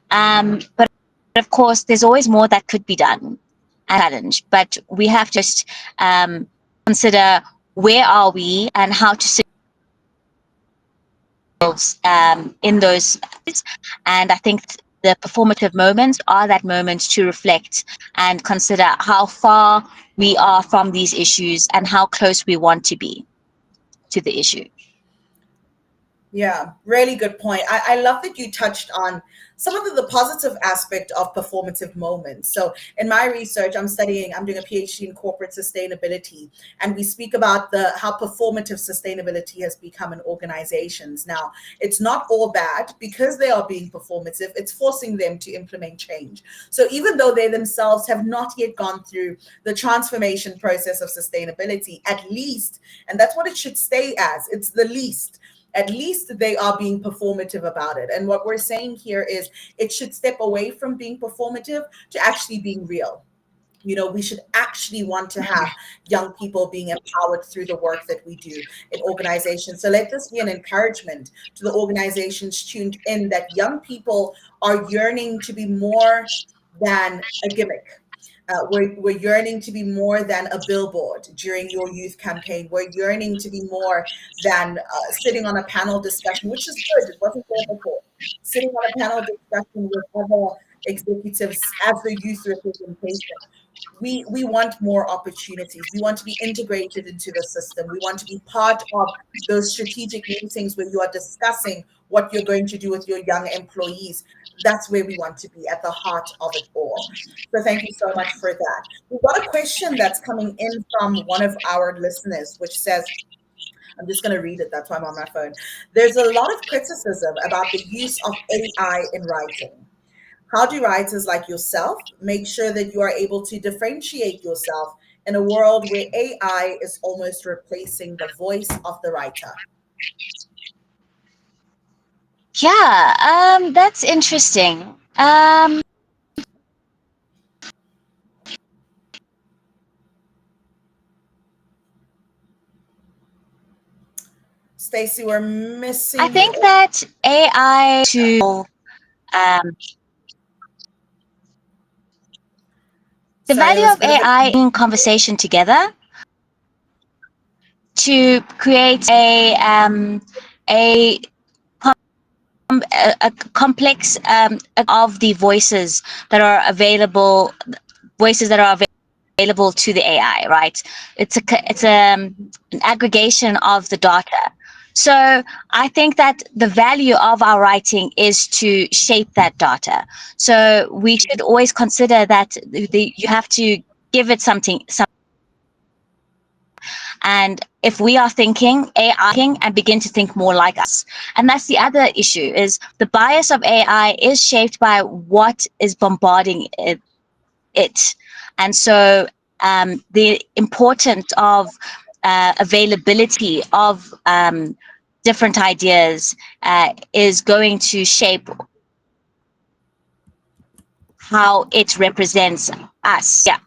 But of course, there's always more that could be done and challenged. But we have to just consider where are we and how to in those. And I think the performative moments are that moment to reflect and consider how far we are from these issues and how close we want to be to the issue. Yeah, really good point. I love that you touched on some of the positive aspect of performative moments. So in my research, I'm doing a PhD in corporate sustainability, and we speak about how performative sustainability has become in organizations. Now, it's not all bad because they are being performative, it's forcing them to implement change. So even though they themselves have not yet gone through the transformation process of sustainability, at least, and that's what it should stay as, it's the least. At least they are being performative about it. And what we're saying here is it should step away from being performative to actually being real. We should actually want to have young people being empowered through the work that we do in organizations. So let this be an encouragement to the organizations tuned in that young people are yearning to be more than a gimmick. We're yearning to be more than a billboard during your youth campaign. We're yearning to be more than sitting on a panel discussion, which is good. It wasn't there before. Sitting on a panel discussion with other executives as the youth representation. We want more opportunities. We want to be integrated into the system. We want to be part of those strategic meetings where you are discussing what you're going to do with your young employees. That's where we want to be, at the heart of it all. So thank you so much for that. We've got a question that's coming in from one of our listeners, which says, I'm just going to read it. That's why I'm on my phone. There's a lot of criticism about the use of AI in writing. How do writers like yourself make sure that you are able to differentiate yourself in a world where AI is almost replacing the voice of the writer? Yeah, that's interesting. Stacey, we're missing. I think that AI the value of AI in conversation together to create a complex of the voices that are available to the AI, right? It's an aggregation of the data. So I think that the value of our writing is to shape that data. So we should always consider that you have to give it something. And if we are thinking AI and begin to think more like us, and that's the other issue, is the bias of AI is shaped by what is bombarding it. And so the importance of availability of different ideas is going to shape how it represents us. Yeah.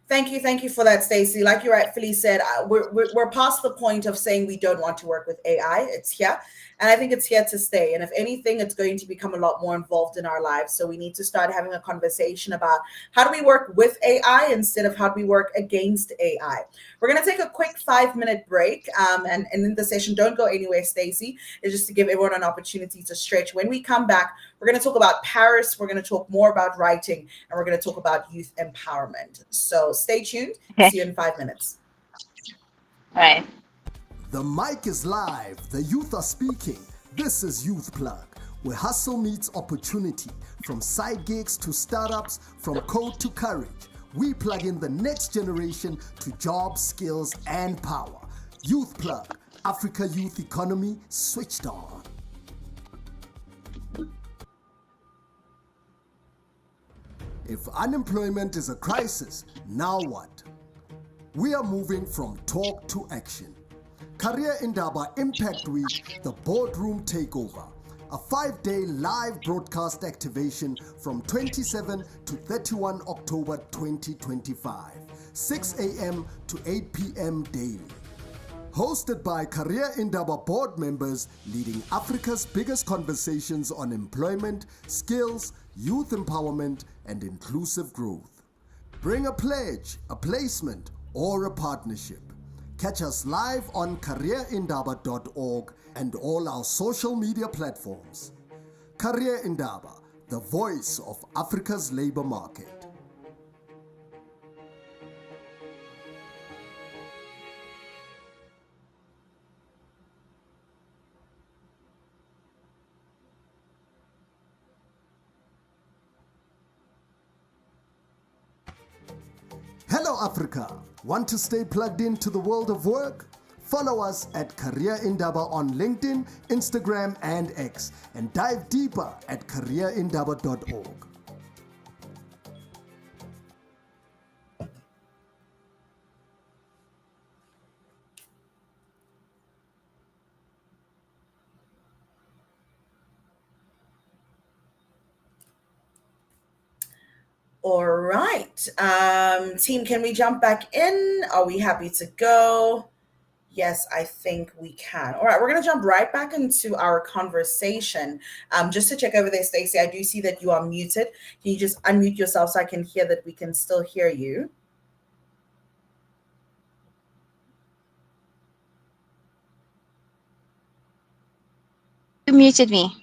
Thank you for that, Stacey. Like you rightfully said, we're past the point of saying we don't want to work with AI. It's here, and I think it's here to stay. And if anything, it's going to become a lot more involved in our lives. So we need to start having a conversation about how do we work with AI instead of how do we work against AI. We're going to take a quick 5-minute break, and in the session, don't go anywhere, Stacey. It's just to give everyone an opportunity to stretch. When we come back, We're going to talk about Paris. We're going to talk more about writing, and we're going to talk about youth empowerment. So stay tuned. Okay. See you in 5 minutes. All right. The mic is live. The youth are speaking. This is Youth Plug, where hustle meets opportunity. From side gigs to startups, from code to courage. We plug in the next generation to jobs, skills, and power. Youth Plug, Africa youth economy switched on. If unemployment is a crisis, now what? We are moving from talk to action. Career Indaba Impact Week, the Boardroom Takeover. A 5-day live broadcast activation from 27 to 31 October 2025, 6 a.m. to 8 p.m. daily. Hosted by Career Indaba Board Members leading Africa's biggest conversations on employment, skills, youth empowerment, and inclusive growth. Bring a pledge, a placement, or a partnership. Catch us live on careerindaba.org and all our social media platforms. Career Indaba, the voice of Africa's labor market. Hello Africa! Want to stay plugged into the world of work? Follow us at Career Indaba on LinkedIn, Instagram, and X, and dive deeper at careerindaba.org. All right. Team, can we jump back in? Are we happy to go? Yes, I think we can. All right, we're going to jump right back into our conversation. Just to check over there, Stacey, I do see that you are muted. Can you just unmute yourself so I can hear that we can still hear you? You muted me.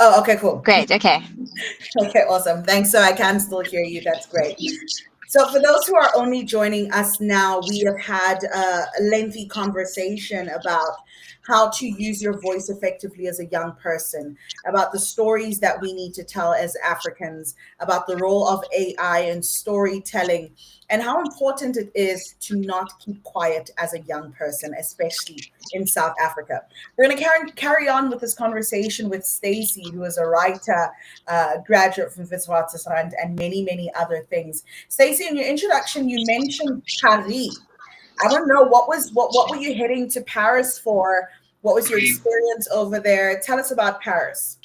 Oh, okay, cool. Great. Okay. Okay, awesome. Thanks. So I can still hear you. That's great. So for those who are only joining us now, we have had a lengthy conversation about how to use your voice effectively as a young person, about the stories that we need to tell as Africans, about the role of AI and storytelling, and how important it is to not keep quiet as a young person, especially in South Africa. We're going to carry on with this conversation with Stacey, who is a writer, graduate from Witwatersrand, and many, many other things. Stacey, in your introduction, you mentioned Paris. I don't know, what were you heading to Paris for? What was your experience over there? Tell us about Paris.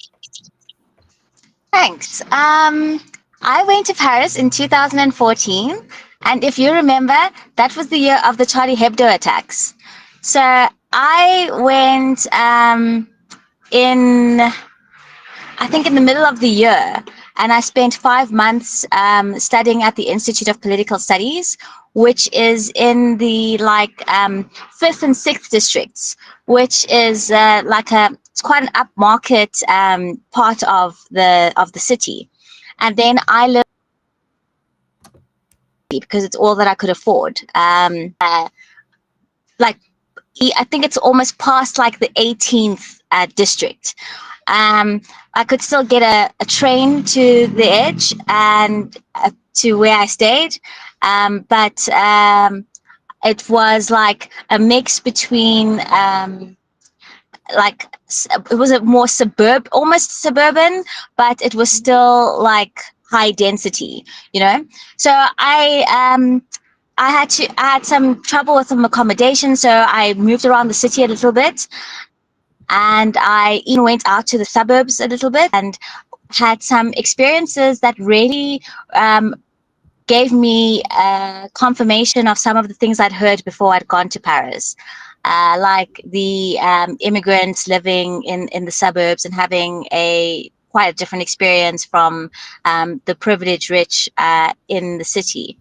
Thanks. I went to Paris in 2014, and if you remember, that was the year of the Charlie Hebdo attacks. So I went I think in the middle of the year, and I spent 5 months studying at the Institute of Political Studies, which is in the 5th and 6th districts, which is it's quite an upmarket part of the city. And then I lived because it's all that I could afford. I think it's almost past the 18th district. I could still get a train to the edge and to where I stayed, but it was like a mix between it was a more almost suburban, but it was still high density, So I had some trouble with some accommodation, so I moved around the city a little bit. And I even went out to the suburbs a little bit and had some experiences that really gave me confirmation of some of the things I'd heard before I'd gone to Paris, like the immigrants living in the suburbs and having quite a different experience from the privileged rich in the city.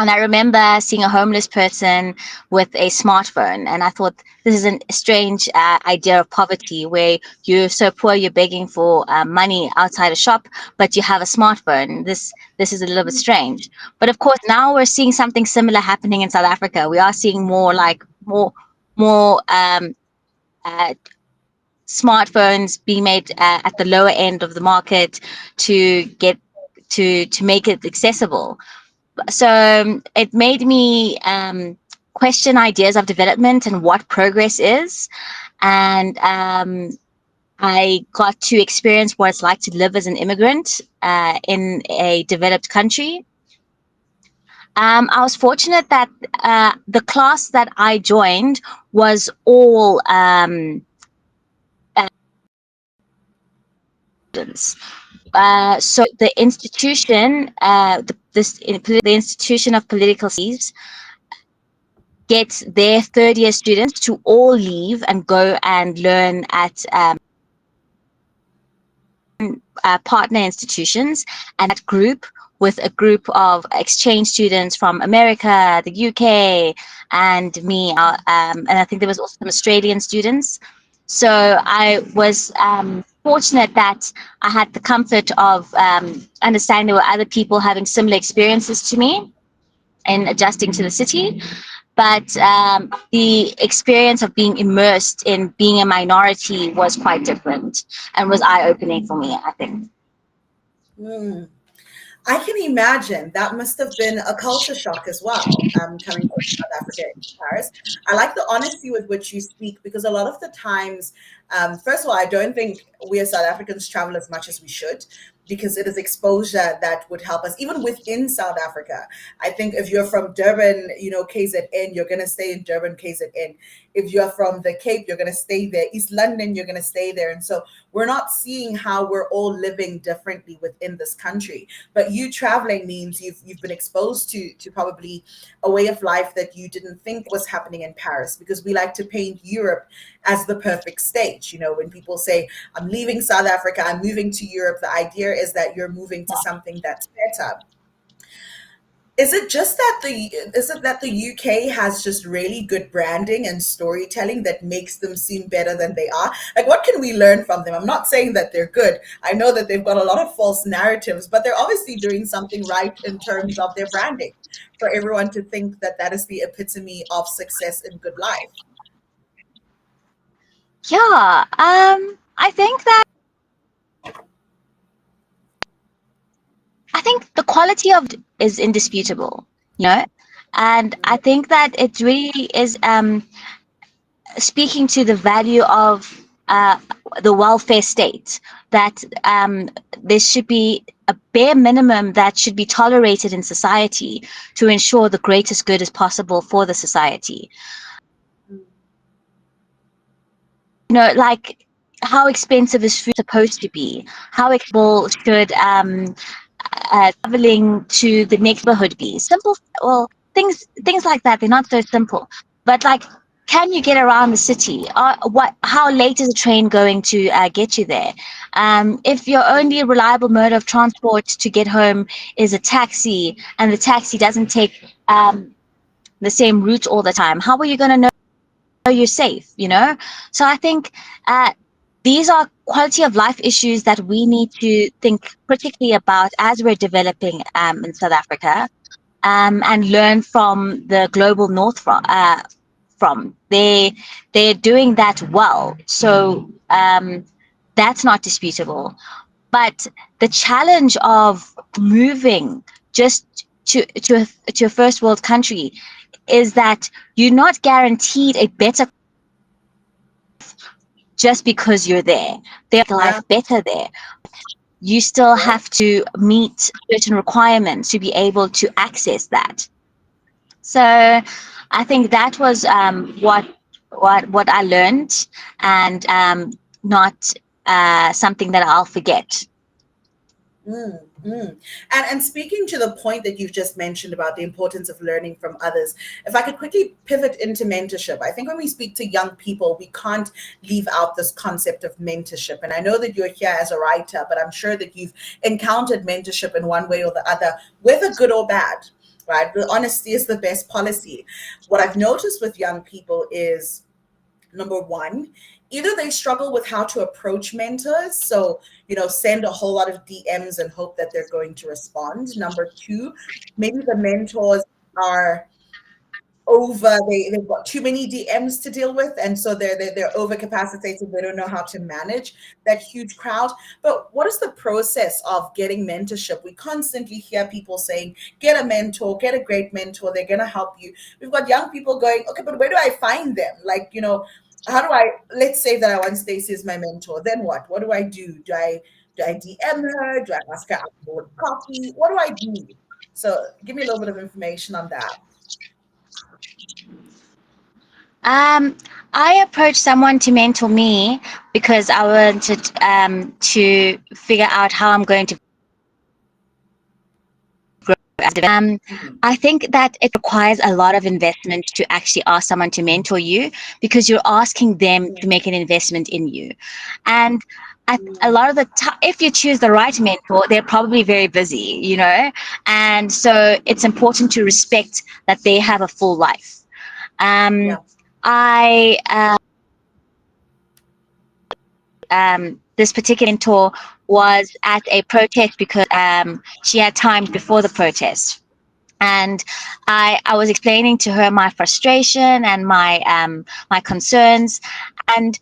And I remember seeing a homeless person with a smartphone, and I thought this is a strange idea of poverty, where you're so poor you're begging for money outside a shop, but you have a smartphone. This is a little bit strange. But of course, now we're seeing something similar happening in South Africa. We are seeing more uh, smartphones being made at the lower end of the market to get to make it accessible. So it made me question ideas of development and what progress is. And I got to experience what it's like to live as an immigrant in a developed country. I was fortunate that the class that I joined was all students. So the institution, the institution of political studies, gets their third year students to all leave and go and learn at partner institutions, and that group with a group of exchange students from America, the UK, and me, and I think there was also some Australian students. So I was fortunate that I had the comfort of understanding there were other people having similar experiences to me in adjusting to the city. But the experience of being immersed in being a minority was quite different and was eye-opening for me, I think. Mm. I can imagine that must have been a culture shock as well, coming from South Africa into Paris. I like the honesty with which you speak, because a lot of the times, first of all, I don't think we as South Africans travel as much as we should, because it is exposure that would help us, even within South Africa. I think if you're from Durban, KZN, you're going to stay in Durban, KZN. If you're from the Cape, you're going to stay there. East London, you're going to stay there. And so we're not seeing how we're all living differently within this country. But you traveling means you've been exposed to probably a way of life that you didn't think was happening in Paris, because we like to paint Europe as the perfect stage. When people say, I'm leaving South Africa, I'm moving to Europe, the idea is that you're moving to something that's better. Is it that the UK has just really good branding and storytelling that makes them seem better than they are? Like, what can we learn from them? I'm not saying that they're good. I know that they've got a lot of false narratives, but they're obviously doing something right in terms of their branding for everyone to think that that is the epitome of success in good life. Yeah, I think the quality of is indisputable, and I think that it really is speaking to the value of the welfare state, that there should be a bare minimum that should be tolerated in society to ensure the greatest good is possible for the society. Like, how expensive is food supposed to be? How accessible should traveling to the next neighborhood be? Simple, well, things like that. They're not so simple, but like, can you get around the city? How late is a train going to get you there? If your only reliable mode of transport to get home is a taxi, and the taxi doesn't take the same route all the time, how are you going to know you're safe? So I think these are quality of life issues that we need to think critically about as we're developing in South Africa, and learn from the global north from. They're doing that well. So that's not disputable. But the challenge of moving just to a first world country is that you're not guaranteed a better just because you're there. There's life better there. You still have to meet certain requirements to be able to access that. So I think that was what I learned, and not something that I'll forget. And speaking to the point that you've just mentioned about the importance of learning from others, if I could quickly pivot into mentorship. I think when we speak to young people, we can't leave out this concept of mentorship. And I know that you're here as a writer, but I'm sure that you've encountered mentorship in one way or the other, whether good or bad. right? The honesty is the best policy. What I've noticed with young people is, number one, either they struggle with how to approach mentors. So, send a whole lot of DMs and hope that they're going to respond. Number two, maybe the mentors are they've got too many DMs to deal with, and so they're overcapacitated. They don't know how to manage that huge crowd. But what is the process of getting mentorship? We constantly hear people saying, get a mentor, get a great mentor, they're going to help you. We've got young people going, okay, but where do I find them? Like, how do let's say that I want Stacey as my mentor, then what do I do? Do I DM her? Do I ask her out for coffee? What do I do? So give me a little bit of information on that. I approached someone to mentor me because I wanted to figure out how I'm going to grow. I think that it requires a lot of investment to actually ask someone to mentor you, because you're asking them to make an investment in you. And a lot of the time, if you choose the right mentor, they're probably very busy, and so it's important to respect that they have a full life. This particular mentor was at a protest because she had time before the protest, and I was explaining to her my frustration and my concerns, and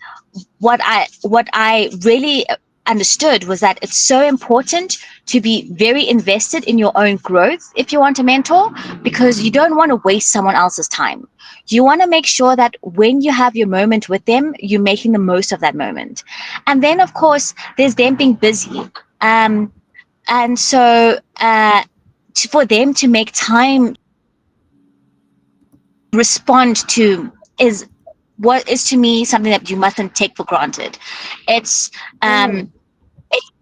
what I really understood was that it's so important to be very invested in your own growth if you want a mentor, because you don't want to waste someone else's time. You want to make sure that when you have your moment with them, you're making the most of that moment. And then, of course, there's them being busy. And so for them to make time respond to is what is, to me, something that you mustn't take for granted. It's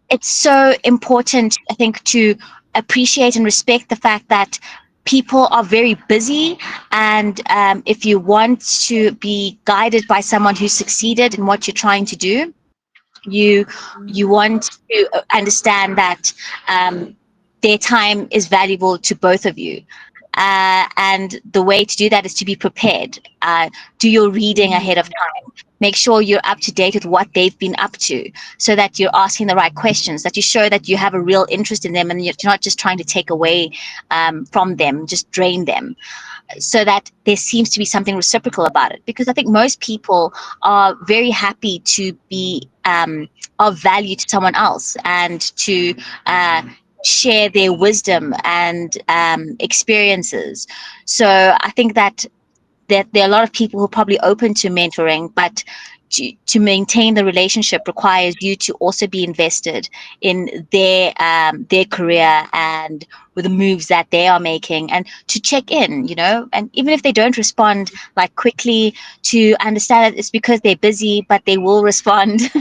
it's so important, I think, to appreciate and respect the fact that people are very busy, and if you want to be guided by someone who succeeded in what you're trying to do, you want to understand that their time is valuable to both of you. And the way to do that is to be prepared. Do your reading ahead of time. Make sure you're up to date with what they've been up to, so that you're asking the right questions, that you show that you have a real interest in them, and you're not just trying to take away from them, just drain them, so that there seems to be something reciprocal about it. Because I think most people are very happy to be of value to someone else, and to share their wisdom and experiences. So I think that there are a lot of people who are probably open to mentoring, but to maintain the relationship requires you to also be invested in their career and with the moves that they are making, and to check in, and even if they don't respond like quickly, to understand that it's because they're busy, but they will respond.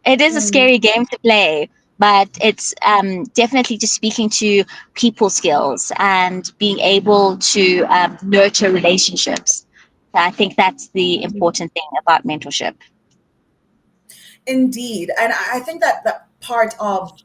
It is a scary game to play, but it's definitely just speaking to people skills and being able to nurture relationships. I think that's the important thing about mentorship. Indeed. And I think that that part of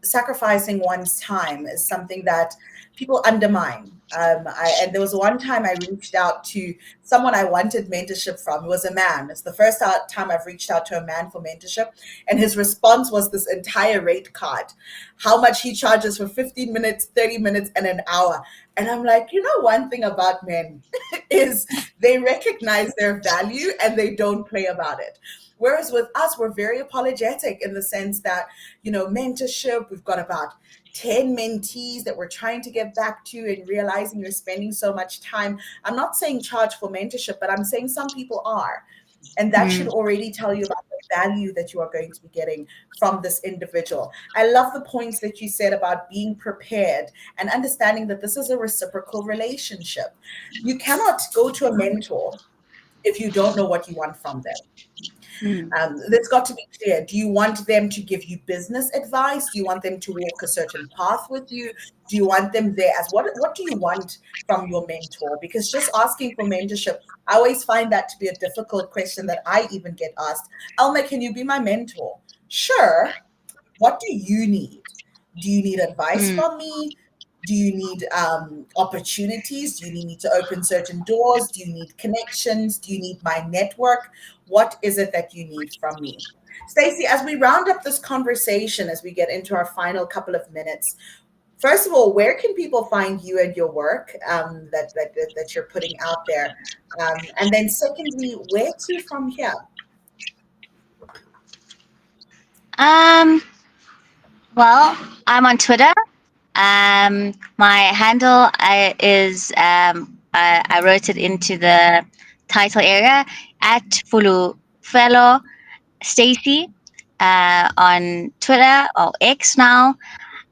sacrificing one's time is something that people undermine. And there was one time I reached out to someone I wanted mentorship from. It was a man. It's the first time I've reached out to a man for mentorship. And his response was this entire rate card, how much he charges for 15 minutes, 30 minutes, and an hour. And I'm like, one thing about men is they recognize their value and they don't play about it. Whereas with us, we're very apologetic in the sense that, mentorship, we've got about 10 mentees that we're trying to get back to, and realizing you're spending so much time. I'm not saying charge for mentorship, but I'm saying some people are. And that should already tell you about the value that you are going to be getting from this individual. I love the points that you said about being prepared and understanding that this is a reciprocal relationship. You cannot go to a mentor if you don't know what you want from them. There's got to be clear. Do you want them to give you business advice? Do you want them to walk a certain path with you? Do you want them there as what do you want from your mentor? Because just asking for mentorship, I always find that to be a difficult question that I even get asked. Alma, can you be my mentor? Sure. What do you need? Do you need advice from me? Do you need opportunities? Do you need me to open certain doors? Do you need connections? Do you need my network? What is it that you need from me? Stacey, as we round up this conversation, as we get into our final couple of minutes, first of all, where can people find you and your work that you're putting out there? And then secondly, where to from here? Well, I'm on Twitter. My handle is I wrote it into the title area at Fulu Fellow Stacy on Twitter or X now.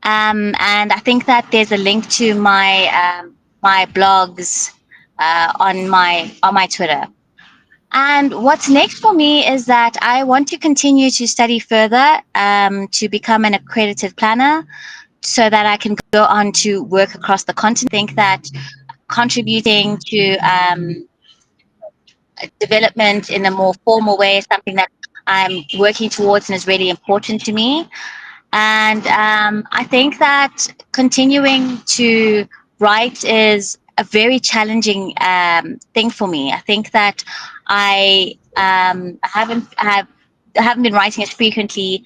And I think that there's a link to my blogs on my Twitter. And what's next for me is that I want to continue to study further to become an accredited planner so that I can go on to work across the continent. I think that contributing to development in a more formal way is something that I'm working towards and is really important to me. And I think that continuing to write is a very challenging thing for me. I think that I haven't been writing as frequently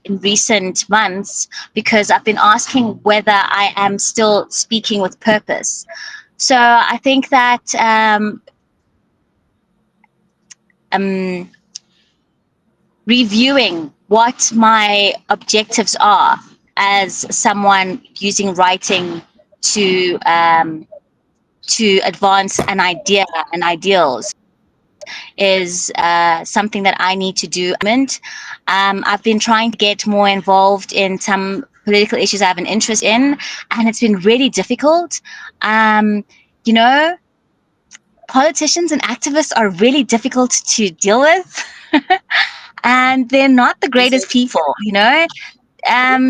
in recent months because I've been asking whether I am still speaking with purpose. So I think that reviewing what my objectives are as someone using writing to advance an idea and ideals is something that I need to do. I've been trying to get more involved in some political issues I have an interest in, and it's been really difficult. You know, politicians and activists are really difficult to deal with. And they're not the greatest people, you know.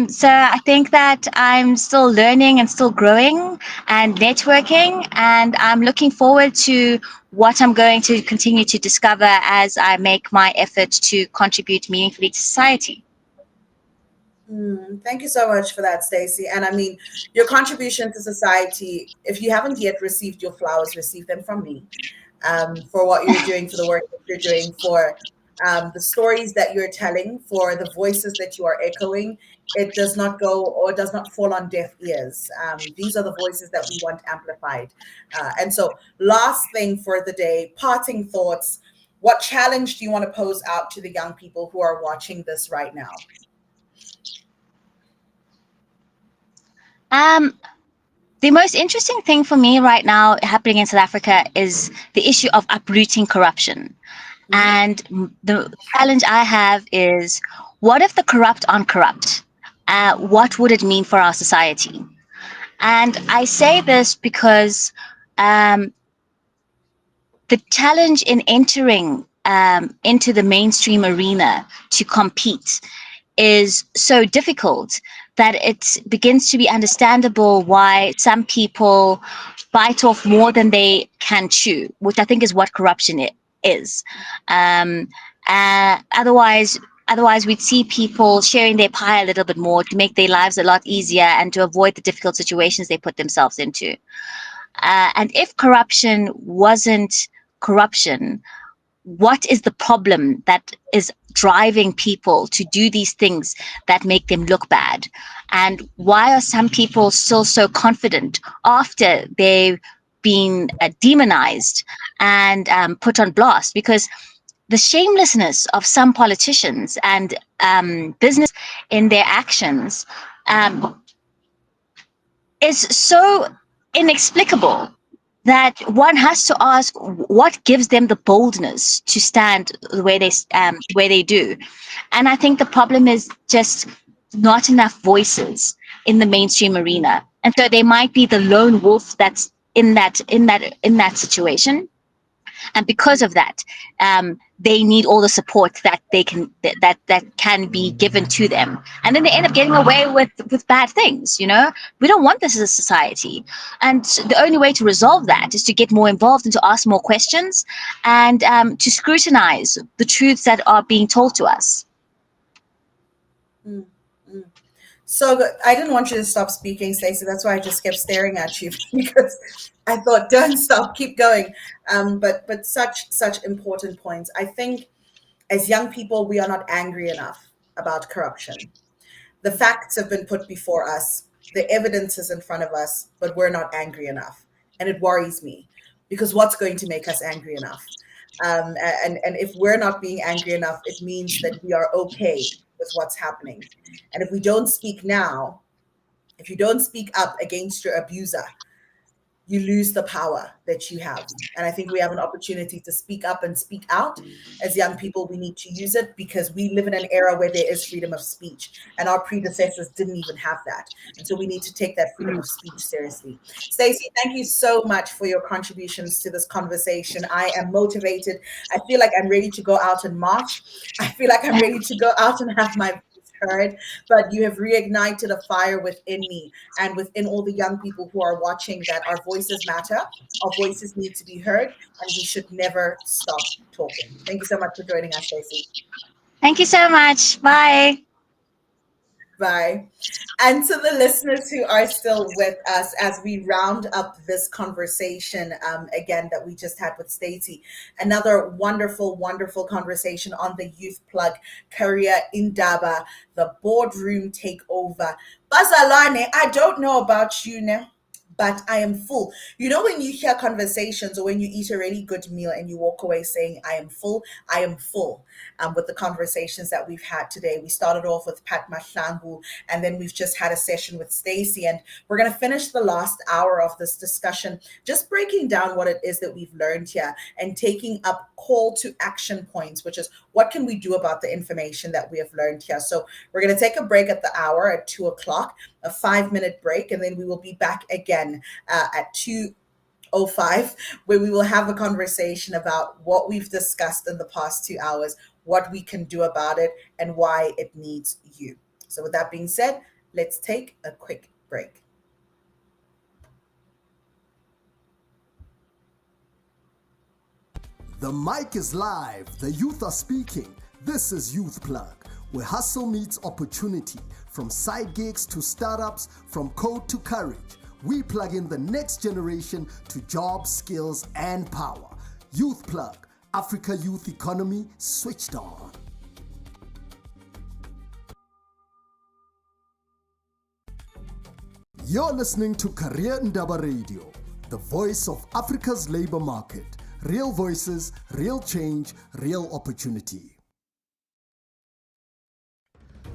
So I think that I'm still learning and still growing and networking, and I'm looking forward to what I'm going to continue to discover as I make my effort to contribute meaningfully to society. Thank you so much for that, Stacey. And I mean, your contribution to society, if you haven't yet received your flowers, receive them from me, for what you're doing, for the work that you're doing, for the stories that you're telling, for the voices that you are echoing. It does not go or does not fall on deaf ears. These are the voices that we want amplified. And so, last thing for the day, parting thoughts. What challenge do you want to pose out to the young people who are watching this right now? The most interesting thing for me right now happening in South Africa is the issue of uprooting corruption. And the challenge I have is, what if the corrupt aren't corrupt? What would it mean for our society? And I say this because the challenge in entering into the mainstream arena to compete is so difficult that it begins to be understandable why some people bite off more than they can chew, which I think is what corruption is. Otherwise, we'd see people sharing their pie a little bit more to make their lives a lot easier and to avoid the difficult situations they put themselves into. And if corruption wasn't corruption, what is the problem that is driving people to do these things that make them look bad? And why are some people still so confident after they've been demonized and put on blast? Because the shamelessness of some politicians and business in their actions is so inexplicable that one has to ask what gives them the boldness to stand the way they do. And I think the problem is just not enough voices in the mainstream arena, and so they might be the lone wolf that's in that situation. And because of that, they need all the support that they can that can be given to them, and then they end up getting away with bad things. You know, we don't want this as a society, and the only way to resolve that is to get more involved and to ask more questions and to scrutinize the truths that are being told to us. So good. I didn't want you to stop speaking, Stacey. That's why I just kept staring at you because I thought, don't stop, keep going. But such important points. I think as young people, we are not angry enough about corruption. The facts have been put before us, the evidence is in front of us, but we're not angry enough. And it worries me because what's going to make us angry enough? And if we're not being angry enough, it means that we are okay with what's happening. And if we don't speak now, if you don't speak up against your abuser, you lose the power that you have. And I think we have an opportunity to speak up and speak out. As young people, we need to use it because we live in an era where there is freedom of speech, and our predecessors didn't even have that. And so we need to take that freedom of speech seriously. Stacey, thank you so much for your contributions to this conversation. I am motivated. I feel like I'm ready to go out and march. I feel like I'm ready to go out and have my heard, but you have reignited a fire within me and within all the young people who are watching, that our voices matter, our voices need to be heard, and we should never stop talking. Thank you so much for joining us, Stacey. Thank you so much. Bye. Bye. And to the listeners who are still with us as we round up this conversation, again, that we just had with Stacey, another wonderful, wonderful conversation on the Youth Plug, Career Indaba, the Boardroom Takeover. Bazalwane, I don't know about you now, but I am full. You know, when you hear conversations or when you eat a really good meal and you walk away saying, I am full, I am full. With the conversations that we've had today. We started off with Pat Mahlangu, and then we've just had a session with Stacey, and we're going to finish the last hour of this discussion just breaking down what it is that we've learned here and taking up call to action points, which is what can we do about the information that we have learned here. So we're going to take a break at the hour at 2:00, a 5-minute break, and then we will be back again at 2:05, where we will have a conversation about what we've discussed in the past 2 hours, what we can do about it, and why it needs you. So with that being said, let's take a quick break. The mic is live, the youth are speaking. This is Youth Plug, where hustle meets opportunity. From side gigs to startups, from code to courage, we plug in the next generation to jobs, skills, and power. Youth Plug, Africa youth economy switched on. You're listening to Career Indaba Radio, the voice of Africa's labor market. Real voices, real change, real opportunity.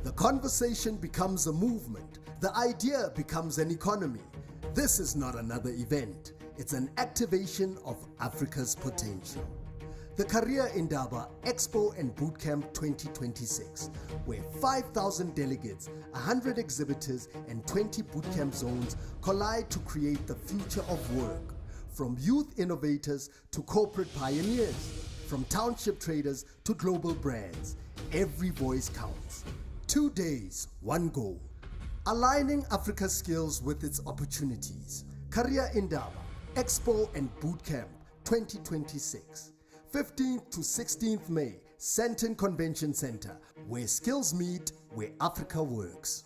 The conversation becomes a movement. The idea becomes an economy. This is not another event. It's an activation of Africa's potential. The Career Indaba Expo and Bootcamp 2026, where 5,000 delegates, 100 exhibitors, and 20 bootcamp zones collide to create the future of work. From youth innovators to corporate pioneers, from township traders to global brands, every voice counts. 2 days, one goal. Aligning Africa's skills with its opportunities. Career Indaba Expo and Bootcamp 2026. 15th to 16th May, Sandton Convention Center, where skills meet, where Africa works.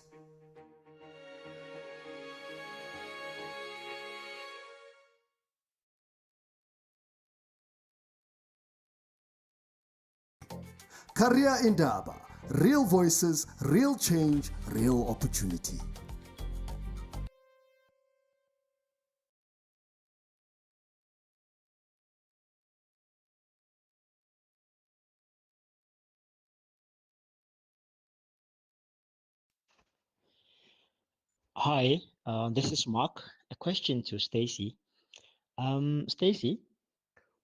Career Indaba, real voices, real change, real opportunity. Hi, this is Mark. A question to Stacey. Stacey,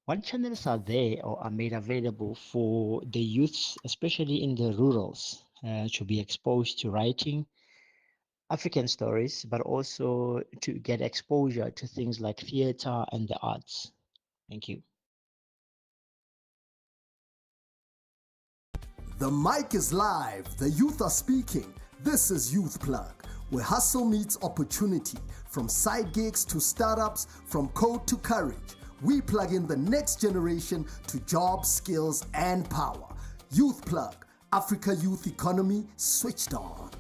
what channels are there or are made available for the youths, especially in the rurals, to be exposed to writing African stories, but also to get exposure to things like theater and the arts? Thank you. The mic is live, the youth are speaking. This is Youth Plug, where hustle meets opportunity. From side gigs to startups, from code to courage, we plug in the next generation to jobs, skills, and power. Youth Plug, Africa youth economy switched on.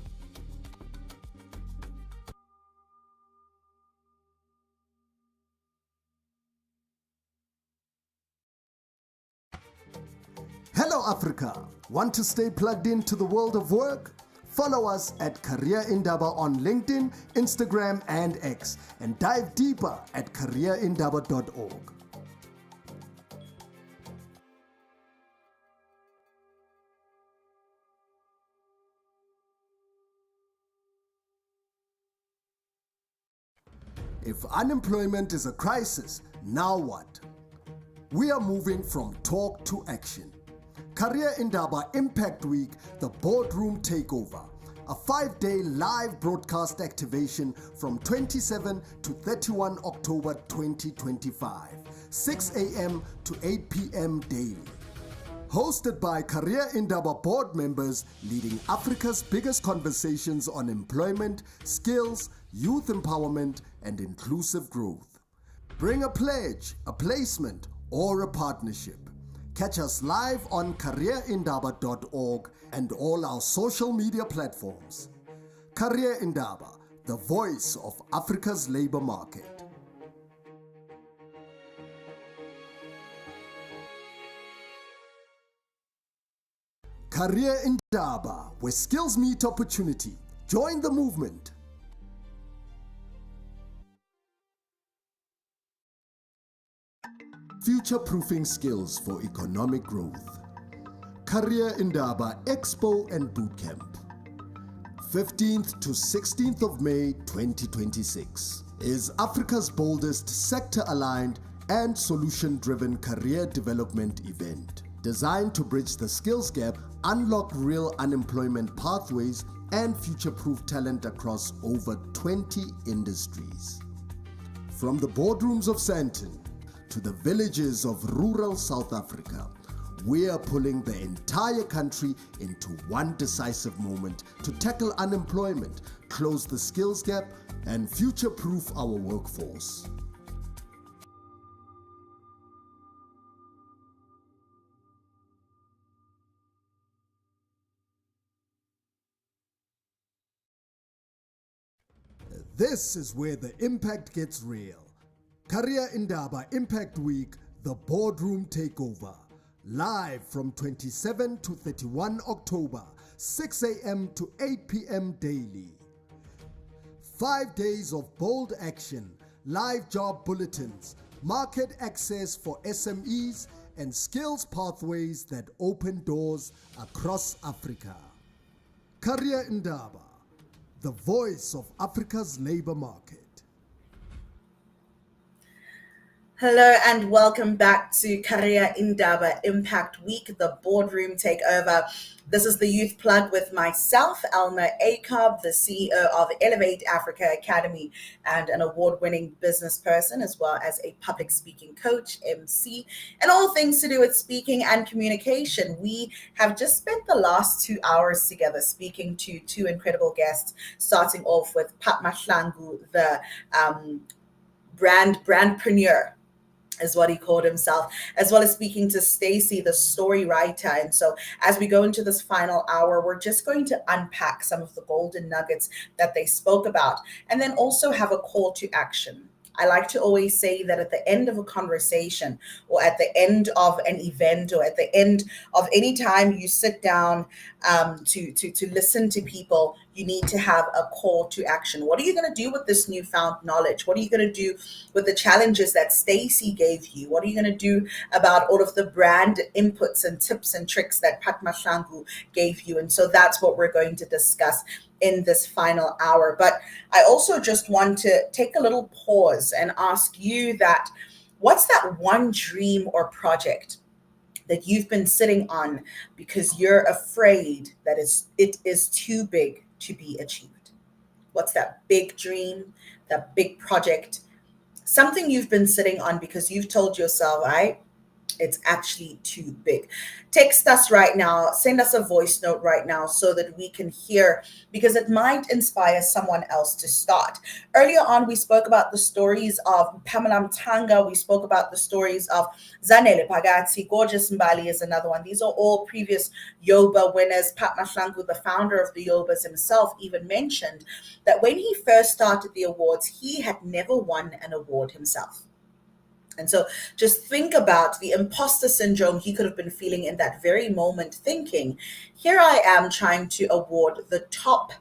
Hello Africa! Want to stay plugged into the world of work? Follow us at Career Indaba on LinkedIn, Instagram and X, and dive deeper at careerindaba.org. If unemployment is a crisis, now what? We are moving from talk to action. Career Indaba Impact Week, the Boardroom Takeover, a 5-day live broadcast activation from 27 to 31 October 2025, 6 a.m. to 8 p.m. daily. Hosted by Career Indaba Board Members leading Africa's biggest conversations on employment, skills, youth empowerment, and inclusive growth. Bring a pledge, a placement, or a partnership. Catch us live on careerindaba.org and all our social media platforms. Career Indaba, the voice of Africa's labor market. Career Indaba, where skills meet opportunity. Join the movement. Future-proofing skills for economic growth. Career Indaba Expo and Bootcamp. 15th to 16th of May 2026 is Africa's boldest sector-aligned and solution-driven career development event designed to bridge the skills gap, unlock real unemployment pathways, and future-proof talent across over 20 industries. From the boardrooms of Sandton to the villages of rural South Africa, we are pulling the entire country into one decisive moment to tackle unemployment, close the skills gap, and future-proof our workforce. This is where the impact gets real. Career Indaba Impact Week, the Boardroom Takeover. Live from 27 to 31 October, 6 a.m. to 8 p.m. daily. 5 days of bold action, live job bulletins, market access for SMEs, and skills pathways that open doors across Africa. Career Indaba, the voice of Africa's labor market. Hello and welcome back to Career Indaba Impact Week, the Boardroom Takeover. This is the Youth Plug with myself, Elma Acob, the CEO of Elevate Africa Academy and an award-winning business person, as well as a public speaking coach, MC, and all things to do with speaking and communication. We have just spent the last 2 hours together speaking to two incredible guests, starting off with Pat Mahlangu, the brandpreneur, is what he called himself, as well as speaking to Stacey, the story writer. And so as we go into this final hour, we're just going to unpack some of the golden nuggets that they spoke about, and then also have a call to action. I like to always say that at the end of a conversation, or at the end of an event, or at the end of any time you sit down to listen to people, you need to have a call to action. What are you going to do with this newfound knowledge? What are you going to do with the challenges that Stacey gave you? What are you going to do about all of the brand inputs and tips and tricks that Pat Mahlangu gave you? And so that's what we're going to discuss in this final hour. But I also just want to take a little pause and ask you that, what's that one dream or project that you've been sitting on because you're afraid that it is too big to be achieved? What's that big dream, that big project, something you've been sitting on because you've told yourself, it's actually too big? Text us right now, send us a voice note right now so that we can hear, because it might inspire someone else to start. Earlier on, we spoke about the stories of Pamela Mtanga. We spoke about the stories of Zanele Pagati. Gorgeous Mbali is another one. These are all previous Yoba winners. Pat Mahlangu, the founder of the Yobas himself, even mentioned that when he first started the awards, he had never won an award himself. And so just think about the imposter syndrome he could have been feeling in that very moment, thinking, here I am trying to award the top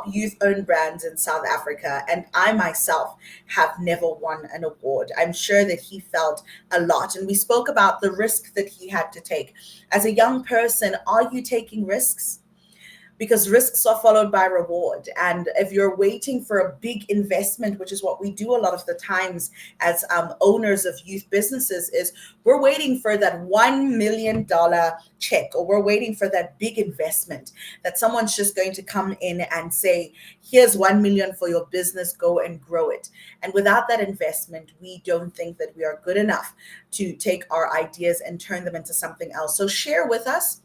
youth-owned brands in South Africa, and I myself have never won an award. I'm sure that he felt a lot. And we spoke about the risk that he had to take. As a young person, are you taking risks? Because risks are followed by reward. And if you're waiting for a big investment, which is what we do a lot of the times as owners of youth businesses, is we're waiting for that $1 million check, or we're waiting for that big investment that someone's just going to come in and say, here's 1 million for your business, go and grow it. And without that investment, we don't think that we are good enough to take our ideas and turn them into something else. So share with us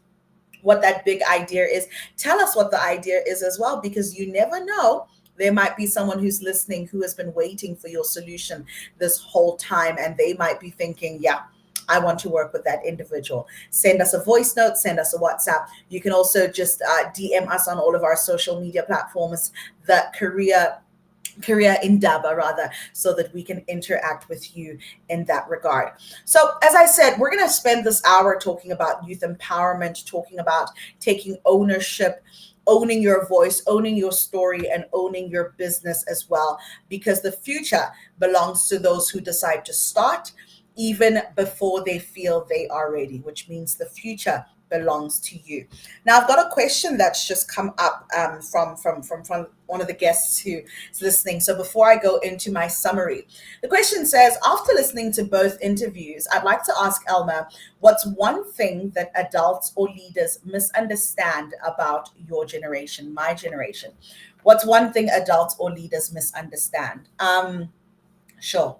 what that big idea is. Tell us what the idea is as well, because you never know. There might be someone who's listening who has been waiting for your solution this whole time, and they might be thinking, yeah, I want to work with that individual. Send us a voice note, send us a WhatsApp. You can also just DM us on all of our social media platforms, the Career Indaba rather, so that we can interact with you in that regard. So as I said, we're going to spend this hour talking about youth empowerment, talking about taking ownership, owning your voice, owning your story, and owning your business as well, because the future belongs to those who decide to start even before they feel they are ready, which means the future belongs to you. Now, I've got a question that's just come up from one of the guests who is listening. So before I go into my summary, the question says, after listening to both interviews, I'd like to ask Elma, what's one thing that adults or leaders misunderstand about your generation, my generation? What's one thing adults or leaders misunderstand? Sure.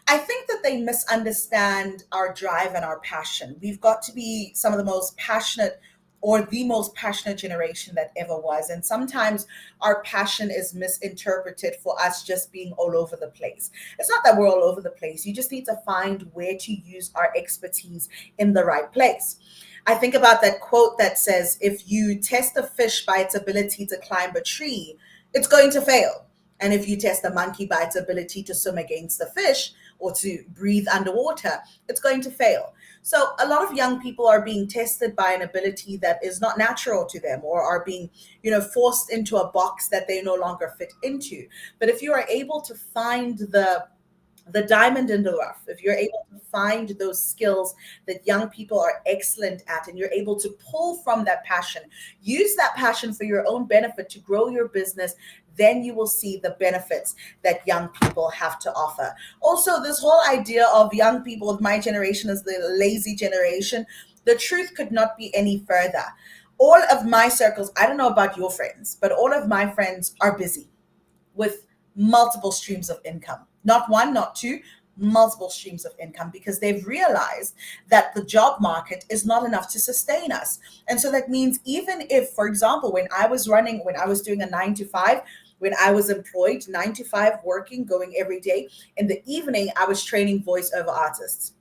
I think that they misunderstand our drive and our passion. We've got to be some of the most passionate, or the most passionate generation that ever was. And sometimes our passion is misinterpreted for us just being all over the place. It's not that we're all over the place. You just need to find where to use our expertise in the right place. I think about that quote that says, if you test a fish by its ability to climb a tree, it's going to fail. And if you test a monkey by its ability to swim against the fish or to breathe underwater, it's going to fail. So a lot of young people are being tested by an ability that is not natural to them, or are being, forced into a box that they no longer fit into. But if you are able to find the diamond in the rough, if you're able to find those skills that young people are excellent at, and you're able to pull from that passion, use that passion for your own benefit to grow your business, then you will see the benefits that young people have to offer. Also, this whole idea of young people of my generation as the lazy generation, the truth could not be any further. All of my circles, I don't know about your friends, but all of my friends are busy with multiple streams of income. Not one, not two, multiple streams of income, because they've realized that the job market is not enough to sustain us. And so that means, even if, for example, when I was doing a 9 to 5, when I was employed 9 to 5, working, going every day, in the evening, I was training voiceover artists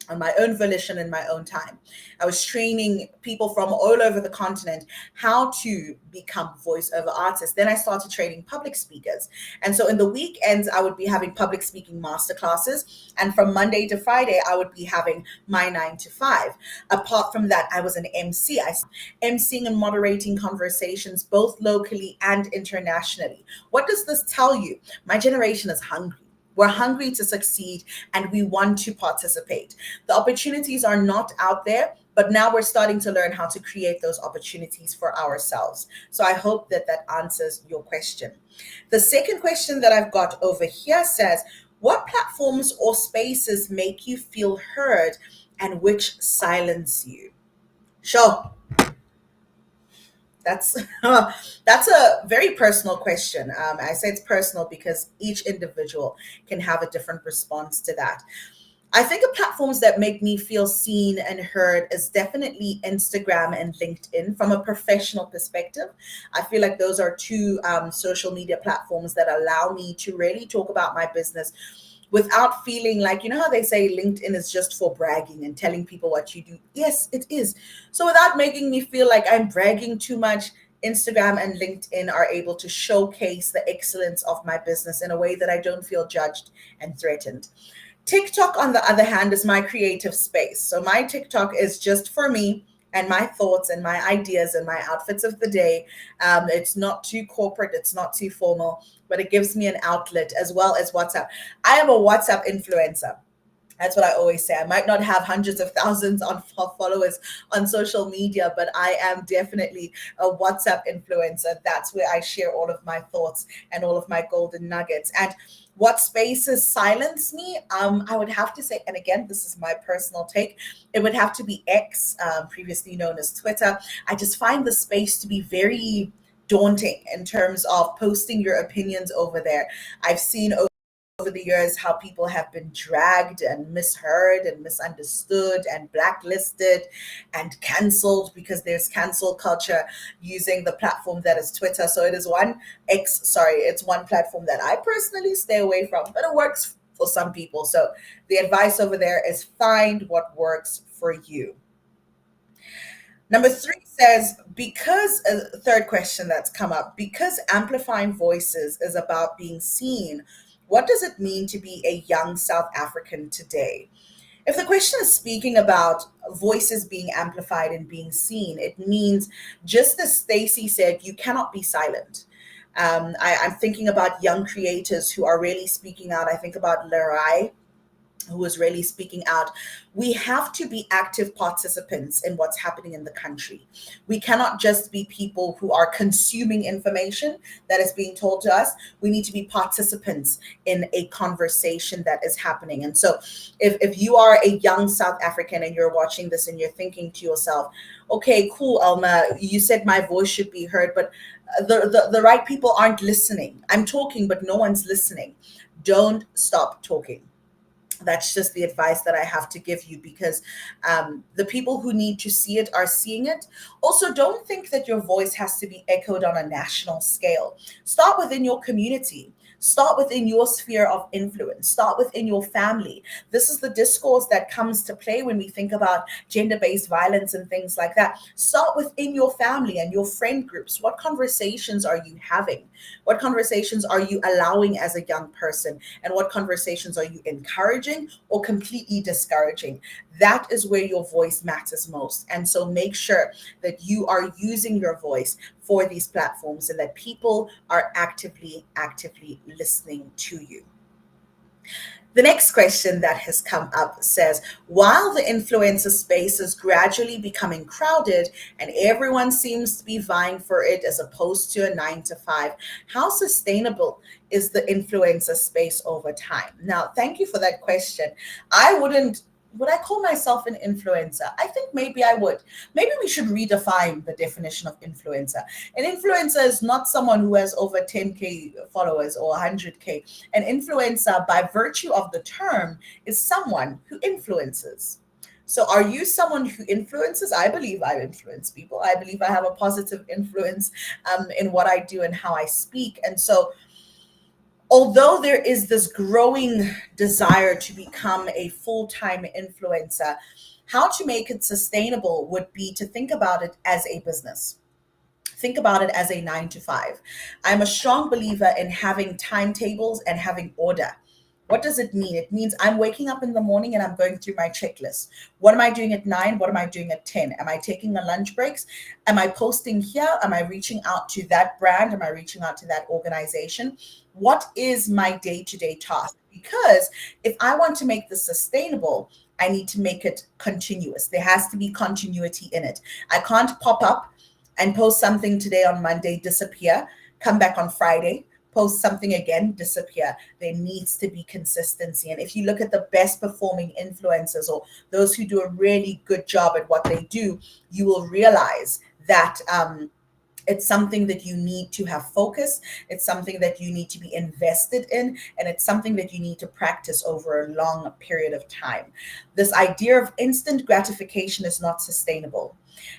on my own volition in my own time. I was training people from all over the continent how to become voiceover artists. Then I started training public speakers. And so in the weekends, I would be having public speaking masterclasses. And from Monday to Friday, I would be having my 9 to 5. Apart from that, I was an MC. I emceeing and moderating conversations, both locally and internationally. What does this tell you? My generation is hungry. We're hungry to succeed, and we want to participate. The opportunities are not out there, but now we're starting to learn how to create those opportunities for ourselves. So I hope that answers your question. The second question that I've got over here says, what platforms or spaces make you feel heard and which silence you? Sure. That's a very personal question. I say it's personal because each individual can have a different response to that. I think the platforms that make me feel seen and heard is definitely Instagram and LinkedIn from a professional perspective. I feel like those are two social media platforms that allow me to really talk about my business without feeling like, how they say LinkedIn is just for bragging and telling people what you do. Yes, it is. So without making me feel like I'm bragging too much, Instagram and LinkedIn are able to showcase the excellence of my business in a way that I don't feel judged and threatened. TikTok, on the other hand, is my creative space. So my TikTok is just for me and my thoughts and my ideas and my outfits of the day. It's not too corporate, it's not too formal, but it gives me an outlet, as well as WhatsApp. I am a WhatsApp influencer. That's what I always say. I might not have hundreds of thousands of followers on social media, but I am definitely a WhatsApp influencer. That's where I share all of my thoughts and all of my golden nuggets. And what spaces silence me? I would have to say, and again, this is my personal take, it would have to be X, previously known as Twitter. I just find the space to be very daunting in terms of posting your opinions over there. I've seen over the years how people have been dragged and misheard and misunderstood and blacklisted and canceled, because there's cancel culture using the platform that is Twitter. So it's one platform that I personally stay away from, but it works for some people. So the advice over there is find what works for you. Number 3 says, third question that's come up, because amplifying voices is about being seen, what does it mean to be a young South African today? If the question is speaking about voices being amplified and being seen, it means, just as Stacey said, you cannot be silent. I'm thinking about young creators who are really speaking out. I think about Lerai, who is really speaking out. We have to be active participants in what's happening in the country. We cannot just be people who are consuming information that is being told to us. We need to be participants in a conversation that is happening. And so if you are a young South African and you're watching this and you're thinking to yourself, okay, cool, Alma, you said my voice should be heard, but the right people aren't listening. I'm talking, but no one's listening. Don't stop talking. That's just the advice that I have to give you, because the people who need to see it are seeing it. Also, don't think that your voice has to be echoed on a national scale. Start within your community. Start within your sphere of influence. Start within your family. This is the discourse that comes to play when we think about gender-based violence and things like that. Start within your family and your friend groups. What conversations are you having? What conversations are you allowing as a young person? And what conversations are you encouraging or completely discouraging? That is where your voice matters most. And so make sure that you are using your voice for these platforms and that people are actively listening to you. The next question that has come up says, while the influencer space is gradually becoming crowded and everyone seems to be vying for it as opposed to a 9-to-5, how sustainable is the influencer space over time? Now, thank you for that question. Would I call myself an influencer? I think maybe I would. Maybe we should redefine the definition of influencer. An influencer is not someone who has over 10K followers or 100K. An influencer, by virtue of the term, is someone who influences. So are you someone who influences? I believe I influence people. I believe I have a positive influence in what I do and how I speak. And so although there is this growing desire to become a full-time influencer, how to make it sustainable would be to think about it as a business. Think about it as a 9-to-5. I'm a strong believer in having timetables and having order. What does it mean? It means I'm waking up in the morning and I'm going through my checklist. What am I doing at 9? What am I doing at 10? Am I taking a lunch breaks? Am I posting here? Am I reaching out to that brand? Am I reaching out to that organization? What is my day-to-day task? Because if I want to make this sustainable, I need to make it continuous. There has to be continuity in it. I can't pop up and post something today on Monday, disappear, come back on Friday, post something again, disappear. There needs to be consistency. And if you look at the best performing influencers or those who do a really good job at what they do, you will realize that it's something that you need to have focus. It's something that you need to be invested in, and it's something that you need to practice over a long period of time. This idea of instant gratification is not sustainable.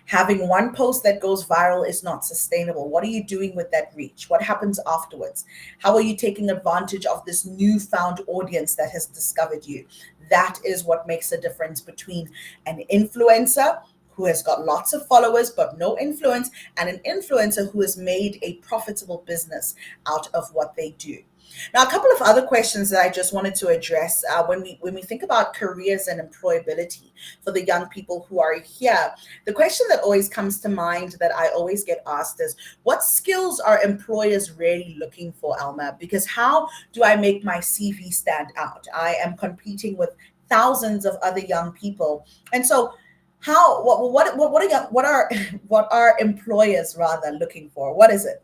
Having one post that goes viral is not sustainable. What are you doing with that reach? What happens afterwards? How are you taking advantage of this newfound audience that has discovered you? That is what makes a difference between an influencer who has got lots of followers but no influence, and an influencer who has made a profitable business out of what they do. Now, a couple of other questions that I just wanted to address when we think about careers and employability for the young people who are here. The question that always comes to mind that I always get asked is, what skills are employers really looking for, Alma? Because how do I make my CV stand out? I am competing with thousands of other young people, and so how what are employers rather looking for? What is it?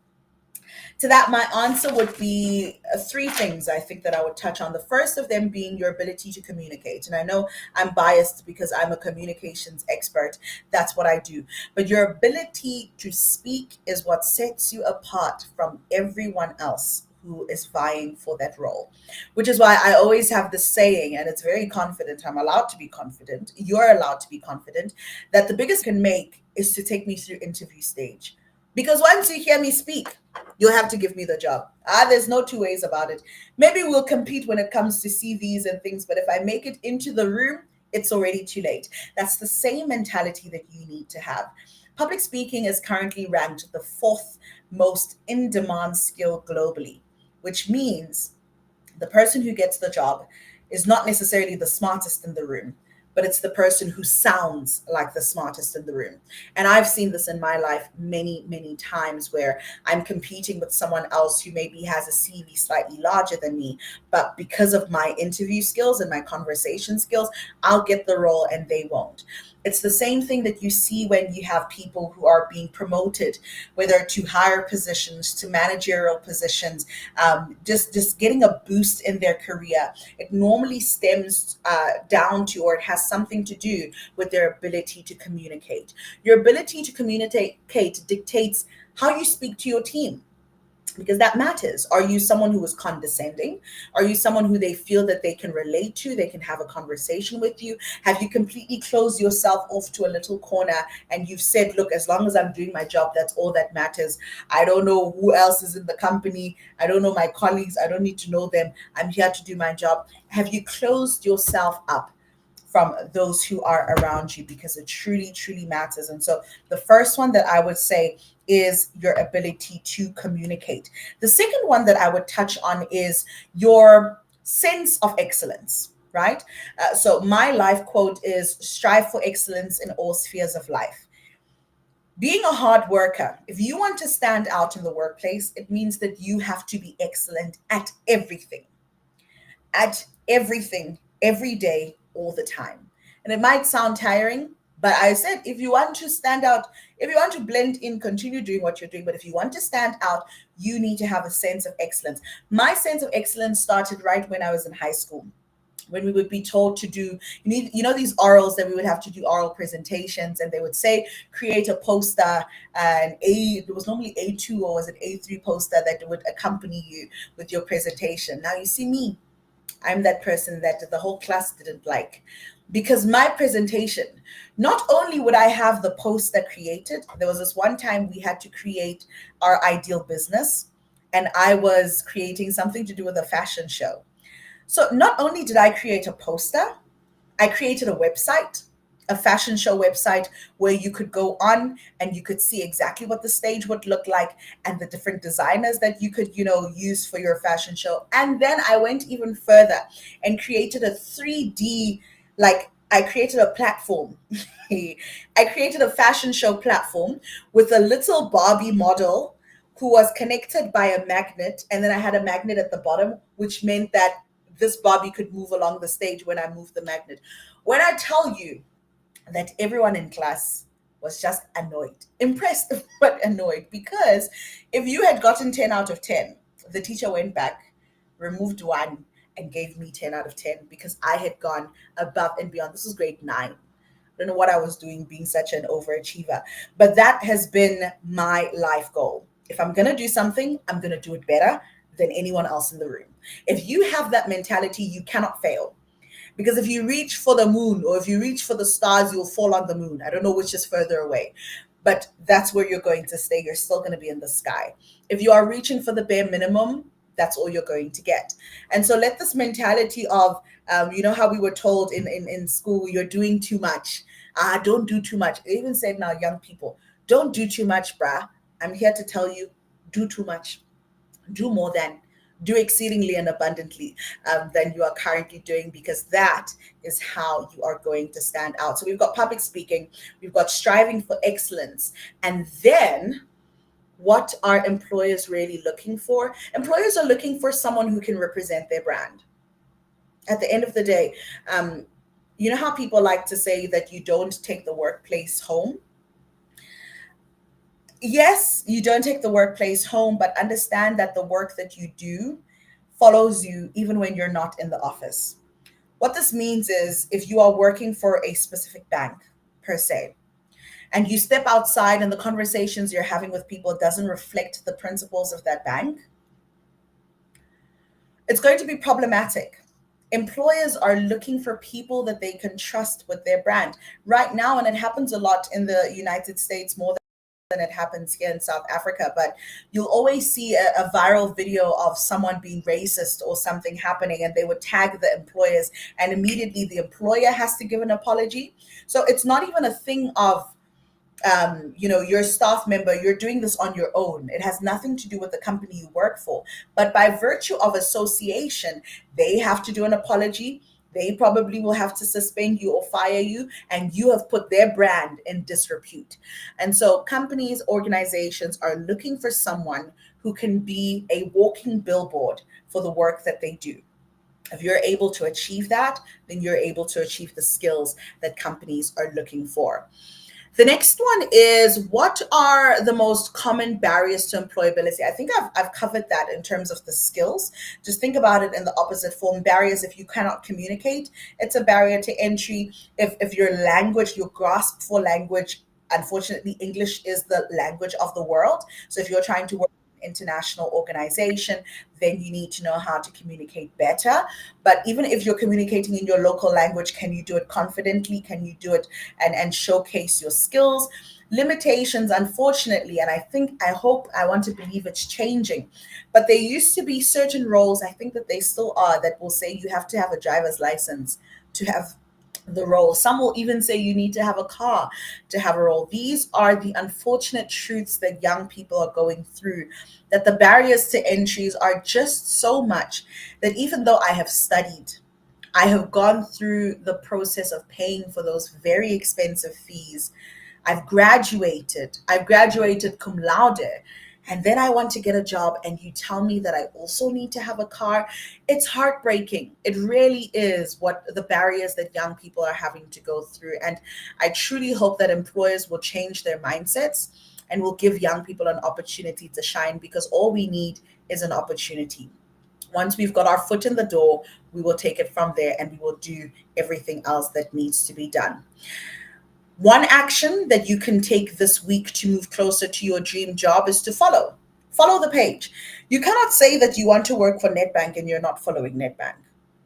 To that, my answer would be three things I think that I would touch on. The first of them being your ability to communicate. And I know I'm biased because I'm a communications expert. That's what I do. But your ability to speak is what sets you apart from everyone else who is vying for that role, which is why I always have this saying, and it's very confident. I'm allowed to be confident. You're allowed to be confident that the biggest can make is to take me through interview stage. Because once you hear me speak, you'll have to give me the job. There's no two ways about it. Maybe we'll compete when it comes to CVs and things, but if I make it into the room, it's already too late. That's the same mentality that you need to have. Public speaking is currently ranked the fourth most in-demand skill globally, which means the person who gets the job is not necessarily the smartest in the room, but it's the person who sounds like the smartest in the room. And I've seen this in my life many, many times where I'm competing with someone else who maybe has a CV slightly larger than me, but because of my interview skills and my conversation skills, I'll get the role and they won't. It's the same thing that you see when you have people who are being promoted, whether to higher positions, to managerial positions, just getting a boost in their career. It normally stems down to, or it has something to do with their ability to communicate. Your ability to communicate dictates how you speak to your team, because that matters. Are you someone who is condescending? Are you someone who they feel that they can relate to? They can have a conversation with you? Have you completely closed yourself off to a little corner and you've said, look, as long as I'm doing my job, that's all that matters. I don't know who else is in the company. I don't know my colleagues. I don't need to know them. I'm here to do my job. Have you closed yourself up from those who are around you? Because it truly, truly matters. And so the first one that I would say is your ability to communicate. The second one that I would touch on is your sense of excellence, right? So my life quote is, strive for excellence in all spheres of life. Being a hard worker, if you want to stand out in the workplace, it means that you have to be excellent at everything, every day, all the time. And it might sound tiring, but I said, if you want to stand out, if you want to blend in, continue doing what you're doing. But if you want to stand out, you need to have a sense of excellence. My sense of excellence started right when I was in high school, when we would be told to do, these orals that we would have to do oral presentations, and they would say, create a poster, and it was normally A2 or was it A3 poster that would accompany you with your presentation. Now you see me, I'm that person that the whole class didn't like, because my presentation, not only would I have the poster created, there was this one time we had to create our ideal business, and I was creating something to do with a fashion show. So not only did I create a poster, I created a website, a fashion show website where you could go on and you could see exactly what the stage would look like and the different designers that you could, use for your fashion show. And then I went even further and created a 3D, I created a platform. I created a fashion show platform with a little Barbie model who was connected by a magnet. And then I had a magnet at the bottom, which meant that this Barbie could move along the stage when I moved the magnet. When I tell you that everyone in class was just annoyed, impressed, but annoyed, because if you had gotten 10 out of 10, the teacher went back, removed one, and gave me 10 out of 10 because I had gone above and beyond. This was grade 9. I don't know what I was doing being such an overachiever, but that has been my life goal. If I'm going to do something, I'm going to do it better than anyone else in the room. If you have that mentality, you cannot fail. Because if you reach for the moon or if you reach for the stars, you'll fall on the moon. I don't know which is further away, but that's where you're going to stay. You're still going to be in the sky. If you are reaching for the bare minimum, that's all you're going to get. And so let this mentality of, you know how we were told in school, you're doing too much. Don't do too much. They even said now, young people, don't do too much, brah. I'm here to tell you, do too much. Do more than. Do exceedingly and abundantly than you are currently doing, because that is how you are going to stand out. So we've got public speaking, we've got striving for excellence, and then what are employers really looking for? Employers are looking for someone who can represent their brand. At the end of the day, you know how people like to say that you don't take the workplace home? Yes, you don't take the workplace home, but understand that the work that you do follows you even when you're not in the office. What this means is if you are working for a specific bank per se, and you step outside and the conversations you're having with people doesn't reflect the principles of that bank, it's going to be problematic. Employers are looking for people that they can trust with their brand. Right now, and it happens a lot in the United States more than it happens here in South Africa, but you'll always see a viral video of someone being racist or something happening, and they would tag the employers, and immediately the employer has to give an apology. So it's not even a thing of your staff member, you're doing this on your own. It has nothing to do with the company you work for. But by virtue of association, they have to do an apology. They probably will have to suspend you or fire you, and you have put their brand in disrepute. And so companies, organizations are looking for someone who can be a walking billboard for the work that they do. If you're able to achieve that, then you're able to achieve the skills that companies are looking for. The next one is, what are the most common barriers to employability? I think I've covered that in terms of the skills. Just think about it in the opposite form. Barriers, if you cannot communicate, it's a barrier to entry. If your language, your grasp for language, unfortunately, English is the language of the world. So if you're trying to work international organization, then you need to know how to communicate better. But even if you're communicating in your local language, can you do it confidently? Can you do it and showcase your skills? Limitations, unfortunately, and I want to believe it's changing, but there used to be certain roles, I think that they still are, that will say you have to have a driver's license to have the role. Some will even say you need to have a car to have a role. These are the unfortunate truths that young people are going through, that the barriers to entries are just so much that even though I have studied, I have gone through the process of paying for those very expensive fees, I've graduated cum laude, and then I want to get a job and you tell me that I also need to have a car. It's heartbreaking. It really is, what the barriers that young people are having to go through. And I truly hope that employers will change their mindsets and will give young people an opportunity to shine, because all we need is an opportunity. Once we've got our foot in the door, we will take it from there and we will do everything else that needs to be done. One action that you can take this week to move closer to your dream job is to follow the page. You cannot say that you want to work for Nedbank and you're not following Nedbank.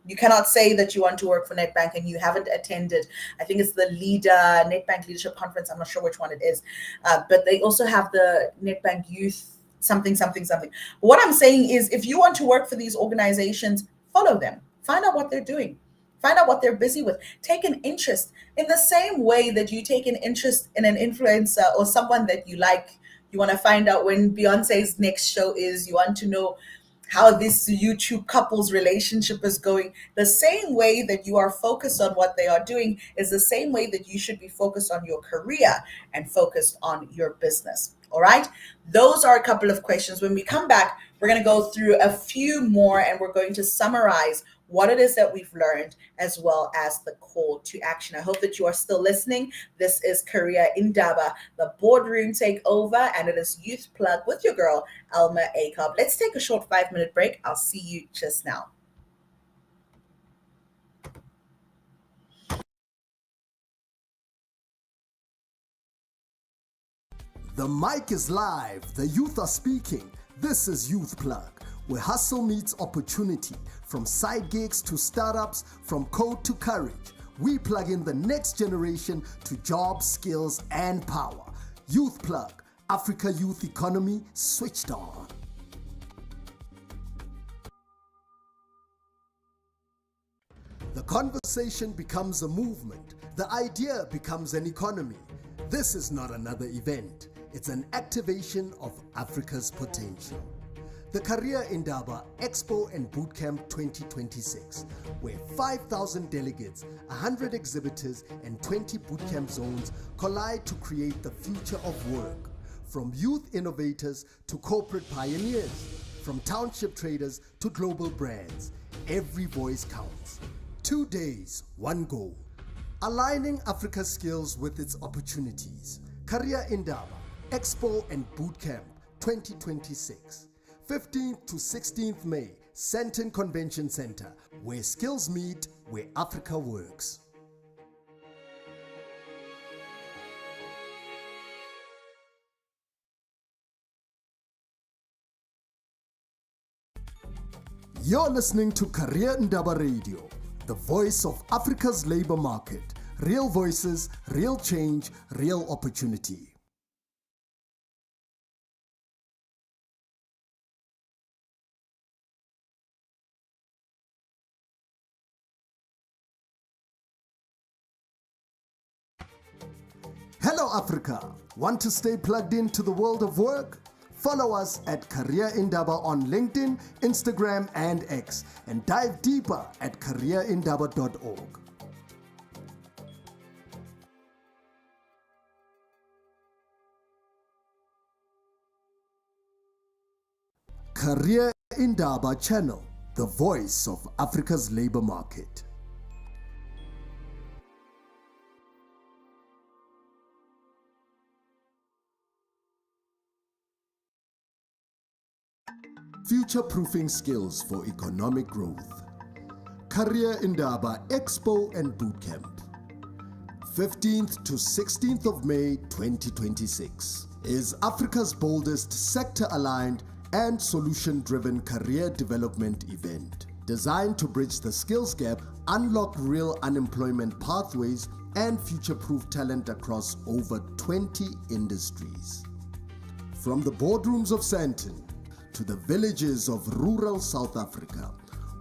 You cannot say that you want to work for Nedbank and you haven't attended, I think it's the Nedbank Leadership Conference. I'm not sure which one it is, but they also have the Nedbank Youth something. What I'm saying is, if you want to work for these organizations, follow them. Find out what they're doing. Find out what they're busy with. Take an interest in the same way that you take an interest in an influencer or someone that you like. You want to find out when Beyonce's next show is. You want to know how this YouTube couple's relationship is going. The same way that you are focused on what they are doing is the same way that you should be focused on your career and focused on your business. All right. Those are a couple of questions. When we come back, we're going to go through a few more and we're going to summarize what it is that we've learned, as well as the call to action. I hope that you are still listening. This is Career Indaba, the Boardroom Takeover, and it is Youth Plug with your girl, Alma Acob. Let's take a short 5-minute break. I'll see you just now. The mic is live. The youth are speaking. This is Youth Plug, where hustle meets opportunity. From side gigs to startups, from code to courage, we plug in the next generation to jobs, skills, and power. Youth Plug, Africa Youth Economy switched on. conversation becomes a movement. The idea becomes an economy. This is not another event. It's an activation of Africa's potential. The Career Indaba Expo and Bootcamp 2026, where 5,000 delegates, 100 exhibitors, and 20 bootcamp zones collide to create the future of work. From youth innovators to corporate pioneers, from township traders to global brands, every voice counts. 2 days, one goal. Aligning Africa's skills with its opportunities. Career Indaba Expo and Bootcamp 2026. 15th to 16th May, Sandton Convention Center, where skills meet, where Africa works. You're listening to Career Indaba Radio, the voice of Africa's labor market. Real voices, real change, real opportunity. Hello Africa! Want to stay plugged into the world of work? Follow us at Career Indaba on LinkedIn, Instagram and X, and dive deeper at careerindaba.org. Career Indaba Channel, the voice of Africa's labor market. Future-proofing skills for economic growth. Career Indaba Expo and Bootcamp. 15th to 16th of May 2026 is Africa's boldest sector-aligned and solution-driven career development event designed to bridge the skills gap, unlock real unemployment pathways, and future-proof talent across over 20 industries. From the boardrooms of Sandton to the villages of rural South Africa,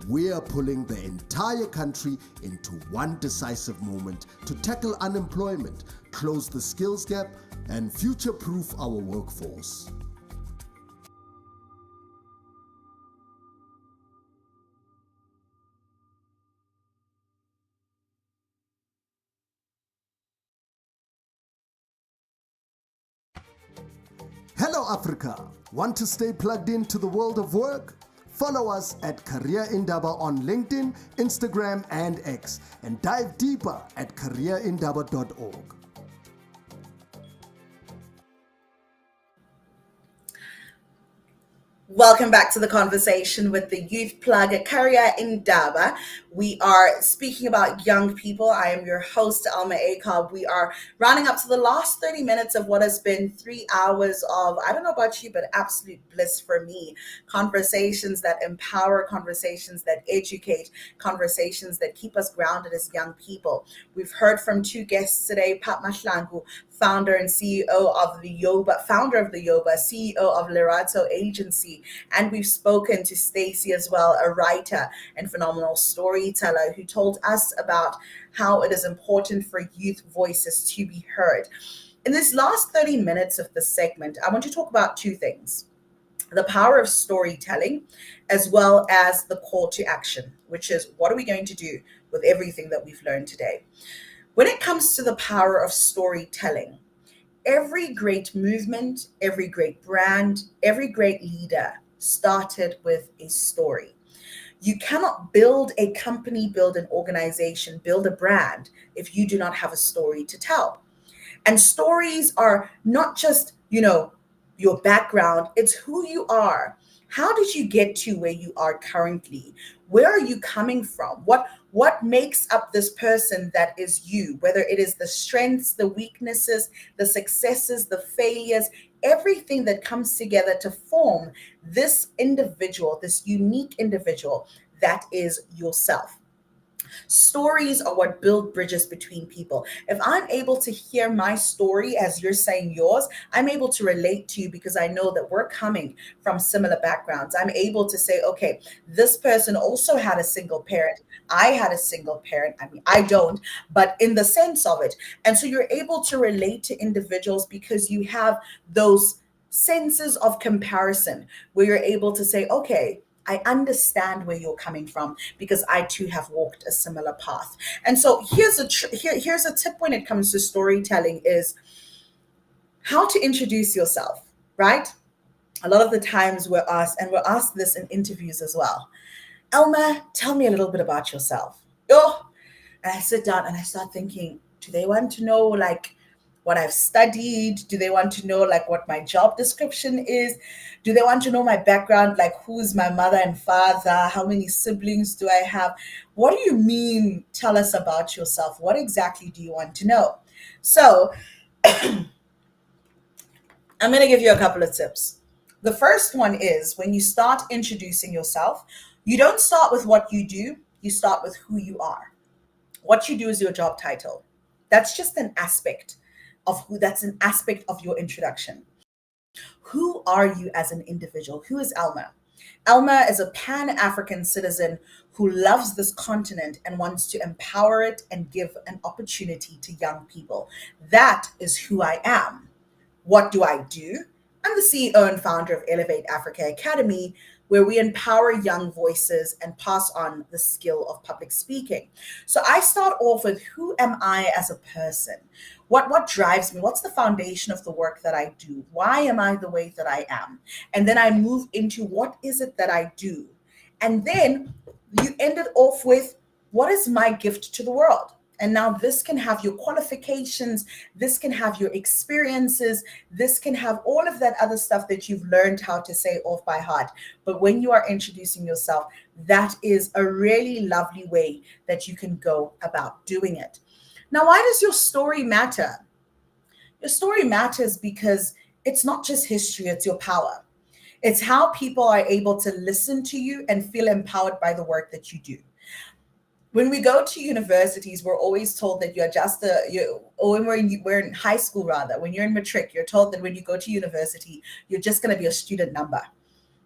we are pulling the entire country into one decisive moment to tackle unemployment, close the skills gap, and future-proof our workforce. Hello Africa! Want to stay plugged into the world of work? Follow us at Career Indaba on LinkedIn, Instagram and X, and dive deeper at careerindaba.org. Welcome back to the conversation with the Youth Plug at Career Indaba. We are speaking about young people. I am your host, Alma Akob. We are rounding up to the last 30 minutes of what has been 3 hours of, I don't know about you, but absolute bliss for me. Conversations that empower, conversations that educate, conversations that keep us grounded as young people. We've heard from 2 guests today, Pat Mahlangu, founder and CEO of the Yoba, CEO of Lerato Agency. And we've spoken to Stacey as well, a writer and phenomenal storyteller who told us about how it is important for youth voices to be heard. In this last 30 minutes of the segment, I want to talk about 2 things: the power of storytelling, as well as the call to action, which is what are we going to do with everything that we've learned today? When it comes to the power of storytelling, every great movement, every great brand, every great leader started with a story. You cannot build a company, build an organization, build a brand if you do not have a story to tell. And stories are not just, your background, it's who you are. How did you get to where you are currently? Where are you coming from? What makes up this person that is you? Whether it is the strengths, the weaknesses, the successes, the failures, everything that comes together to form this individual, this unique individual that is yourself. Stories are what build bridges between people. If I'm able to hear my story as you're saying yours, I'm able to relate to you because I know that we're coming from similar backgrounds. I'm able to say, okay, this person also had a single parent. I had a single parent. I mean, I don't, but in the sense of it. And so you're able to relate to individuals because you have those senses of comparison where you're able to say, okay, I understand where you're coming from because I too have walked a similar path. And so here's a tip when it comes to storytelling is how to introduce yourself, right? A lot of the times we're asked this in interviews as well. Elma, tell me a little bit about yourself. Oh, and I sit down and I start thinking, do they want to know like what I've studied? Do they want to know like what my job description is? Do they want to know my background, like who's my mother and father? How many siblings do I have? What do you mean? Tell us about yourself. What exactly do you want to know? So I'm going to give you a couple of tips. The first one is when you start introducing yourself, you don't start with what you do, you start with who you are. What you do is your job title. That's just an aspect that's an aspect of your introduction. Who are you as an individual? Who is Alma? Alma is a Pan-African citizen who loves this continent and wants to empower it and give an opportunity to young people. That is who I am. What do I do? I'm the CEO and founder of Elevate Africa Academy, where we empower young voices and pass on the skill of public speaking. So I start off with who am I as a person? What drives me? What's the foundation of the work that I do? Why am I the way that I am? And then I move into what is it that I do? And then you end it off with what is my gift to the world? And now this can have your qualifications, this can have your experiences, this can have all of that other stuff that you've learned how to say off by heart. But when you are introducing yourself, that is a really lovely way that you can go about doing it. Now, why does your story matter? Your story matters because it's not just history, it's your power. It's how people are able to listen to you and feel empowered by the work that you do. When we go to universities, we're always told that you're just or when we're in high school rather, when you're in matric, you're told that when you go to university, you're just going to be a student number.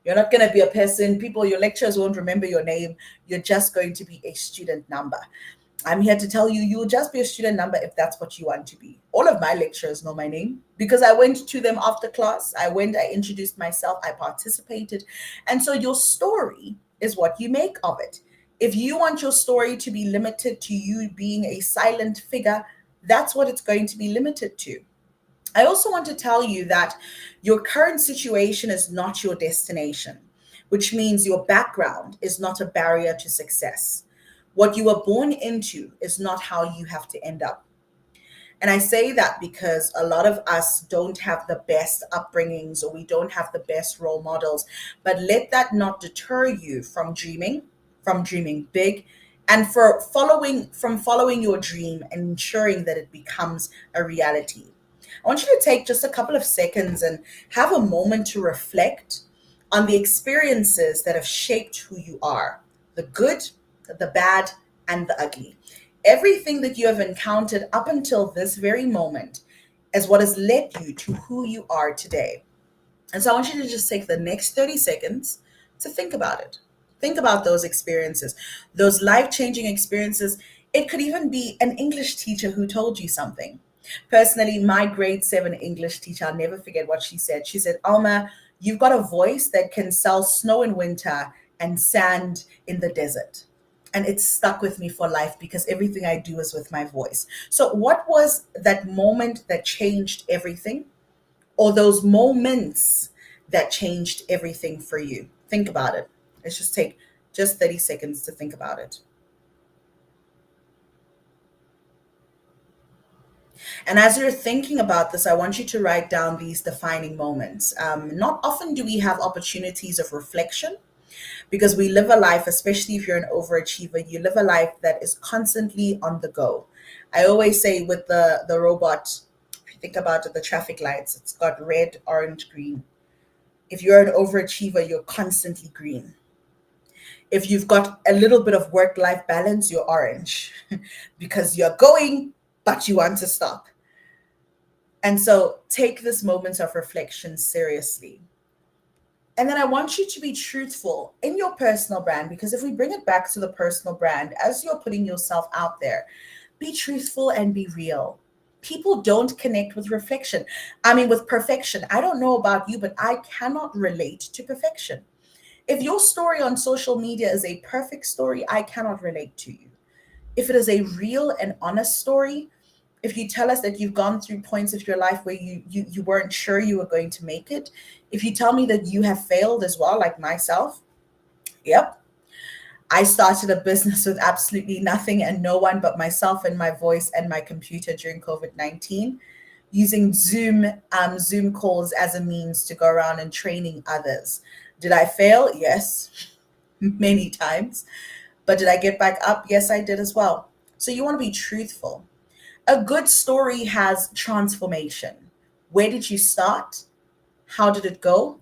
You're not going to be a person, your lecturers won't remember your name. You're just going to be a student number. I'm here to tell you, you'll just be a student number if that's what you want to be. All of my lecturers know my name because I went to them after class. I introduced myself, I participated. And so your story is what you make of it. If you want your story to be limited to you being a silent figure, that's what it's going to be limited to. I also want to tell you that your current situation is not your destination, which means your background is not a barrier to success. What you were born into is not how you have to end up. And I say that because a lot of us don't have the best upbringings or we don't have the best role models, but let that not deter you from dreaming big, and from following your dream and ensuring that it becomes a reality. I want you to take just a couple of seconds and have a moment to reflect on the experiences that have shaped who you are, the good, the bad, and the ugly. Everything that you have encountered up until this very moment is what has led you to who you are today. And so I want you to just take the next 30 seconds to think about it. Think about those experiences, those life-changing experiences. It could even be an English teacher who told you something. Personally, my grade 7 English teacher, I'll never forget what she said. She said, Alma, you've got a voice that can sell snow in winter and sand in the desert. And it's stuck with me for life because everything I do is with my voice. So what was that moment that changed everything? Or those moments that changed everything for you? Think about it. Let's just take just 30 seconds to think about it. And as you're thinking about this, I want you to write down these defining moments. Not often do we have opportunities of reflection because we live a life, especially if you're an overachiever, you live a life that is constantly on the go. I always say with the robot, if you think about it, the traffic lights, it's got red, orange, green. If you're an overachiever, you're constantly green. If you've got a little bit of work-life balance, you're orange because you're going, but you want to stop. And so take this moment of reflection seriously. And then I want you to be truthful in your personal brand, because if we bring it back to the personal brand, as you're putting yourself out there, be truthful and be real. People don't connect with reflection. I mean, with perfection. I don't know about you, but I cannot relate to perfection. If your story on social media is a perfect story, I cannot relate to you. If it is a real and honest story, if you tell us that you've gone through points of your life where you weren't sure you were going to make it, if you tell me that you have failed as well, like myself, yep. I started a business with absolutely nothing and no one but myself and my voice and my computer during COVID-19, using Zoom calls as a means to go around and training others. Did I fail? Yes, many times. But did I get back up? Yes, I did as well. So you want to be truthful. A good story has transformation. Where did you start? How did it go?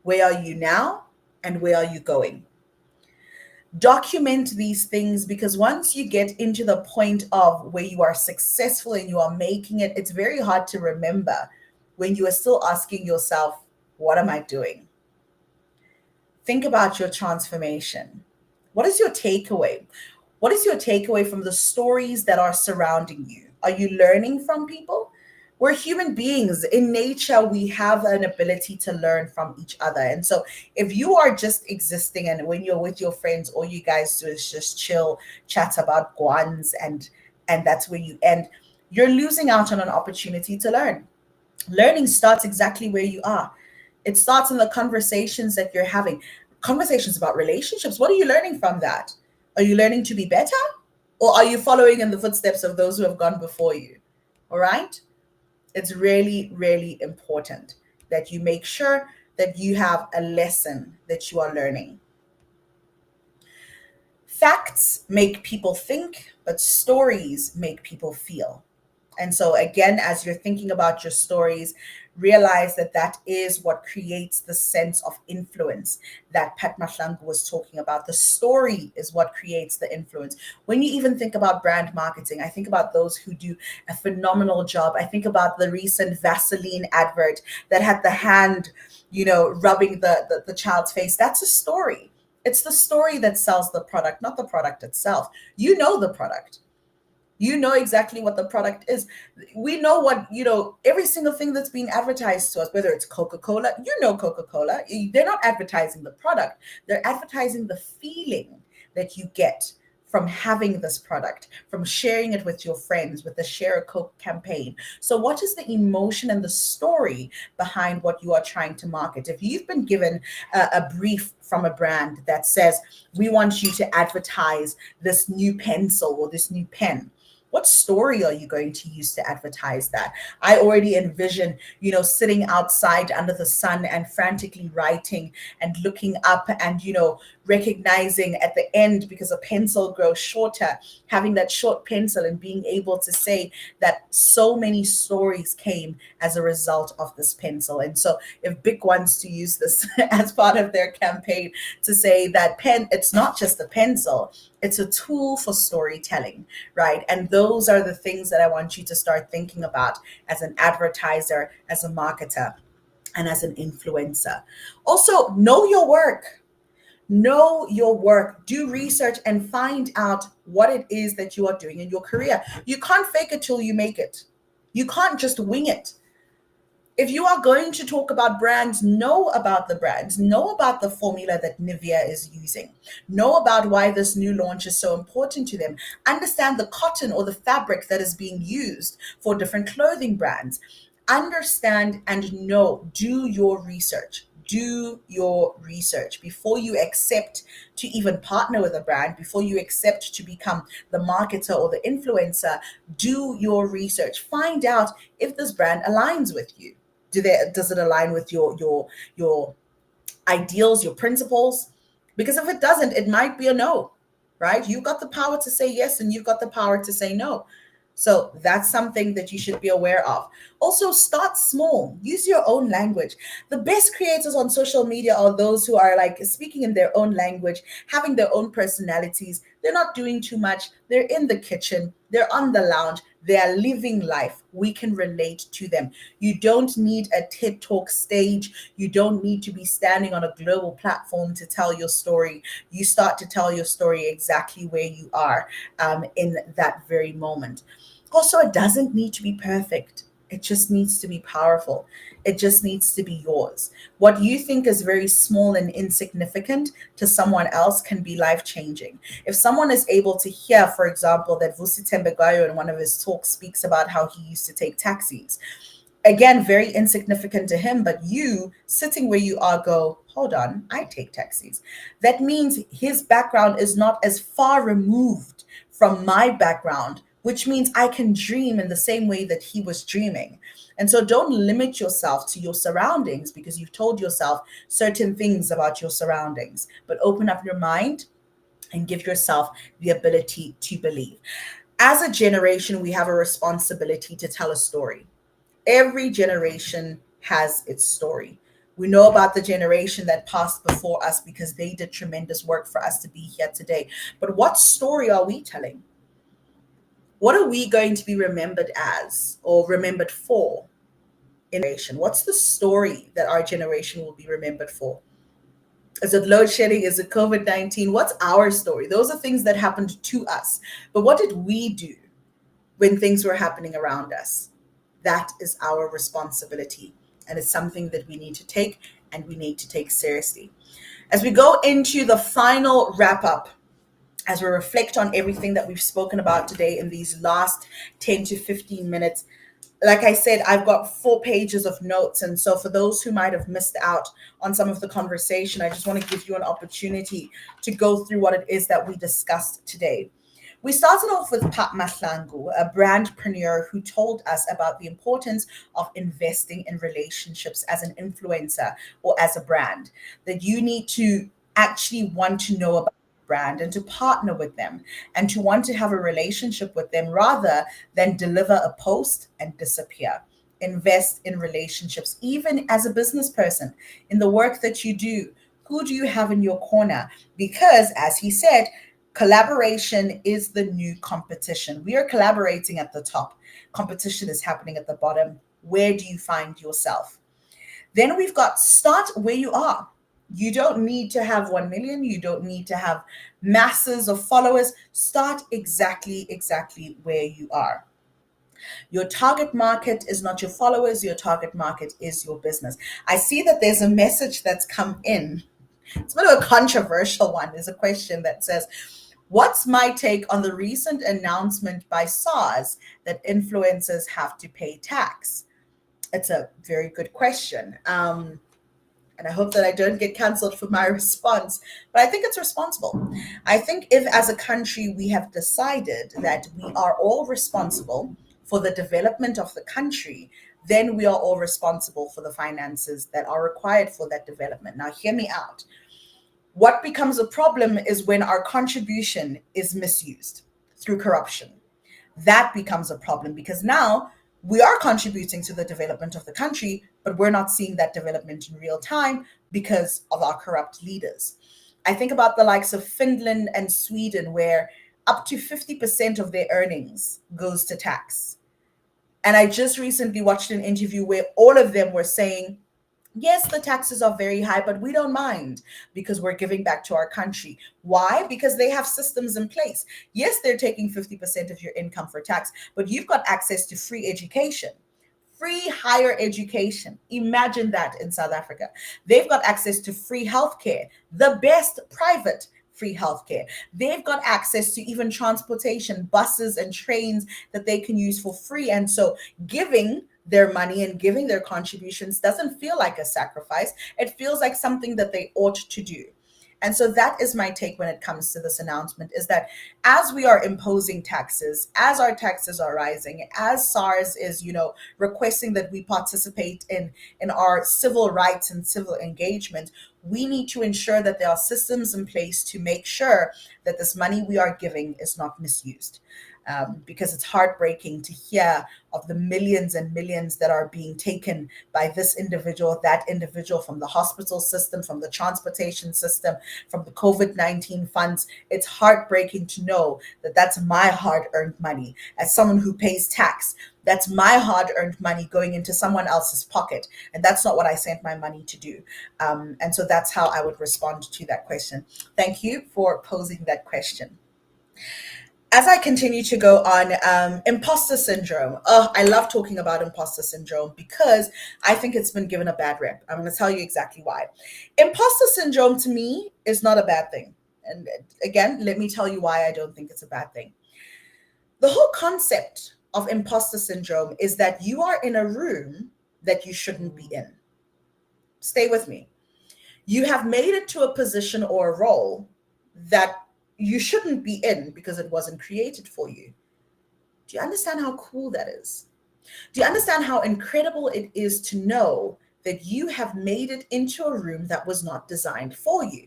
Where are you now? And where are you going? Document these things, because once you get into the point of where you are successful and you are making it, it's very hard to remember when you are still asking yourself, what am I doing? Think about your transformation. What is your takeaway? What is your takeaway from the stories that are surrounding you? Are you learning from people? We're human beings. In nature, we have an ability to learn from each other. And so if you are just existing and when you're with your friends, all you guys do is just chill, chat about guans, and that's where you end, you're losing out on an opportunity to learn. Learning starts exactly where you are. It starts in the conversations that you're having. Conversations about relationships. What are you learning from that? Are you learning to be better? Or are you following in the footsteps of those who have gone before you? All right? It's really, really important that you make sure that you have a lesson that you are learning. Facts make people think, but stories make people feel. And so, again, as you're thinking about your stories, realize that that is what creates the sense of influence that Pat Mahlangu was talking about. The story is what creates the influence. When you even think about brand marketing, I think about those who do a phenomenal job. I think about the recent Vaseline advert that had the hand, rubbing the child's face. That's a story. It's the story that sells the product, not the product itself. You know the product. You know exactly what the product is. We know what, every single thing that's being advertised to us, whether it's Coca-Cola, Coca-Cola, they're not advertising the product. They're advertising the feeling that you get from having this product, from sharing it with your friends, with the Share a Coke campaign. So what is the emotion and the story behind what you are trying to market? If you've been given a brief from a brand that says, we want you to advertise this new pencil or this new pen, what story are you going to use to advertise that? I already envision, sitting outside under the sun and frantically writing and looking up and, recognizing at the end, because a pencil grows shorter, having that short pencil and being able to say that so many stories came as a result of this pencil. And so if BIC wants to use this as part of their campaign to say that pen, it's not just a pencil, it's a tool for storytelling, right? And those are the things that I want you to start thinking about as an advertiser, as a marketer, and as an influencer. Also, know your work. Know your work. Do research and find out what it is that you are doing in your career. You can't fake it till you make it. You can't just wing it. If you are going to talk about brands, know about the brands, know about the formula that Nivea is using, know about why this new launch is so important to them, understand the cotton or the fabric that is being used for different clothing brands. Understand and know, do your research. Do your research before you accept to even partner with a brand, before you accept to become the marketer or the influencer. Do your research. Find out if this brand aligns with you. Does it align with your ideals, your principles? Because if it doesn't, it might be a no, right? You've got the power to say yes and you've got the power to say no. So that's something that you should be aware of. Also, start small. Use your own language. The best creators on social media are those who are like speaking in their own language, having their own personalities. They're not doing too much. They're in the kitchen. They're on the lounge. They are living life. We can relate to them. You don't need a TED Talk stage. You don't need to be standing on a global platform to tell your story. You start to tell your story exactly where you are in that very moment. Also, it doesn't need to be perfect. It just needs to be powerful. It just needs to be yours. What you think is very small and insignificant to someone else can be life changing. If someone is able to hear, for example, that Vusi Tembegayo in one of his talks speaks about how he used to take taxis, again, very insignificant to him, but you sitting where you are go, hold on, I take taxis. That means his background is not as far removed from my background, which means I can dream in the same way that he was dreaming. And so don't limit yourself to your surroundings because you've told yourself certain things about your surroundings, but open up your mind and give yourself the ability to believe. As a generation, we have a responsibility to tell a story. Every generation has its story. We know about the generation that passed before us because they did tremendous work for us to be here today. But what story are we telling? What are we going to be remembered as or remembered for in generation? What's the story that our generation will be remembered for? Is it load shedding? Is it COVID-19? What's our story? Those are things that happened to us. But what did we do when things were happening around us? That is our responsibility. And it's something that we need to take and we need to take seriously. As we go into the final wrap up, as we reflect on everything that we've spoken about today in these last 10 to 15 minutes, like I said, I've got 4 pages of notes. And so for those who might have missed out on some of the conversation, I just want to give you an opportunity to go through what it is that we discussed today. We started off with Pat Mahlangu, a brandpreneur who told us about the importance of investing in relationships as an influencer or as a brand, that you need to actually want to know about the brand and to partner with them and to want to have a relationship with them rather than deliver a post and disappear. Invest in relationships, even as a business person, in the work that you do. Who do you have in your corner? Because, as he said, collaboration is the new competition. We are collaborating at the top. Competition is happening at the bottom. Where do you find yourself? Then we've got start where you are. You don't need to have 1 million. You don't need to have masses of followers. Start exactly where you are. Your target market is not your followers. Your target market is your business. I see that there's a message that's come in. It's a bit of a controversial one. There's a question that says, what's my take on the recent announcement by SARS that influencers have to pay tax? It's a very good question. And I hope that I don't get cancelled for my response, but I think it's responsible. I think if as a country we have decided that we are all responsible for the development of the country, then we are all responsible for the finances that are required for that development. Now, hear me out. What becomes a problem is when our contribution is misused through corruption. That becomes a problem because now we are contributing to the development of the country, but we're not seeing that development in real time because of our corrupt leaders. I think about the likes of Finland and Sweden, where up to 50% of their earnings goes to tax. And I just recently watched an interview where all of them were saying, yes, the taxes are very high, but we don't mind because we're giving back to our country. Why? Because they have systems in place. Yes, they're taking 50% of your income for tax, but you've got access to free education, free higher education. Imagine that in South Africa. They've got access to free healthcare, the best private free healthcare. They've got access to even transportation, buses and trains that they can use for free. And so giving their money and giving their contributions doesn't feel like a sacrifice. It feels like something that they ought to do. And so that is my take when it comes to this announcement, is that as we are imposing taxes, as our taxes are rising, as SARS is, requesting that we participate in our civil rights and civil engagement, we need to ensure that there are systems in place to make sure that this money we are giving is not misused. because it's heartbreaking to hear of the millions and millions that are being taken by this individual, that individual, from the hospital system, from the transportation system, from the COVID-19 funds. It's heartbreaking to know that that's my hard-earned money. As someone who pays tax, that's my hard-earned money going into someone else's pocket. And that's not what I sent my money to do. And so that's how I would respond to that question. Thank you for posing that question. As I continue to go on, imposter syndrome. Oh, I love talking about imposter syndrome because I think it's been given a bad rep. I'm going to tell you exactly why. Imposter syndrome to me is not a bad thing. And again, let me tell you why I don't think it's a bad thing. The whole concept of imposter syndrome is that you are in a room that you shouldn't be in. Stay with me. You have made it to a position or a role that you shouldn't be in because it wasn't created for you. Do you understand how cool that is? Do you understand how incredible it is to know that you have made it into a room that was not designed for you?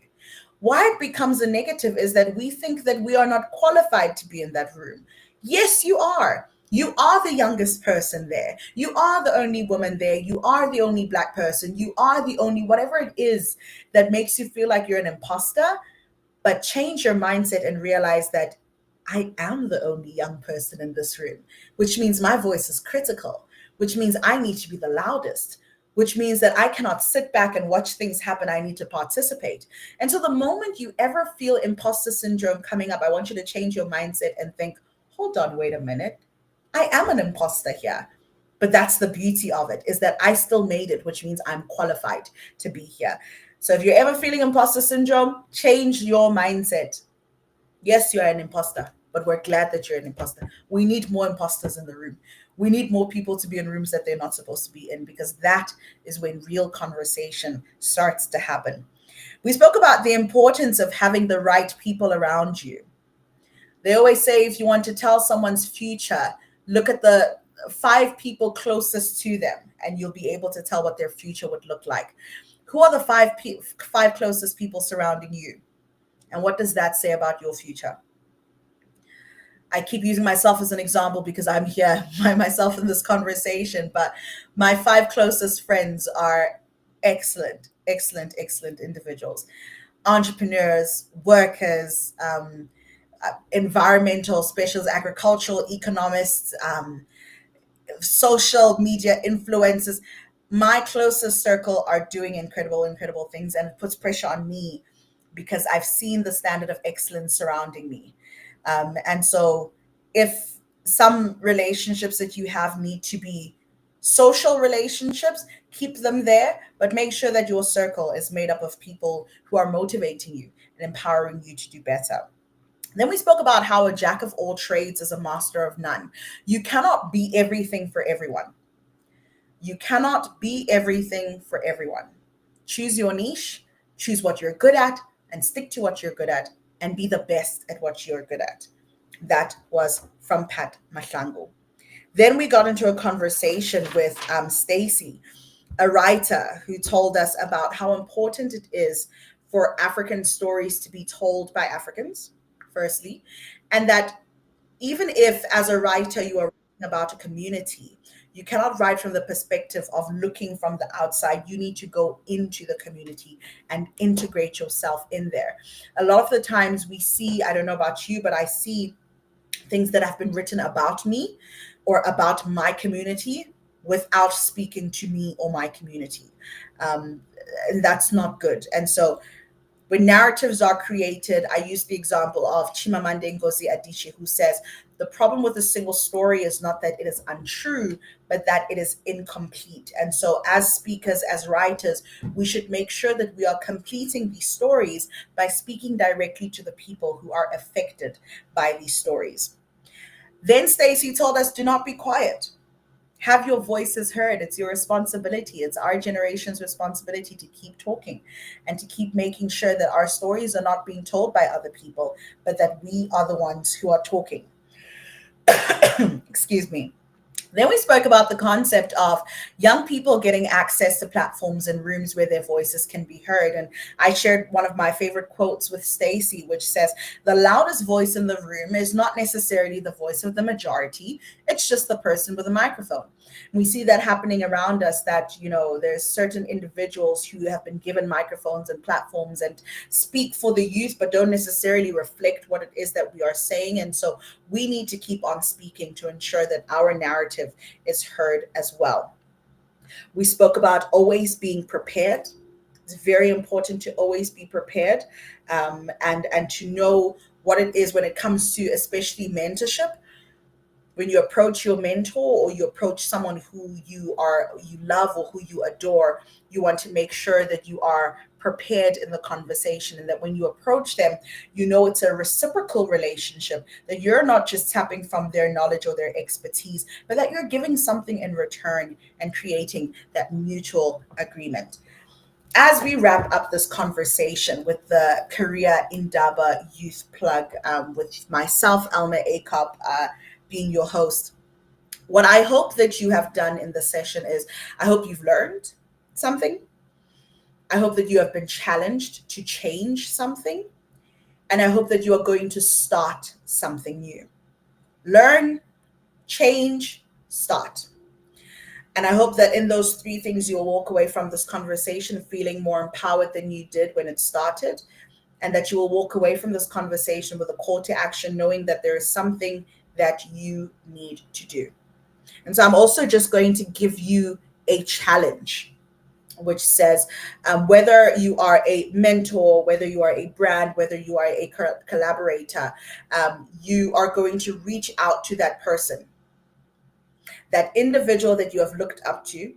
Why it becomes a negative is that we think that we are not qualified to be in that room. Yes, you are. You are the youngest person there. You are the only woman there. You are the only Black person. You are the only whatever it is that makes you feel like you're an imposter. But change your mindset and realize that I am the only young person in this room, which means my voice is critical, which means I need to be the loudest, which means that I cannot sit back and watch things happen. I need to participate. And so the moment you ever feel imposter syndrome coming up, I want you to change your mindset and think, hold on, wait a minute. I am an imposter here. But that's the beauty of it, is that I still made it, which means I'm qualified to be here. So if you're ever feeling imposter syndrome, change your mindset. Yes, you're an imposter, but we're glad that you're an imposter. We need more imposters in the room. We need more people to be in rooms that they're not supposed to be in, because that is when real conversation starts to happen. We spoke about the importance of having the right people around you. They always say if you want to tell someone's future, look at the 5 people closest to them, and you'll be able to tell what their future would look like. Who are the 5 closest people surrounding you? And what does that say about your future? I keep using myself as an example because I'm here by myself in this conversation, but my 5 closest friends are excellent individuals, entrepreneurs, workers, environmental specialists, agricultural economists, social media influencers. My closest circle are doing incredible things, and it puts pressure on me because I've seen the standard of excellence surrounding me. And so if some relationships that you have need to be social relationships, keep them there, but make sure that your circle is made up of people who are motivating you and empowering you to do better. Then we spoke about how a jack of all trades is a master of none. You cannot be everything for everyone. You cannot be everything for everyone. Choose your niche, choose what you're good at, and stick to what you're good at, and be the best at what you're good at. That was from Pat Mahlangu. Then we got into a conversation with Stacy, a writer who told us about how important it is for African stories to be told by Africans, firstly, and that even if as a writer you are writing about a community, you cannot write from the perspective of looking from the outside. You need to go into the community and integrate yourself in there. A lot of the times we see, I don't know about you, but I see things that have been written about me or about my community without speaking to me or my community. And that's not good. And so when narratives are created, I use the example of Chimamanda Ngozi Adichie, who says, the problem with a single story is not that it is untrue, but that it is incomplete. And so as speakers, as writers, we should make sure that we are completing these stories by speaking directly to the people who are affected by these stories. Then Stacey told us, do not be quiet. Have your voices heard. It's your responsibility. It's our generation's responsibility to keep talking and to keep making sure that our stories are not being told by other people, but that we are the ones who are talking. Excuse me. Then we spoke about the concept of young people getting access to platforms and rooms where their voices can be heard. And I shared one of my favorite quotes with Stacey, which says, the loudest voice in the room is not necessarily the voice of the majority. It's just the person with a microphone. We see that happening around us, that, there's certain individuals who have been given microphones and platforms and speak for the youth, but don't necessarily reflect what it is that we are saying. And so we need to keep on speaking to ensure that our narrative is heard as well. We spoke about always being prepared. It's very important to always be prepared, and to know what it is when it comes to especially mentorship. When you approach your mentor or you approach someone who you love or who you adore, you want to make sure that you are prepared in the conversation, and that when you approach them, it's a reciprocal relationship, that you're not just tapping from their knowledge or their expertise, but that you're giving something in return and creating that mutual agreement. As we wrap up this conversation with the Career Indaba Youth Plug, with myself, Alma Akop, being your host, what I hope that you have done in the session is, I hope you've learned something. I hope that you have been challenged to change something. And I hope that you are going to start something new. Learn, change, start. And I hope that in those three things, you'll walk away from this conversation feeling more empowered than you did when it started. And that you will walk away from this conversation with a call to action, knowing that there is something that you need to do. And so I'm also just going to give you a challenge, which says, whether you are a mentor, whether you are a brand, whether you are a collaborator, you are going to reach out to that person, that individual that you have looked up to,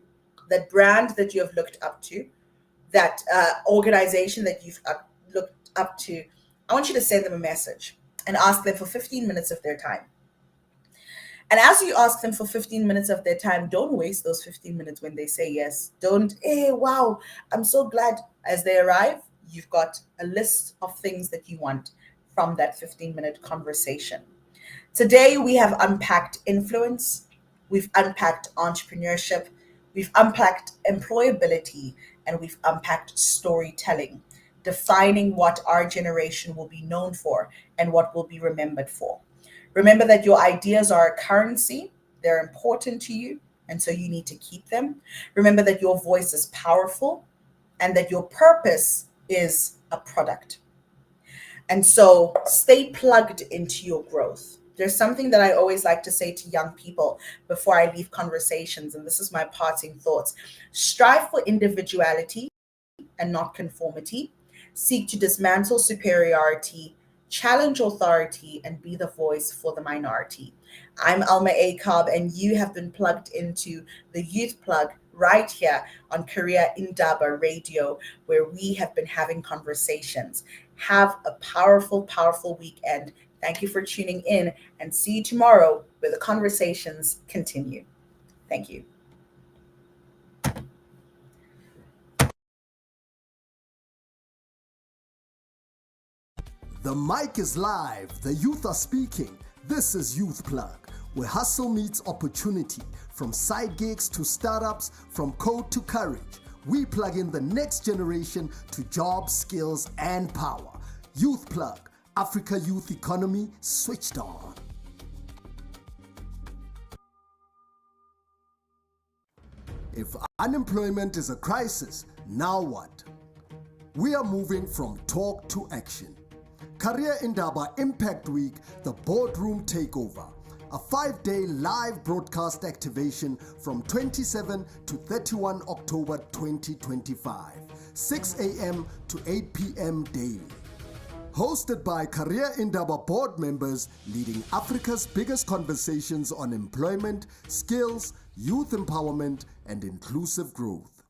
that brand that you have looked up to, that organization that you've looked up to. I want you to send them a message and ask them for 15 minutes of their time. And as you ask them for 15 minutes of their time, don't waste those 15 minutes when they say yes. Don't, hey, wow, I'm so glad. As they arrive, you've got a list of things that you want from that 15-minute conversation. Today, we have unpacked influence. We've unpacked entrepreneurship. We've unpacked employability, and we've unpacked storytelling, defining what our generation will be known for and what will be remembered for. Remember that your ideas are a currency. They're important to you, and so you need to keep them. Remember that your voice is powerful and that your purpose is a product. And so stay plugged into your growth. There's something that I always like to say to young people before I leave conversations, and this is my parting thoughts. Strive for individuality and not conformity. Seek to dismantle superiority, challenge authority, and be the voice for the minority. I'm Alma Akab, and you have been plugged into the Youth Plug right here on Career Indaba Radio, where we have been having conversations. Have a powerful, powerful weekend. Thank you for tuning in, and see you tomorrow where the conversations continue. Thank you. The mic is live, the youth are speaking. This is Youth Plug, where hustle meets opportunity. From side gigs to startups, from code to courage, we plug in the next generation to jobs, skills, and power. Youth Plug, Africa youth economy switched on. If unemployment is a crisis, now what? We are moving from talk to action. Career Indaba Impact Week, the Boardroom Takeover, a 5-day live broadcast activation from 27 to 31 October 2025, 6 a.m. to 8 p.m. daily. Hosted by Career Indaba Board Members, leading Africa's biggest conversations on employment, skills, youth empowerment, and inclusive growth.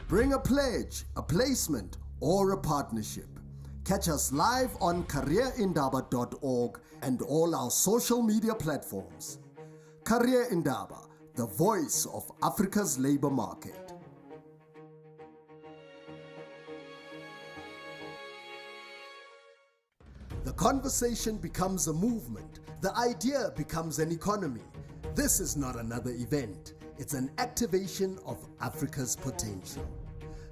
Bring a pledge, a placement, or a partnership. Catch us live on careerindaba.org and all our social media platforms. Career Indaba, the voice of Africa's labor market. The conversation becomes a movement. The idea becomes an economy. this is not another event, it's an activation of Africa's potential.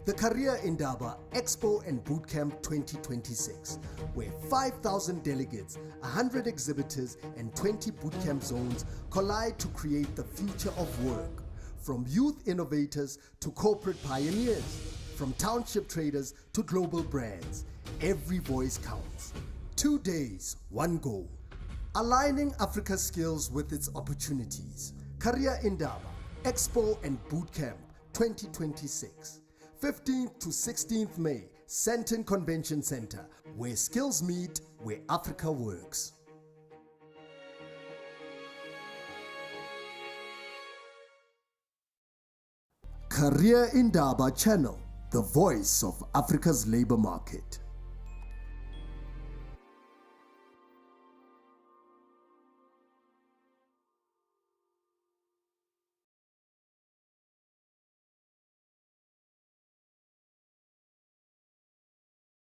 The Career Indaba Expo and Bootcamp 2026, where 5,000 delegates, 100 exhibitors, and 20 bootcamp zones collide to create the future of work. From youth innovators to corporate pioneers, from township traders to global brands, every voice counts. 2 days, one goal. Aligning Africa's skills with its opportunities. Career Indaba Expo and Bootcamp 2026. 15th to 16th May, Sandton Convention Center, where skills meet, where Africa works. Career Indaba Channel, the voice of Africa's labor market.